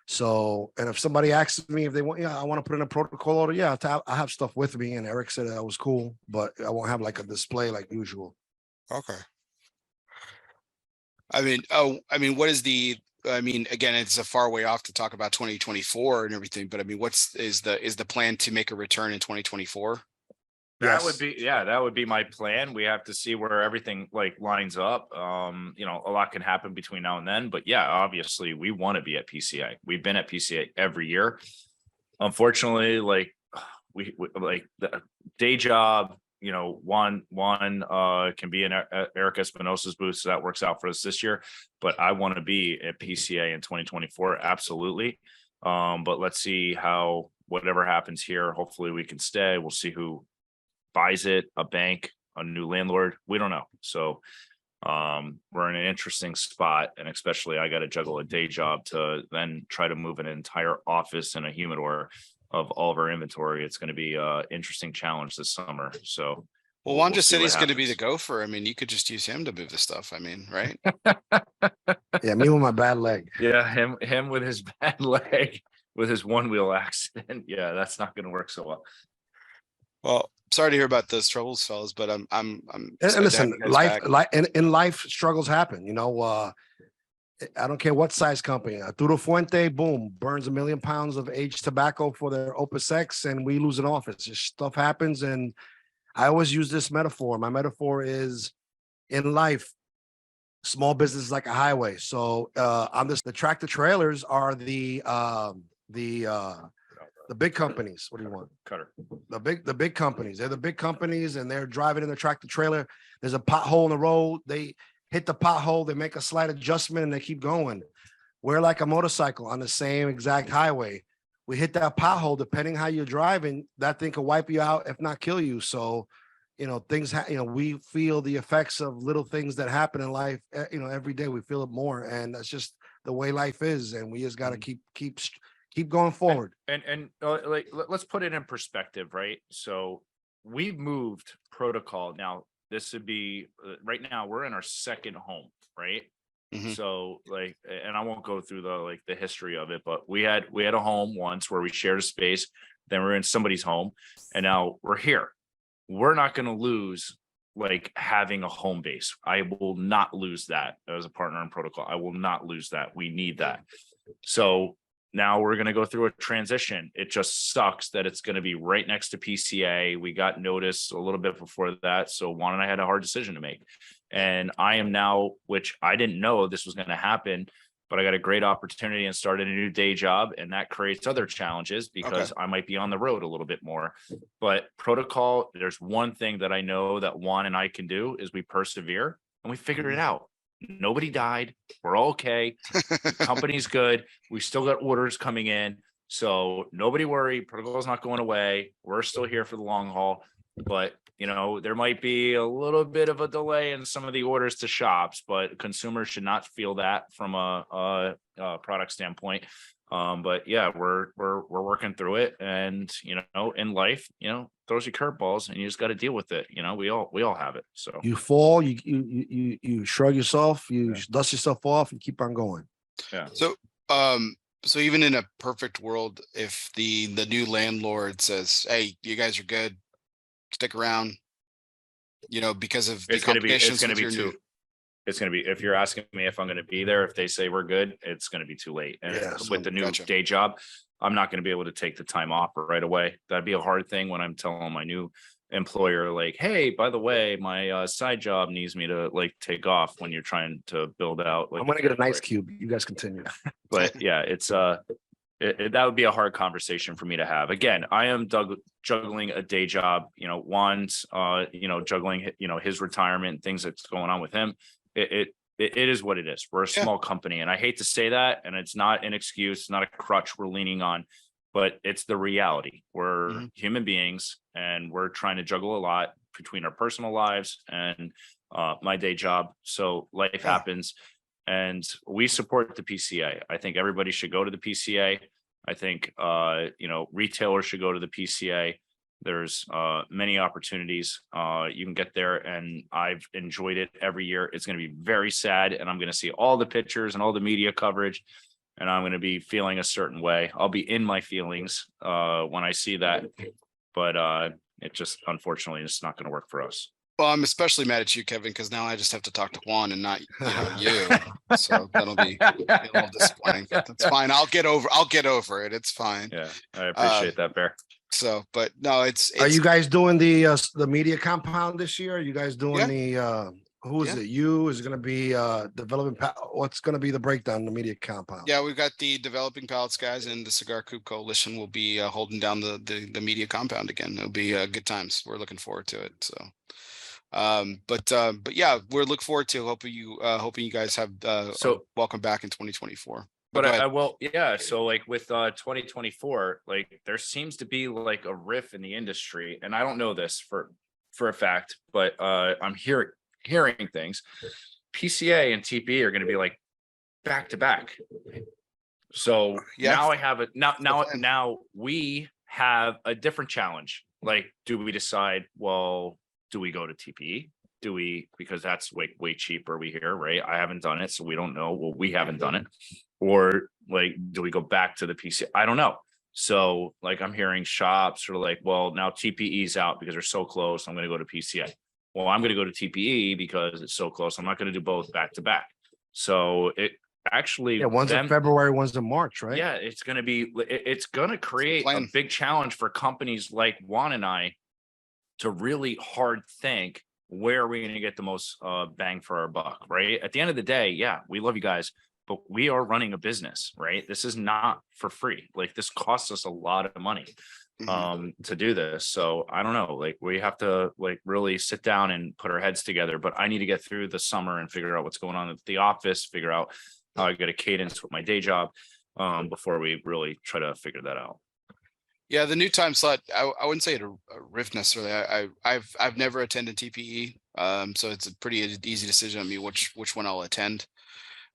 So, and if somebody asks me if they want, I want to put in a protocol order. Yeah, I have stuff with me. And Eric said that was cool, but I won't have like a display like usual. Okay. Again, it's a far way off to talk about 2024 and everything, but I mean, is the plan to make a return in 2024? That would be my plan. We have to see where everything like lines up. A lot can happen between now and then, but yeah, obviously we want to be at PCA. We've been at PCA every year. Unfortunately, like we like the day job, Juan can be in Eric Espinosa's booth, so that works out for us this year. But I want to be at PCA in 2024, absolutely. But let's see how whatever happens here. Hopefully we can stay. We'll see who buys it, a bank, a new landlord. We don't know. So we're in an interesting spot, and especially I got to juggle a day job to then try to move an entire office and a humidor of all of our inventory. It's going to be an interesting challenge this summer. So well, Juan just said he's going to be the gopher. I mean, you could just use him to move the stuff. I mean, right? Yeah, me with my bad leg. Yeah, him with his bad leg, with his one wheel accident. Yeah, that's not going to work so well. Well, sorry to hear about those troubles, fellas, but I'm And listen, in life, struggles happen. I don't care what size company. Arturo Fuente, boom, burns 1 million pounds of aged tobacco for their Opus X, and we lose an office. Just stuff happens, and I always use this metaphor. My metaphor is, in life, small business is like a highway. So the tractor trailers are the big companies. What do you want? Cutter. The big companies. They're the big companies, and they're driving in the tractor trailer. There's a pothole in the road. They hit the pothole. They make a slight adjustment, and they keep going. We're like a motorcycle on the same exact highway. We hit that pothole. Depending how you're driving, that thing could wipe you out, if not kill you. So, things. We feel the effects of little things that happen in life. Every day we feel it more, and that's just the way life is. And we just got to keep going forward. And let's put it in perspective, right? So we've moved protocol. Now this would be right now we're in our second home, right? Mm-hmm. So and I won't go through the history of it, but we had a home once where we shared a space, then we're in somebody's home, and now we're here. We're not going to lose having a home base. I will not lose that as a partner in protocol. I will not lose that. We need that. So now we're going to go through a transition. It just sucks that it's going to be right next to PCA. We got notice a little bit before that. So Juan and I had a hard decision to make. And I am now, which I didn't know this was going to happen, but I got a great opportunity and started a new day job. And that creates other challenges because I might be on the road a little bit more. But protocol, there's one thing that I know that Juan and I can do is we persevere and we figured it out. Nobody died. We're all okay. The company's good. We still got orders coming in. So nobody worry. Protocol is not going away. We're still here for the long haul. But, there might be a little bit of a delay in some of the orders to shops, but consumers should not feel that from a product standpoint. But yeah, we're working through it, and in life, throws you curveballs, and you just got to deal with it. We all have it. So you fall, you shrug yourself, you dust yourself off, and keep on going. Yeah. So even in a perfect world, if the new landlord says, "Hey, you guys are good, stick around," because of the complications with your new. It's going to be, if you're asking me if I'm going to be there, if they say we're good, it's going to be too late. And with the new day job, I'm not going to be able to take the time off right away. That'd be a hard thing when I'm telling my new employer, like, hey, by the way, my side job needs me to take off when you're trying to build out. I'm going to get a nice cube. You guys continue. But yeah, it's that would be a hard conversation for me to have. Again, I am juggling a day job. Juan's juggling his retirement, things that's going on with him. It is what it is. We're a small company, and I hate to say that, and it's not an excuse, not a crutch we're leaning on, but it's the reality. We're human beings, and we're trying to juggle a lot between our personal lives and my day job. So life happens, and we support the PCA. I think everybody should go to the PCA. I think retailers should go to the PCA. There's many opportunities. You can get there, and I've enjoyed it every year. It's going to be very sad, and I'm going to see all the pictures and all the media coverage, and I'm going to be feeling a certain way. I'll be in my feelings when I see that, but it just, unfortunately, is not going to work for us. Well, I'm especially mad at you, Kevin, because now I just have to talk to Juan and not you. So that'll be a little disappointing. That's fine. I'll get over it. It's fine. Yeah, I appreciate that, Bear. So, but no, it's. Are you guys doing the media compound this year? Are you guys doing the who is it? Is it going to be developing? What's going to be the breakdown in the media compound? Yeah, we've got the developing pallets guys, and the Cigar Coop Coalition will be holding down the media compound again. It'll be good times. We're looking forward to it. So, but yeah, we're looking forward to hoping you guys have welcome back in 2024. But I will, yeah. So with 2024, there seems to be a riff in the industry, and I don't know this for a fact, but I'm hearing things. PCA and TPE are going to be back to back. So now I have now we have a different challenge. Do we decide, well, do we go to TPE? Because that's way cheaper, we hear, right? I haven't done it, so we don't know. Well, we haven't done it. Or do we go back to the PC? I don't know. So I'm hearing shops are well, now TPE's out because they're so close. I'm going to go to PCA. Well, I'm going to go to TPE because it's so close. I'm not going to do both back to back. So it actually, one's in February, one's in March, right? Yeah, it's going to create a big challenge for companies like Juan and I to really hard think, where are we going to get the most bang for our buck, right? At the end of the day, yeah, we love you guys, but we are running a business, right? This is not for free. This costs us a lot of money to do this. So I don't know, we have to really sit down and put our heads together, but I need to get through the summer and figure out what's going on at the office, figure out how I get a cadence with my day job before we really try to figure that out. Yeah, the new time slot, I wouldn't say it a riff necessarily. I've never attended TPE, so it's a pretty easy decision on me which one I'll attend.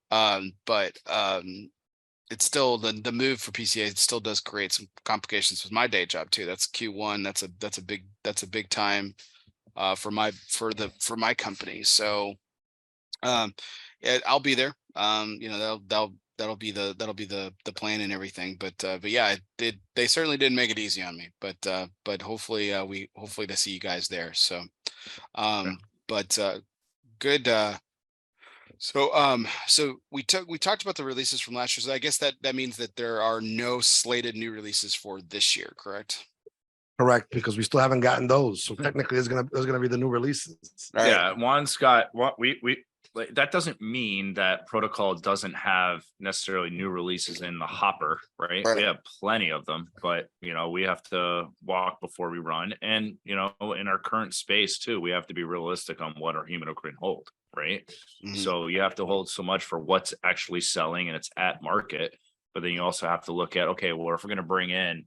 But it's still the move for PCA still does create some complications with my day job too. That's Q1. That's a big time for my company. So I'll be there. That'll be the plan and everything. But yeah, they certainly didn't make it easy on me. But hopefully to see you guys there. So good. So we talked about the releases from last year. So I guess that means that there are no slated new releases for this year, correct? Correct, because we still haven't gotten those. So technically, there's gonna be the new releases. All right. Yeah, Juan's got what we like, that doesn't mean that protocol doesn't have necessarily new releases in the hopper, right? Right. We have plenty of them, but we have to walk before we run. And in our current space too, we have to be realistic on what our humidor can hold, right? Mhm. So you have to hold so much for what's actually selling and it's at market. But then you also have to look at, okay, well, if we're gonna bring in,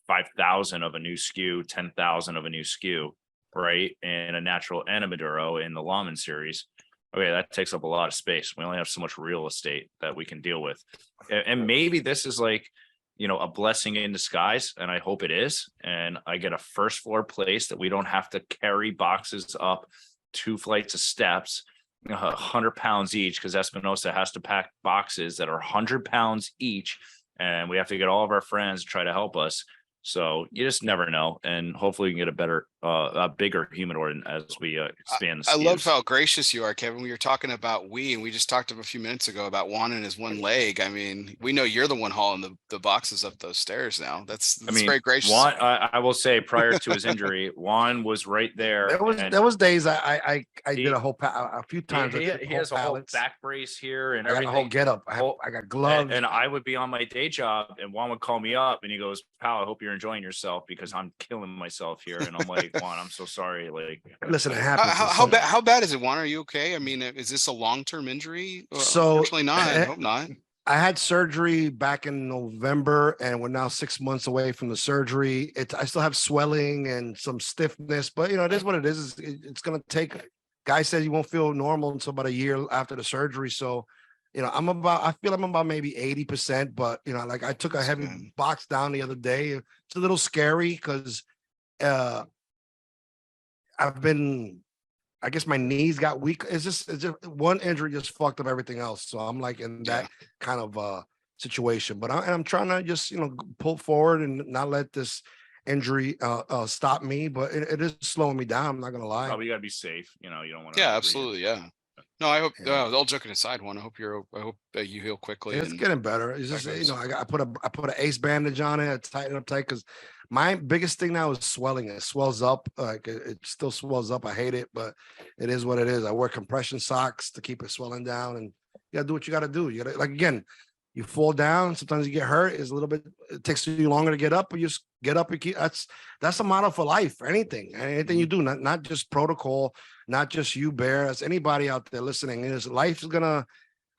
5,000 of a new SKU, 10,000 of a new SKU, right? And a natural and a Maduro in the Lawman series. Okay, that takes up a lot of space. We only have so much real estate that we can deal with. And maybe this is like, a blessing in disguise, and I hope it is. And I get a first floor place that we don't have to carry boxes up 2 flights of steps, 100 pounds each, because Espinosa has to pack boxes that are 100 pounds each. And we have to get all of our friends to try to help us. So you just never know, and hopefully we can get a bigger humidor as we expand the I love SKUs. how gracious you are, Kevin. We were talking about and we just talked a few minutes ago about Juan and his one leg. I mean, we know you're the one hauling the boxes up those stairs now. That's very gracious. Juan, I will say, prior to his injury, Juan was right there. There was days I did a whole a few times. He has a whole back brace here and I got everything. a whole get up. I got gloves. And I would be on my day job, and Juan would call me up, and he goes, "Pal, I hope you're enjoying yourself because I'm killing myself here." And I'm like, "Juan, I'm so sorry." Like, listen, it happens. How bad is it, Juan? Are you okay? I mean, is this a long-term injury? So unfortunately not. I hope not. I had surgery back in November, and we're now 6 months away from the surgery. I still have swelling and some stiffness, but it is what it is. It's going to take. Guy said you won't feel normal until about a year after the surgery. So, I feel I'm about maybe 80%, but like I took a heavy box down the other day. It's a little scary because I guess my knees got weak. It's just one injury just fucked up everything else. So I'm like in that kind of situation. But I'm trying to just pull forward and not let this injury stop me. But it is slowing me down. I'm not gonna lie. Oh, you gotta be safe. You don't want to. Yeah, absolutely. Yeah. No, I hope. All joking aside, Juan, I hope you heal quickly. It's getting better. It's just I put an ace bandage on it, I tighten it up tight because my biggest thing now is swelling. It swells up, like it still swells up. I hate it, but it is what it is. I wear compression socks to keep it swelling down, and you gotta do what you gotta do. You gotta, like, again, you fall down. Sometimes you get hurt. It's a little bit. It takes you longer to get up, but you just get up and keep. That's a model for life. For anything you do, not just protocol, not just you, Bear. That's anybody out there listening. Life is gonna.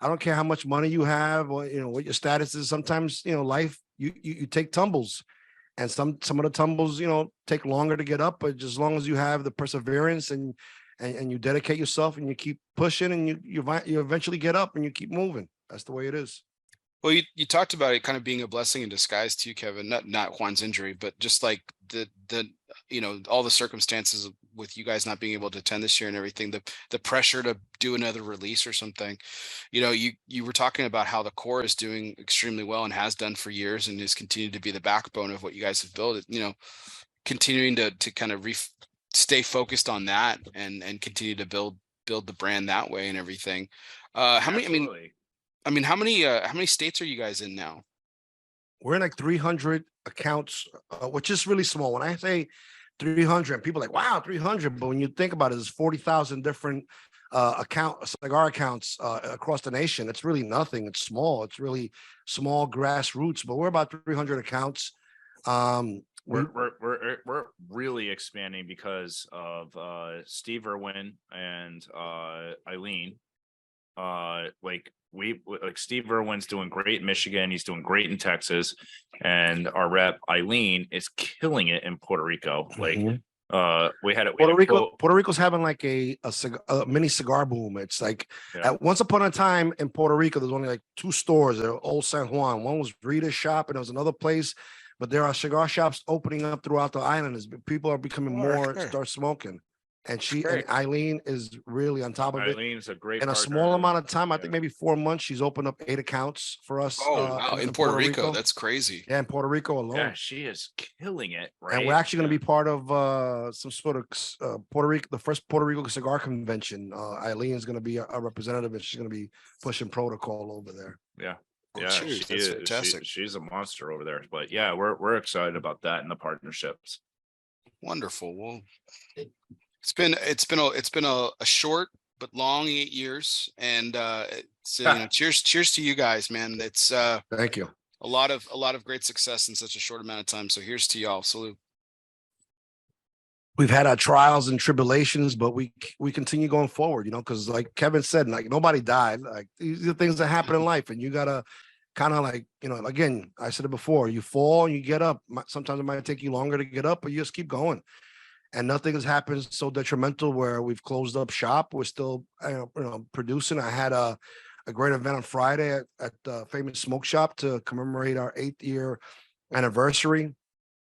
I don't care how much money you have or what your status is. Sometimes life you take tumbles, and some of the tumbles take longer to get up. But just as long as you have the perseverance and you dedicate yourself and you keep pushing and you eventually get up and you keep moving. That's the way it is. Well, you talked about it kind of being a blessing in disguise to you, Kevin, not Juan's injury, but just like the all the circumstances with you guys not being able to attend this year and everything, the pressure to do another release or something. You were talking about how the core is doing extremely well and has done for years and has continued to be the backbone of what you guys have built. Continuing to kind of stay focused on that and continue to build the brand that way and everything. How many states are you guys in now? We're in like 300 accounts, which is really small. When I say 300, people are like, wow, 300. But when you think about it, there's 40,000 different cigar accounts across the nation. It's really nothing. It's small. It's really small grassroots, but we're about 300 accounts. We're really expanding because of Steve Irwin and Eileen. Steve Irwin's doing great in Michigan. He's doing great in Texas, and our rep Eileen is killing it in Puerto Rico. Puerto Rico's having like a mini cigar boom. It's like once upon a time in Puerto Rico, there's only like 2 stores at Old San Juan. One was Rita's shop, and there was another place. But there are cigar shops opening up throughout the island as people are becoming start smoking. And and Great. Eileen is really on top of it. Eileen's a great In a partner. small amount of time, I Yeah. think maybe 4 months, she's opened up 8 accounts for us. Oh, wow. In Puerto Rico. That's crazy. Yeah, in Puerto Rico alone. Yeah, she is killing it. Right. And we're actually going to be part of some sort of Puerto Rico, the first Puerto Rico cigar convention. Eileen is going to be a representative, and she's going to be pushing protocol over there. Yeah. Oh, Yeah, cheers. she That's is. fantastic. She's a monster over there. But yeah, we're excited about that and the partnerships. Wonderful. Well, it's been a short but long 8 years, and cheers to you guys, man. It's Thank you. a lot of great success in such a short amount of time. So here's to y'all. Salute. We've had our trials and tribulations, but we continue going forward, because like Kevin said, like nobody died. Like these are things that happen in life, and you gotta kind of like, again, I said it before, you fall and you get up. Sometimes it might take you longer to get up, but you just keep going. And nothing has happened so detrimental where we've closed up shop. We're still producing. I had a great event on Friday at the famous smoke shop to commemorate our 8th year anniversary.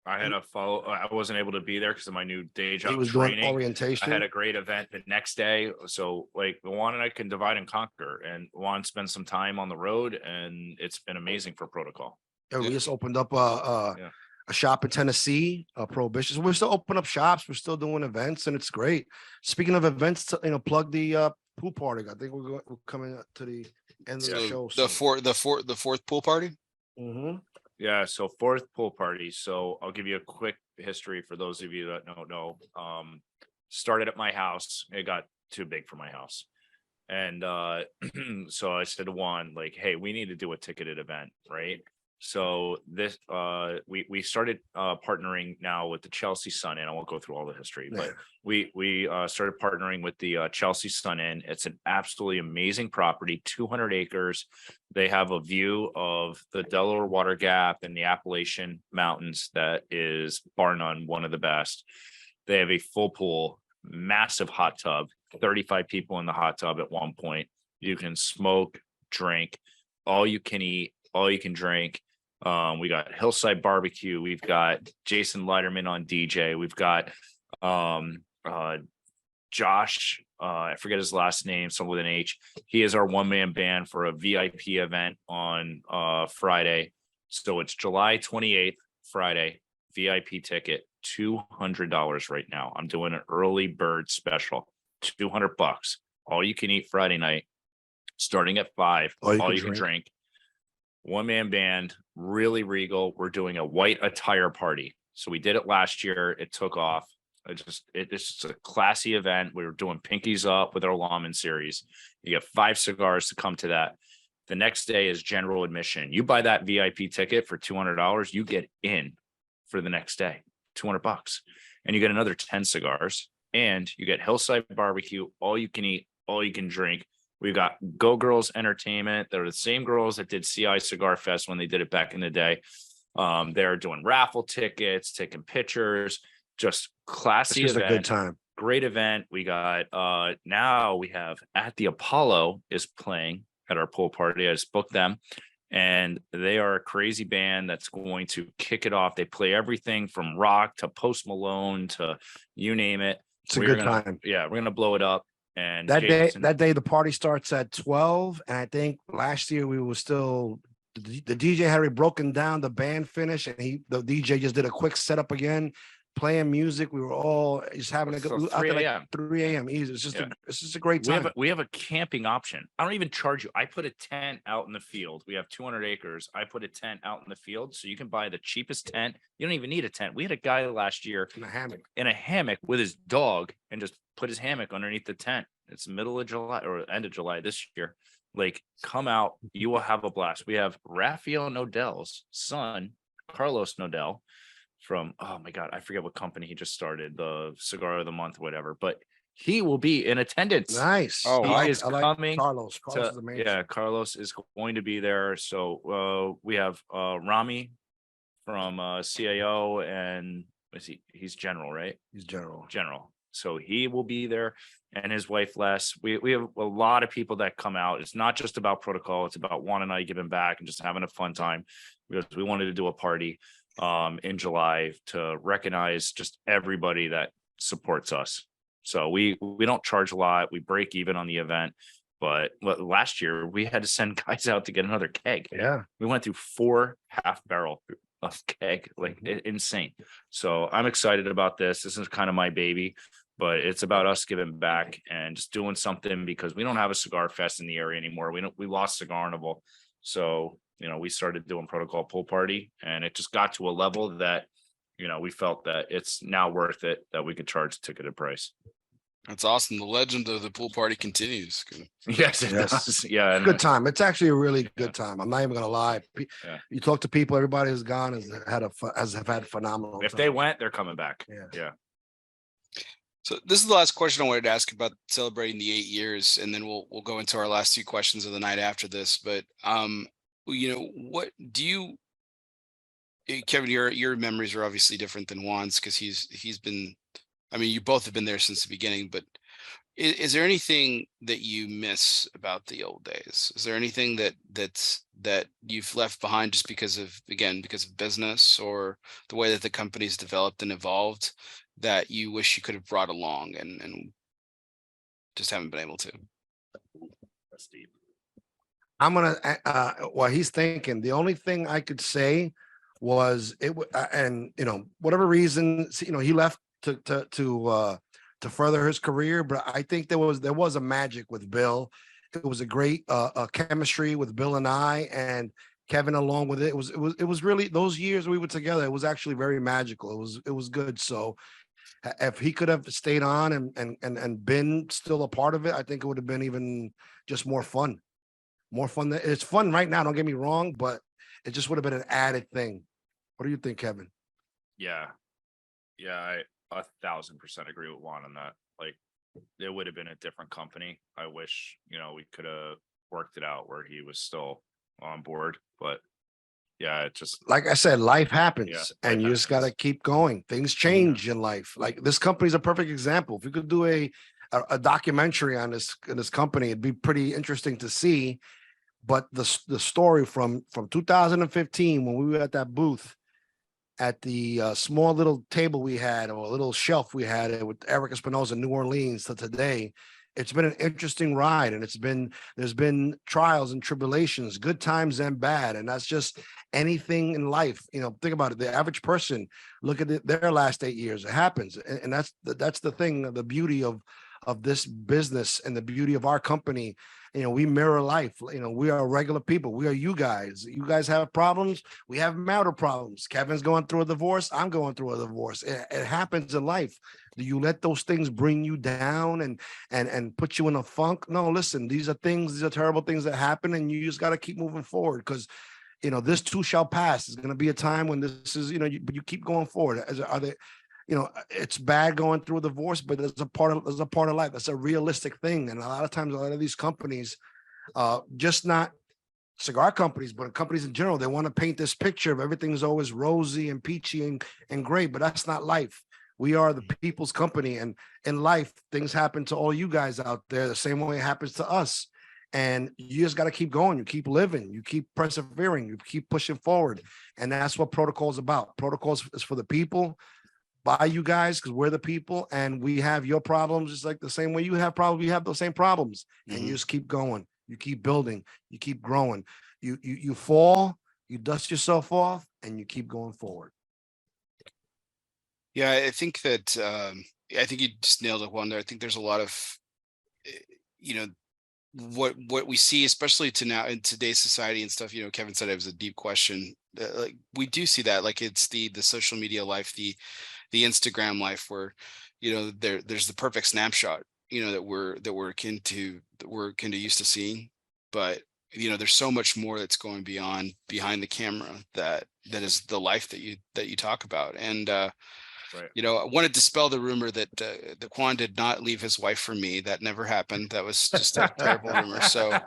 I had a follow. I wasn't able to be there because of my new day job. He was training. doing orientation. I had a great event the next day. So like Juan and I can divide and conquer, and Juan spent some time on the road, and it's been amazing for protocol. Yeah, we just opened up a shop in Tennessee, Prohibition. So we're still opening up shops. We're still doing events, and it's great. Speaking of events, plug the pool party. I think we're coming to the end of the show. The fourth pool party. Mm-hmm. Yeah, so 4th pool party. So I'll give you a quick history for those of you that don't know. Started at my house. It got too big for my house. And so I said to Juan, like, hey, we need to do a ticketed event, right? So this we started partnering now with the Chelsea Sun Inn. I won't go through all the history, but we started partnering with the Chelsea Sun Inn. It's an absolutely amazing property, 200 acres. They have a view of the Delaware Water Gap and the Appalachian Mountains that is bar none one of the best. They have a full pool, massive hot tub, 35 people in the hot tub at one point. You can smoke, drink, all you can eat, all you can drink. We got Hillside Barbecue. We've got Jason Leiterman on DJ. We've got Josh. I forget his last name, something with an H. He is our one-man band for a VIP event on Friday. So it's July 28th, Friday, VIP ticket, $200 right now. I'm doing an early bird special, $200. All you can eat Friday night, starting at 5. All you can drink. One-man band, really regal. We're doing a white attire party. So we did it last year. It took off. It's just a classy event. We were doing pinkies up with our lawman series. You get 5 cigars to come to that. The next day is general admission. You buy that VIP ticket for $200, you get in for the next day, $200, and you get another 10 cigars, and you get Hillside Barbecue, all you can eat, all you can drink. We've got Go Girls Entertainment. They're the same girls that did CI Cigar Fest when they did it back in the day. They're doing raffle tickets, taking pictures, just classy It's event. a good time. Great event. We got now we have At the Apollo is playing at our pool party. I just booked them, and they are a crazy band that's going to kick it off. They play everything from rock to Post Malone to you name it. It's a good time. Yeah, we're gonna blow it up. And that day the party starts at 12, and I think last year we were still the DJ had already broken down, the band finished, and the DJ just did a quick setup again, playing music. We were all just having a good 3 a.m. 3 a.m. easy. It's just a great time. We have a camping option. I don't even charge you. I put a tent out in the field. We have 200 acres. I put a tent out in the field, so you can buy the cheapest tent. You don't even need a tent. We had a guy last year in a hammock with his dog, and just put his hammock underneath the tent. It's middle of July or end of July this year. Like, come out, you will have a blast. We have Rafael Nodell's son, Carlos Nodell, from, oh my God, I forget what company he just started, the Cigar of the Month, whatever, but he will be in attendance. Nice. Oh, I is coming. Carlos. Carlos is amazing. Yeah, Carlos is going to be there. So we have Rami from CAO, and he's general, right? He's general. So he will be there, and his wife Les. We have a lot of people that come out. It's not just about protocol. It's about Juan and I giving back and just having a fun time, because we wanted to do a party in July to recognize just everybody that supports us. So we don't charge a lot. We break even on the event. But last year we had to send guys out to get another keg. Yeah. We went through 4 half barrel of keg, like insane. So I'm excited about this. This is kind of my baby, but it's about us giving back and just doing something, because we don't have a cigar fest in the area anymore. We lost Cigarnival. So, we started doing protocol pool party, and it just got to a level that, we felt that it's now worth it, that we could charge a ticketed price. That's awesome. The legend of the pool party continues. Yes, it does. Yeah. Good time. It's actually a really good time. I'm not even gonna lie. Yeah. You talk to people, everybody who's gone has had phenomenal. If they went, they're coming back. Yeah. So this is the last question I wanted to ask about celebrating the 8 years, and then we'll go into our last 2 questions of the night after this. But what do you, Kevin? Your memories are obviously different than Juan's, because he's been. I mean, you both have been there since the beginning, but is there anything that you miss about the old days? Is there anything that you've left behind just because of business, or the way that the company's developed and evolved, that you wish you could have brought along and just haven't been able to? That's deep. I'm gonna while he's thinking, the only thing I could say was and whatever reason, he left to further his career, but I think there was a magic with Bill. It was a great chemistry with Bill and I, and Kevin along with it. It was really, those years we were together, it was actually very magical. It was good. So if he could have stayed on and been still a part of it, I think it would have been even just more fun. It's fun right now, don't get me wrong, but it just would have been an added thing. What do you think, Kevin? Yeah. I 1,000% agree with Juan on that. Like, it would have been a different company. I wish, we could have worked it out where he was still on board, but yeah, it just, like I said, life happens, Yeah, and you just got to keep going. Things change in life. Like, this company is a perfect example. If we could do a documentary on this company, it'd be pretty interesting to see. But the story from 2015, when we were at that booth, at the small little table we had, or a little shelf we had with Eric Espinosa in New Orleans, to today, it's been an interesting ride, and there's been trials and tribulations, good times and bad, and that's just anything in life. Think about it. The average person, look at their last 8 years. It happens, and that's the thing, the beauty of this business and the beauty of our company. We mirror life. We are regular people. We are you guys. You guys have problems. We have marital problems. Kevin's going through a divorce. I'm going through a divorce. It happens in life. Do you let those things bring you down and put you in a funk? No, listen, these are terrible things that happen, and you just got to keep moving forward, because this too shall pass. There's going to be a time when this is, but you keep going forward. It's bad going through a divorce, but there's a part of life. That's a realistic thing. And a lot of these companies, just not cigar companies, but companies in general, they want to paint this picture of everything's always rosy and peachy and great, but that's not life. We are the people's company, and in life, things happen to all you guys out there the same way it happens to us. And you just got to keep going. You keep living. You keep persevering. You keep pushing forward. And that's what protocol is about. Protocols is for the people, by you guys, because we're the people, and we have your problems just like the same way you have problems. You have those same problems, and you just keep going. You keep building. You keep growing. You fall, you dust yourself off, and you keep going forward. Yeah, I think that I think you just nailed it, one there. I think there's a lot of what we see, especially to now in today's society and stuff. Kevin said it was a deep question. Like, we do see that, like, it's the social media life, the Instagram life, where there's the perfect snapshot that we're akin to used to seeing, but there's so much more that's going behind the camera that is the life that you talk about. And right. I want to dispel the rumor that Juan did not leave his wife for me. That never happened. That was just a terrible rumor. So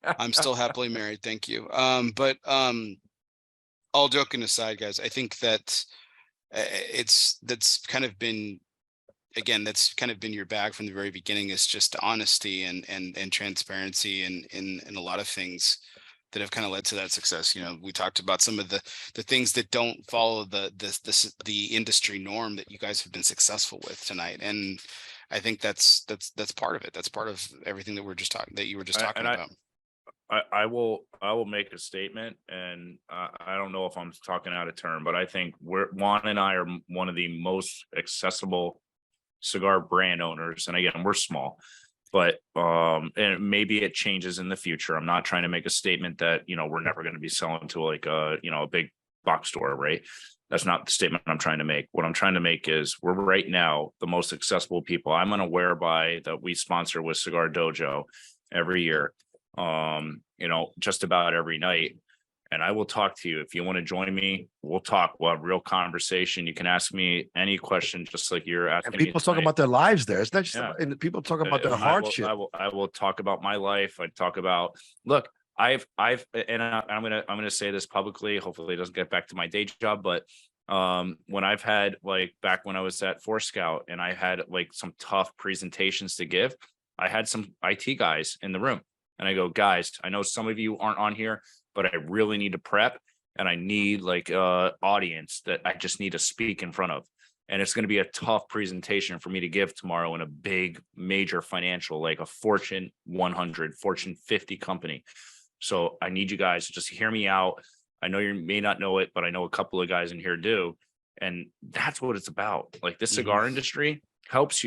I'm still happily married, thank you. But all joking aside, guys, I think that that's kind of been your bag from the very beginning, is just honesty and transparency and in a lot of things. that have kind of led to that success. You know, we talked about some of the things that don't follow the industry norm that you guys have been successful with tonight. And I think that's part of it. That's part of everything that you were just talking about. I will make a statement, and I don't know if I'm talking out of turn, but I think Juan and I are one of the most accessible cigar brand owners. And again, we're small, but and maybe it changes in the future. I'm not trying to make a statement that, you know, we're never going to be selling to like a big box store, right? That's not the statement I'm trying to make. What I'm trying to make is we're right now the most accessible people. I'm unaware by that we sponsor with Cigar Dojo every year, just about every night. And I will talk to you. If you want to join me, we'll talk. We'll have real conversation. You can ask me any question, just like you're asking. And people talk about their lives there. It's not just, and people talk about their hardship. I will talk about my life. I talk about, look, I'm gonna say this publicly. Hopefully it doesn't get back to my day job, but when I've had, like, back when I was at Force Scout and I had like some tough presentations to give, I had some IT guys in the room and I go, guys, I know some of you aren't on here, but I really need to prep and I need like audience that I just need to speak in front of. And it's going to be a tough presentation for me to give tomorrow in a big major financial, like a Fortune 100, Fortune 50 company. So I need you guys to just hear me out. I know you may not know it, but I know a couple of guys in here do. And that's what it's about. Like, this cigar industry helps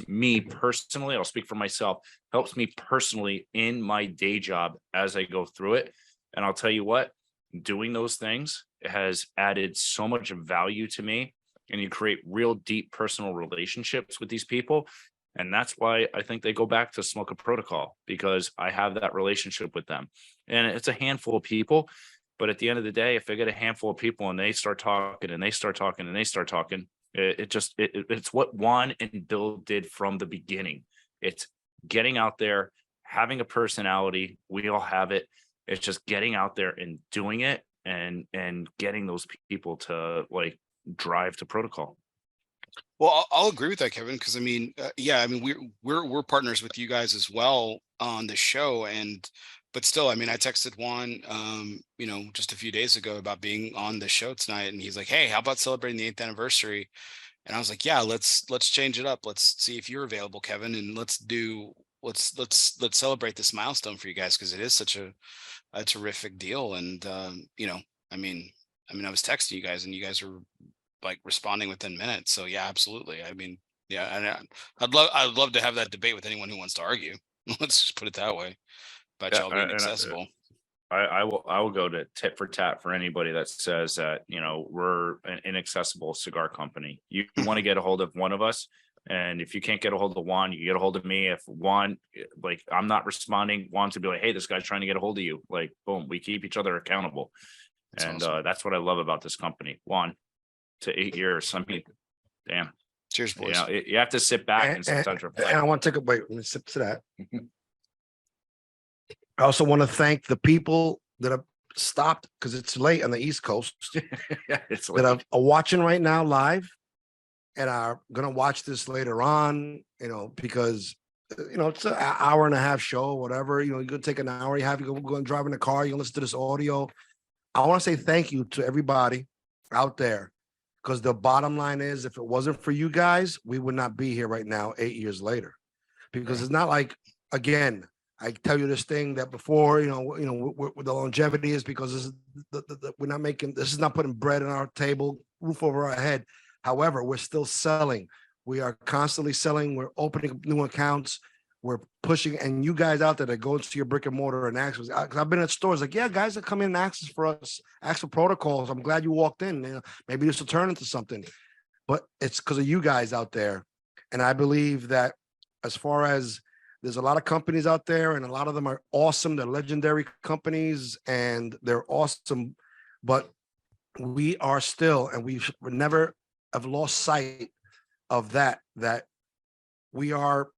me personally. I'll speak for myself, helps me personally in my day job as I go through it. And I'll tell you what, doing those things has added so much value to me, and you create real deep personal relationships with these people. And that's why I think they go back to Smoke a Protocol, because I have that relationship with them. And it's a handful of people. But at the end of the day, if I get a handful of people and they start talking and they start talking and they start talking, it's what Juan and Bill did from the beginning. It's getting out there, having a personality. We all have it. It's just getting out there and doing it, and getting those people to like drive to protocol. Well, I'll agree with that, Kevin, because I mean, we're partners with you guys as well on the show, but still, I mean, I texted Juan, just a few days ago about being on the show tonight, and he's like, "Hey, how about celebrating the 8th anniversary?" And I was like, "Yeah, let's change it up. Let's see if you're available, Kevin, and let's celebrate this milestone for you guys, because it is such a terrific deal." And I mean, I was texting you guys, and you guys were like responding within minutes. So yeah, absolutely. I mean, yeah, and I'd love to have that debate with anyone who wants to argue. Let's just put it that way. But y'all being accessible. I will go to tit for tat for anybody that says that, we're an inaccessible cigar company. You want to get a hold of one of us, and if you can't get a hold of Juan, you get a hold of me. If Juan, like, I'm not responding, Juan to be like, "Hey, this guy's trying to get a hold of you." Like, boom, we keep each other accountable. That's awesome. That's what I love about this company. Juan, to 8 years. I mean, damn. Cheers, boys. You have to sit back and sometimes reflect. And I want to take a wait. Let me sip to that. I also want to thank the people that have stopped, because it's late on the East Coast. It's late. That are watching right now live and are going to watch this later on, because, it's an hour and a half show, whatever. You go take an hour, you go and drive in the car, you listen to this audio. I want to say thank you to everybody out there, because the bottom line is, if it wasn't for you guys, we would not be here right now 8 years later. Because it's not like, again, I tell you this thing that before, the longevity is because this is we're not making, this is not putting bread on our table, roof over our head. However, we're still selling. We are constantly selling. We're opening new accounts. We're pushing, and you guys out there that go into your brick and mortar and ask us, because I've been at stores like, yeah, guys that come in and ask for protocols. I'm glad you walked in. Maybe this will turn into something, but it's because of you guys out there. And I believe that as far as, there's a lot of companies out there, and a lot of them are awesome. They're legendary companies, and they're awesome. But we are still, and we never have lost sight of that we are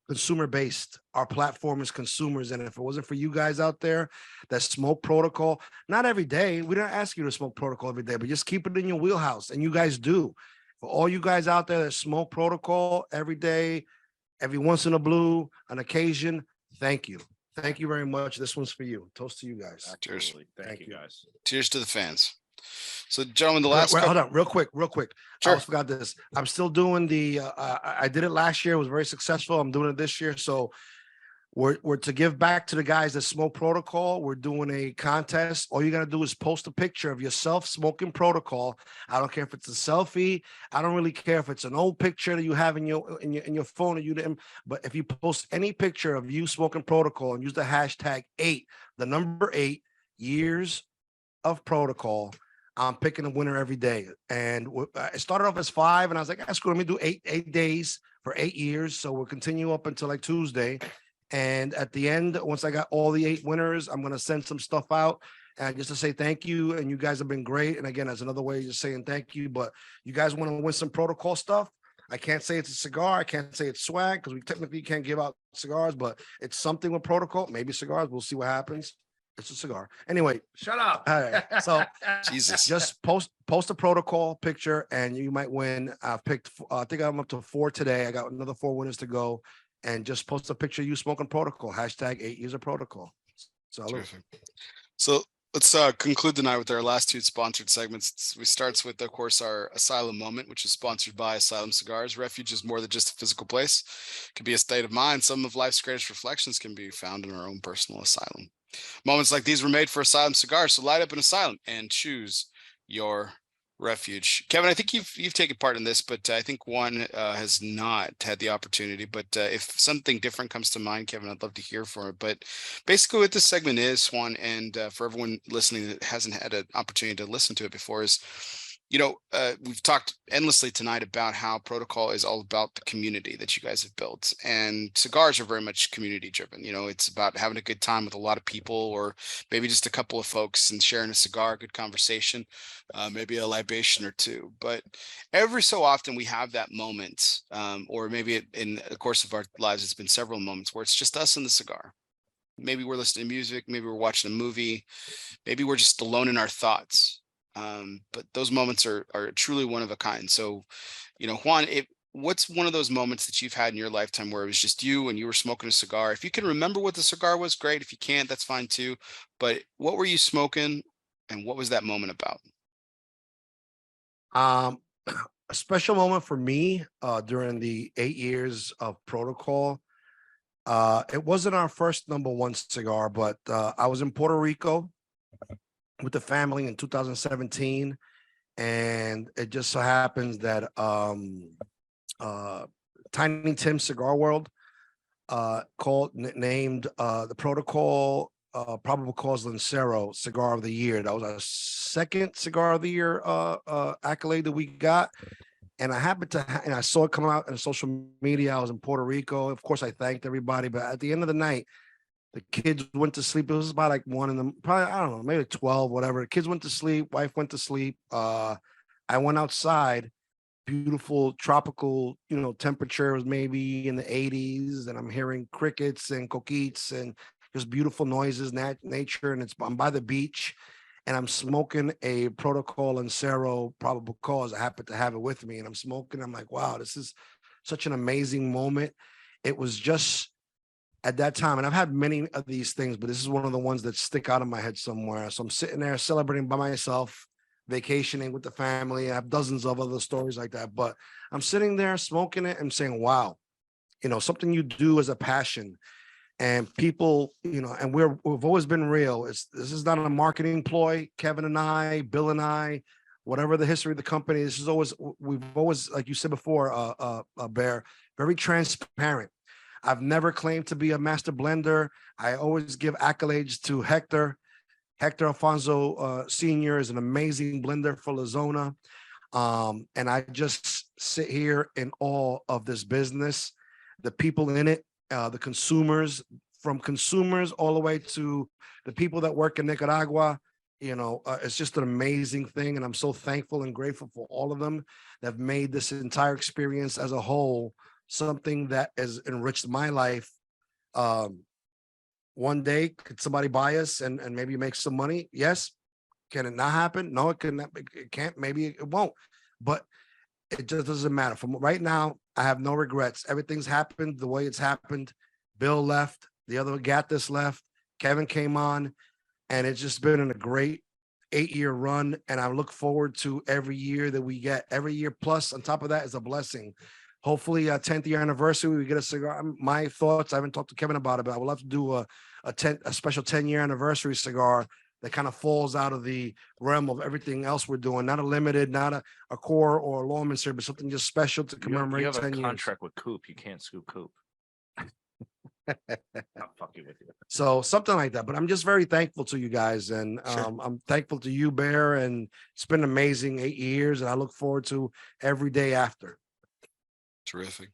consumer-based. Our platform is consumers. And if it wasn't for you guys out there that smoke protocol, not every day, we don't ask you to smoke protocol every day, but just keep it in your wheelhouse. And you guys do. For all you guys out there that smoke protocol every day, every once in a blue, an occasion, thank you. Thank you very much. This one's for you. Toast to you guys. Cheers. Thank you guys. Cheers to the fans. So, gentlemen, the Wait, last hold on, real quick. I Sure. almost forgot this. I'm still doing the. I did it last year. It was very successful. I'm doing it this year. So we're to give back to the guys that smoke protocol. We're doing a contest. All you got to do is post a picture of yourself smoking protocol. I don't care if it's a selfie. I don't really care if it's an old picture that you have in your phone or you didn't. But if you post any picture of you smoking protocol and use the hashtag 8, the number 8 years of protocol, I'm picking a winner every day. And it started off as 5, and I was like, that's cool. Let me do 8 days for 8 years. So we'll continue up until like Tuesday. And at the end, once I got all the 8 winners, I'm going to send some stuff out and just to say thank you. And you guys have been great. And again, that's another way of just saying thank you. But you guys want to win some protocol stuff? I can't say it's a cigar. I can't say it's swag because we technically can't give out cigars, but it's something with protocol. Maybe cigars. We'll see what happens. It's a cigar. Anyway, Shut up. all right. So Jesus. just post a protocol picture and you might win. I've picked, I think I'm up to 4 today. I got another 4 winners to go. And just post a picture of you smoking protocol. Hashtag 8 years of protocol. Terrific. So let's conclude the night with our last 2 sponsored segments. We starts with, of course, our Asylum Moment, which is sponsored by Asylum Cigars. Refuge is more than just a physical place. It can be a state of mind. Some of life's greatest reflections can be found in our own personal asylum. Moments like these were made for Asylum Cigars. So light up an asylum and choose your refuge. Kevin, I think you've taken part in this, but I think Juan has not had the opportunity. But if something different comes to mind, Kevin, I'd love to hear from it. But basically what this segment is, Juan, and for everyone listening that hasn't had an opportunity to listen to it before, is we've talked endlessly tonight about how protocol is all about the community that you guys have built, and cigars are very much community driven. It's about having a good time with a lot of people, or maybe just a couple of folks and sharing a cigar, good conversation, maybe a libation or 2. But every so often we have that moment, or maybe in the course of our lives, it's been several moments where it's just us and the cigar. Maybe we're listening to music, maybe we're watching a movie, maybe we're just alone in our thoughts. But those moments are truly one of a kind. So, Juan, what's one of those moments that you've had in your lifetime where it was just you and you were smoking a cigar? If you can remember what the cigar was, great. If you can't, that's fine too. But what were you smoking and what was that moment about? A special moment for me during the 8 years of protocol. It wasn't our first number 1 cigar, but I was in Puerto Rico with the family in 2017, and it just so happens that Tiny Tim Cigar World named the protocol probable cause Lancero Cigar of the Year. That was our 2nd Cigar of the Year accolade that we got. And I happened to, and I saw it come out on social media. I was in Puerto Rico. Of course, I thanked everybody, but at the end of the night, the kids went to sleep. It was about like 1 in the, probably, I don't know, maybe 12, whatever. The kids went to sleep. Wife went to sleep. I went outside. Beautiful tropical, temperature was maybe in the 80s, and I'm hearing crickets and coquits and just beautiful noises, nature. And I'm by the beach, and I'm smoking a Protocol Lancero probable cause. I happen to have it with me, and I'm smoking. I'm like, wow, this is such an amazing moment. It was just at that time, and I've had many of these things, but this is one of the ones that stick out of my head somewhere. So I'm sitting there celebrating by myself, vacationing with the family. I have dozens of other stories like that, but I'm sitting there smoking it and saying, wow, something you do as a passion, and people, and we've always been real. This is not a marketing ploy. Kevin and I, Bill and I, whatever the history of the company, we've always, like you said before, Bear, very transparent. I've never claimed to be a master blender. I always give accolades to Hector. Hector Alfonso Sr. is an amazing blender for La Zona. And I just sit here in awe of this business, the people in it, the consumers, from consumers all the way to the people that work in Nicaragua. It's just an amazing thing. And I'm so thankful and grateful for all of them that have made this entire experience as a whole something that has enriched my life. One day, could somebody buy us and maybe make some money? Yes. Can it not happen? No, it can. It can't. Maybe it won't. But it just doesn't matter. From right now, I have no regrets. Everything's happened the way it's happened. Bill left. The other Gathis left. Kevin came on, and it's just been a great 8-year run. And I look forward to every year that we get. Every year plus on top of that is a blessing. Hopefully, 10th year anniversary, we get a cigar. My thoughts, I haven't talked to Kevin about it, but I would love to do a special 10-year anniversary cigar that kind of falls out of the realm of everything else we're doing. Not a limited, not a core or a Lawman series, but something just special to commemorate You have 10 a years. contract with Coop. You can't sue Coop. I'm fucking with you. So something like that. But I'm just very thankful to you guys. And Sure. I'm thankful to you, Bear. And it's been amazing 8 years. And I look forward to every day after. Terrific.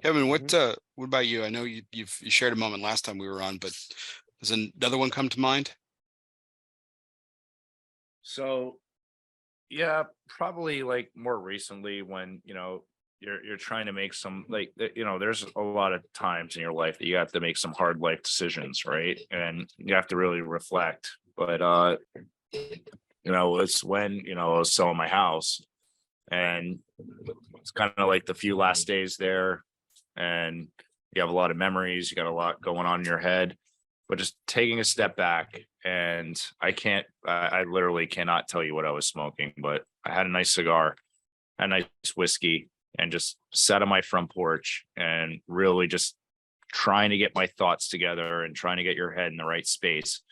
Kevin, what about you? I know you shared a moment last time we were on, but does another one come to mind? So, yeah, probably like more recently when, you're trying to make some like, there's a lot of times in your life that you have to make some hard life decisions, right? And you have to really reflect. But, it's when, I was selling my house, and it's kind of like the few last days there, and you have a lot of memories, you got a lot going on in your head, but just taking a step back. And I literally cannot tell you what I was smoking, but I had a nice cigar, a nice whiskey, and just sat on my front porch and really just trying to get my thoughts together and trying to get your head in the right space.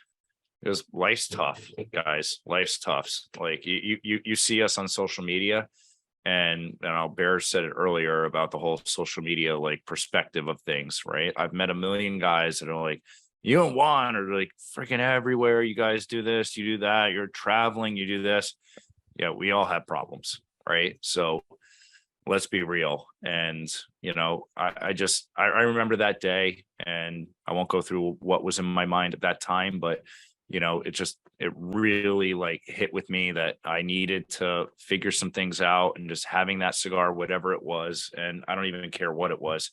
Because life's tough, guys. Life's tough. Like you see us on social media, and Bear said it earlier about the whole social media like perspective of things, right? I've met a million guys that are like, you and Juan are like freaking everywhere. You guys do this, you do that. You're traveling, you do this. Yeah, we all have problems, right? So let's be real. And, I remember that day, and I won't go through what was in my mind at that time, but, it really like hit with me that I needed to figure some things out, and just having that cigar, whatever it was. And I don't even care what it was,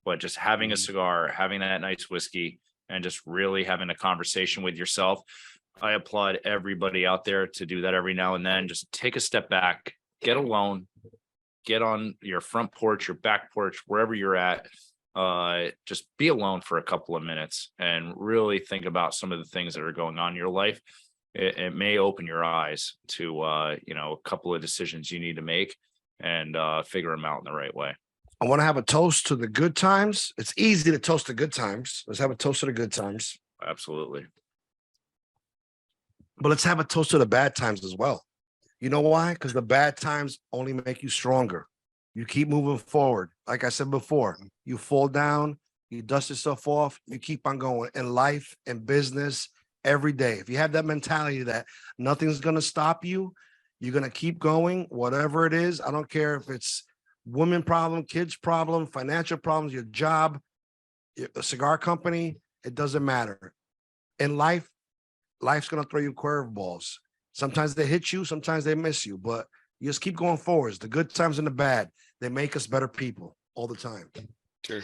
but just having a cigar, having that nice whiskey, and just really having a conversation with yourself. I applaud everybody out there to do that every now and then. Just take a step back, get alone, get on your front porch, your back porch, wherever you're at. Just be alone for a couple of minutes and really think about some of the things that are going on in your life. It may open your eyes to, a couple of decisions you need to make, and figure them out in the right way. I want to have a toast to the good times. It's easy to toast the good times. Let's have a toast to the good times. Absolutely. But let's have a toast to the bad times as well. You know why? Because the bad times only make you stronger. You keep moving forward. Like I said before, you fall down, you dust yourself off, you keep on going in life and business every day. If you have that mentality that nothing's going to stop you, you're going to keep going, whatever it is. I don't care if it's women problem, kids problem, financial problems, your job, a cigar company, it doesn't matter. In life, life's going to throw you curveballs. Sometimes they hit you, sometimes they miss you, but you just keep going forwards. The good times and the bad, they make us better people all the time. Sure.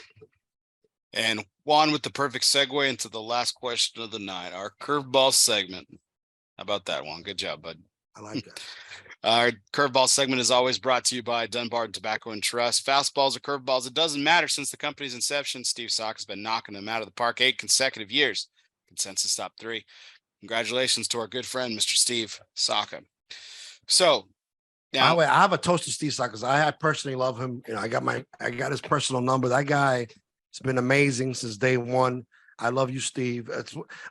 And Juan with the perfect segue into the last question of the night, our curveball segment. How about that, Juan? Good job, bud. I like that. Our curveball segment is always brought to you by Dunbar Tobacco and Trust. Fastballs or curveballs, it doesn't matter. Since the company's inception, Steve Saka has been knocking them out of the park 8 consecutive years. Consensus top 3. Congratulations to our good friend, Mr. Steve Saka. So now, by the way, I have a toast to Steve Saka because I personally love him. I got his personal number. That guy has been amazing since day one. I love you, Steve.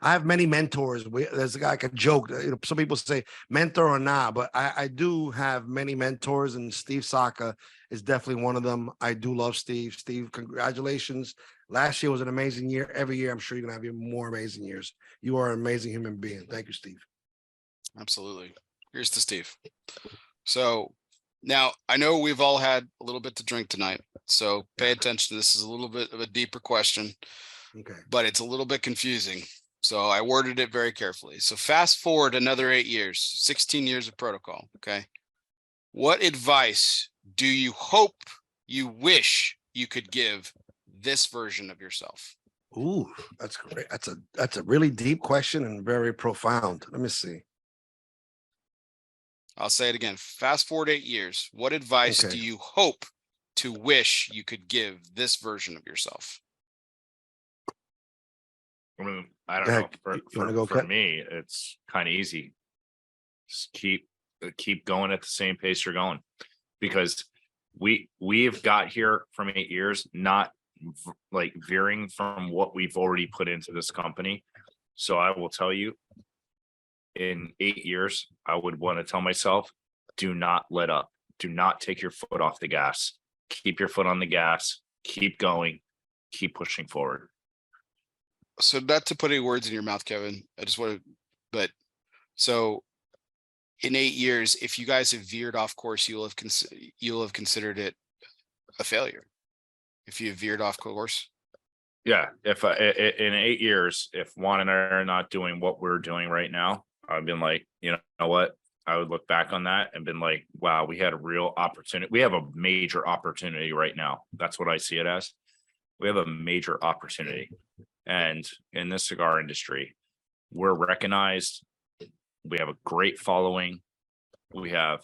I have many mentors. There's a guy I can joke. Some people say mentor or not, but I do have many mentors, and Steve Saka is definitely one of them. I do love Steve. Steve, congratulations. Last year was an amazing year. Every year, I'm sure you're going to have even more amazing years. You are an amazing human being. Thank you, Steve. Absolutely. Here's to Steve. So now I know we've all had a little bit to drink tonight, so pay attention. This is a little bit of a deeper question. Okay. But it's a little bit confusing. So I worded it very carefully. So fast forward another 8 years, 16 years of protocol. Okay. What advice do you hope, you wish you could give this version of yourself? Ooh, that's great. That's a really deep question and very profound. Let me see. I'll say it again. Fast forward 8 years. What advice do you hope to wish you could give this version of yourself? I mean, I don't Go know. ahead. For, You wanna for, go, for Kev? me, it's kind of easy. Just keep going at the same pace you're going, because we've got here from 8 years, not like veering from what we've already put into this company. So I will tell you, in 8 years, I would want to tell myself, do not let up. Do not take your foot off the gas. Keep your foot on the gas. Keep going. Keep pushing forward. So not to put any words in your mouth, Kevin, I just want to, but so in 8 years, if you guys have veered off course, you'll have considered it a failure. If you veered off course. Yeah, if in 8 years, if Juan and I are not doing what we're doing right now, I've been like, you know what? I would look back on that and been like, wow, we had a real opportunity. We have a major opportunity right now. That's what I see it as. We have a major opportunity. And in this cigar industry, we're recognized. We have a great following. We have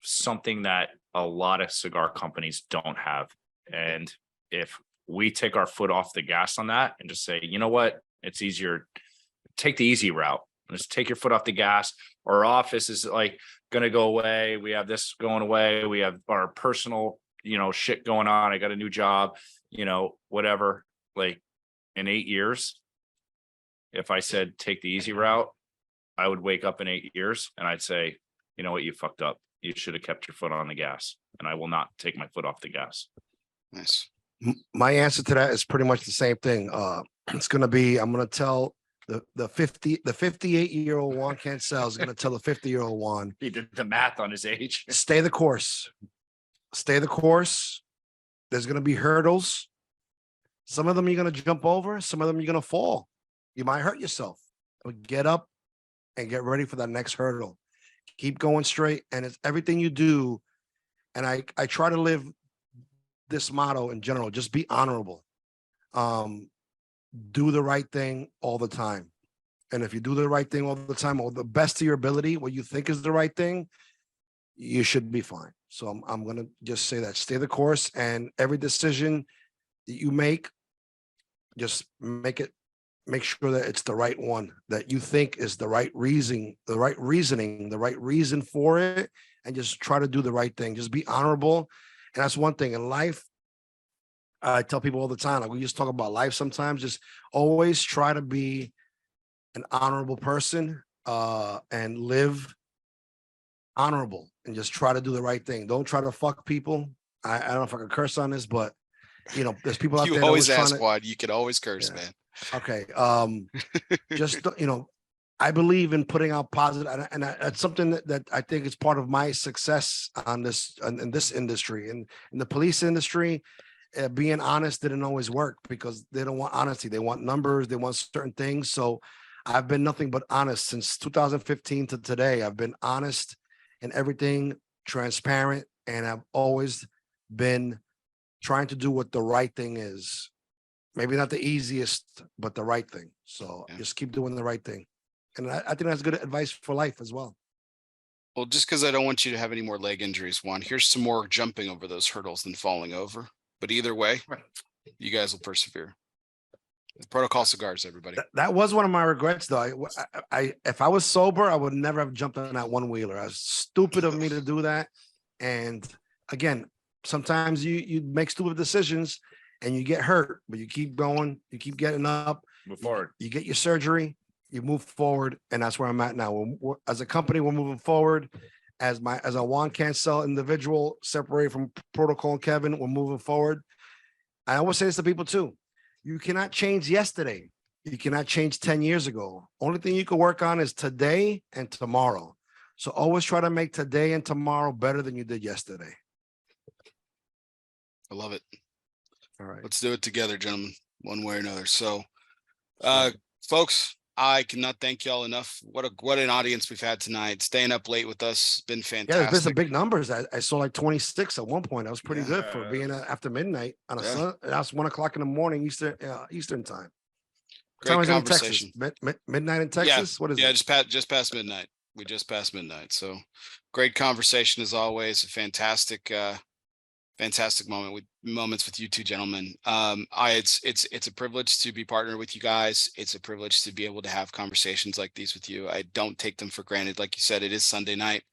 something that a lot of cigar companies don't have. And if we take our foot off the gas on that and just say, you know what, it's easier, take the easy route. Just take your foot off the gas. Our office is like going to go away. We have this going away. We have our personal, shit going on. I got a new job, whatever. Like in 8 years, if I said, take the easy route, I would wake up in 8 years and I'd say, you know what, you fucked up. You should have kept your foot on the gas, and I will not take my foot off the gas. Nice. My answer to that is pretty much the same thing. It's going to be, I'm going to tell the 58-year-old Juan Cancel is going to tell the 50-year-old Juan. He did the math on his age. Stay the course. Stay the course. There's going to be hurdles. Some of them you're going to jump over. Some of them you're going to fall. You might hurt yourself. But get up and get ready for that next hurdle. Keep going straight. And it's everything you do. And I try to live this motto in general. Just be honorable. Do the right thing all the time. And if you do the right thing all the time, or the best of your ability, what you think is the right thing, you should be fine. So I'm going to just say that. Stay the course, and every decision that you make, just make sure that it's the right one, that you think is the right reasoning, the right reason for it, and just try to do the right thing. Just be honorable. And that's one thing in life. I tell people all the time, like we just talk about life sometimes, just always try to be an honorable person and live honorable, and just try to do the right thing. Don't try to fuck people. I don't know if I can curse on this, but there's people out there. You always ask, Juan. You can always curse, man. Okay. Just, I believe in putting out positive, and that's something that I think is part of my success in this industry. And in the police industry, being honest didn't always work because they don't want honesty. They want numbers. They want certain things. So I've been nothing but honest since 2015 to today. I've been honest in everything, transparent, and I've always been trying to do what the right thing is. Maybe not the easiest, but the right thing. So just keep doing the right thing. And I think that's good advice for life as well. Well, just because I don't want you to have any more leg injuries, Juan, here's some more jumping over those hurdles than falling over. But either way, you guys will persevere. Protocol Cigars, everybody. That was one of my regrets, though. I if I was sober, I would never have jumped on that one wheeler. It was stupid of me to do that. And again, sometimes you make stupid decisions and you get hurt, but you keep going, you keep getting up, Move forward. You get your surgery, you move forward, and that's where I'm at now. As a company, we're moving forward. As a Juan Cancel individual, separated from Protocol and Kevin, we're moving forward. I always say this to people too. You cannot change yesterday. You cannot change 10 years ago. Only thing you can work on is today and tomorrow. So always try to make today and tomorrow better than you did yesterday. I love it. All right. Let's do it together, gentlemen, one way or another. So, folks, I cannot thank y'all enough. What an audience we've had tonight. Staying up late with us, been fantastic. Yeah, there's been some big numbers. I saw like 26 at one point. That was pretty good for being after midnight on a Sunday. That's 1 o'clock in the morning Eastern time. Great conversation. Midnight in Texas. What is it? Just past midnight. We just passed midnight. So great conversation as always. A fantastic Fantastic moments with you two gentlemen. It's a privilege to be partnered with you guys. It's a privilege to be able to have conversations like these with you. I don't take them for granted. Like you said, it is Sunday night.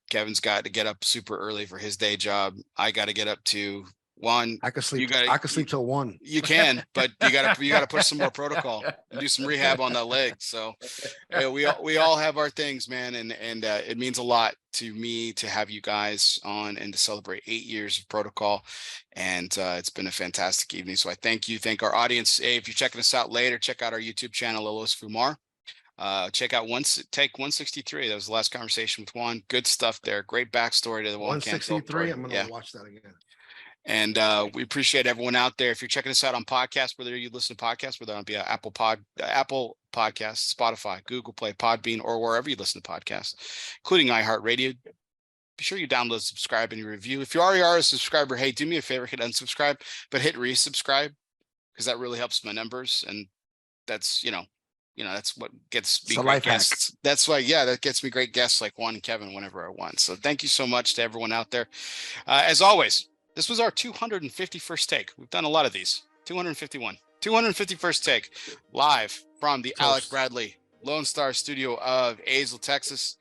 Kevin's got to get up super early for his day job. I got to get up to Juan. I could sleep. I could sleep till 1. You can, but you gotta push some more protocol and do some rehab on that leg. So we all have our things, man, and it means a lot to me to have you guys on and to celebrate 8 years of protocol. And it's been a fantastic evening. So I thank you. Thank our audience. Hey, if you're checking us out later, check out our YouTube channel, Fumar. Check out take 163. That was the last conversation with Juan. Good stuff there. Great backstory to the 163. I'm gonna watch that again. And we appreciate everyone out there. If you're checking us out on podcasts, whether you listen to podcasts, whether it be Apple Podcasts, Spotify, Google Play, Podbean, or wherever you listen to podcasts, including iHeartRadio, be sure you download, subscribe, and you review. If you already are a subscriber, hey, do me a favor, hit unsubscribe, but hit resubscribe, because that really helps my numbers. And that's, that's what gets me great guests. That's why, that gets me great guests like Juan and Kevin whenever I want. So thank you so much to everyone out there. As always, this was our 251st take. We've done a lot of these. 251. 251st take, live from the Alec Bradley Lone Star studio of Azle, Texas.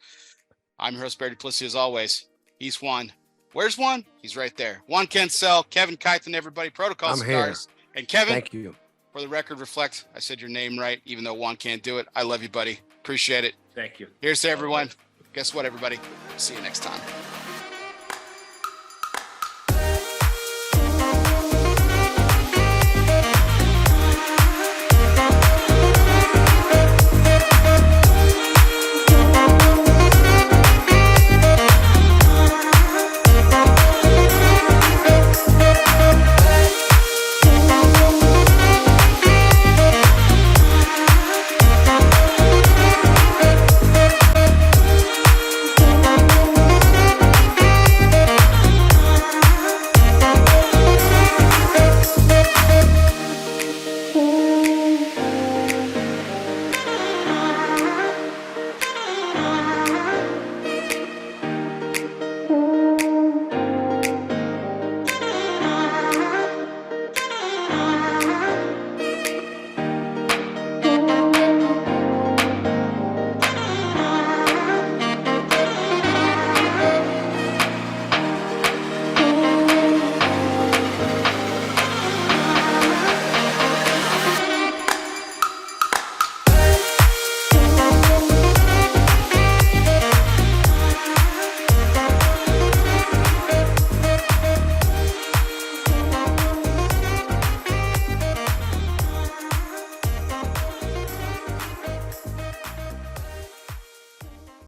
I'm your host, Barry Duplessis, as always. He's Juan. Where's Juan? He's right there. Juan Cancel, Kevin Keithan, everybody. Protocol Cigars. And Kevin, thank you. For the record, reflect. I said your name right, even though Juan can't do it. I love you, buddy. Appreciate it. Thank you. Here's to everyone. Guess what, everybody? See you next time.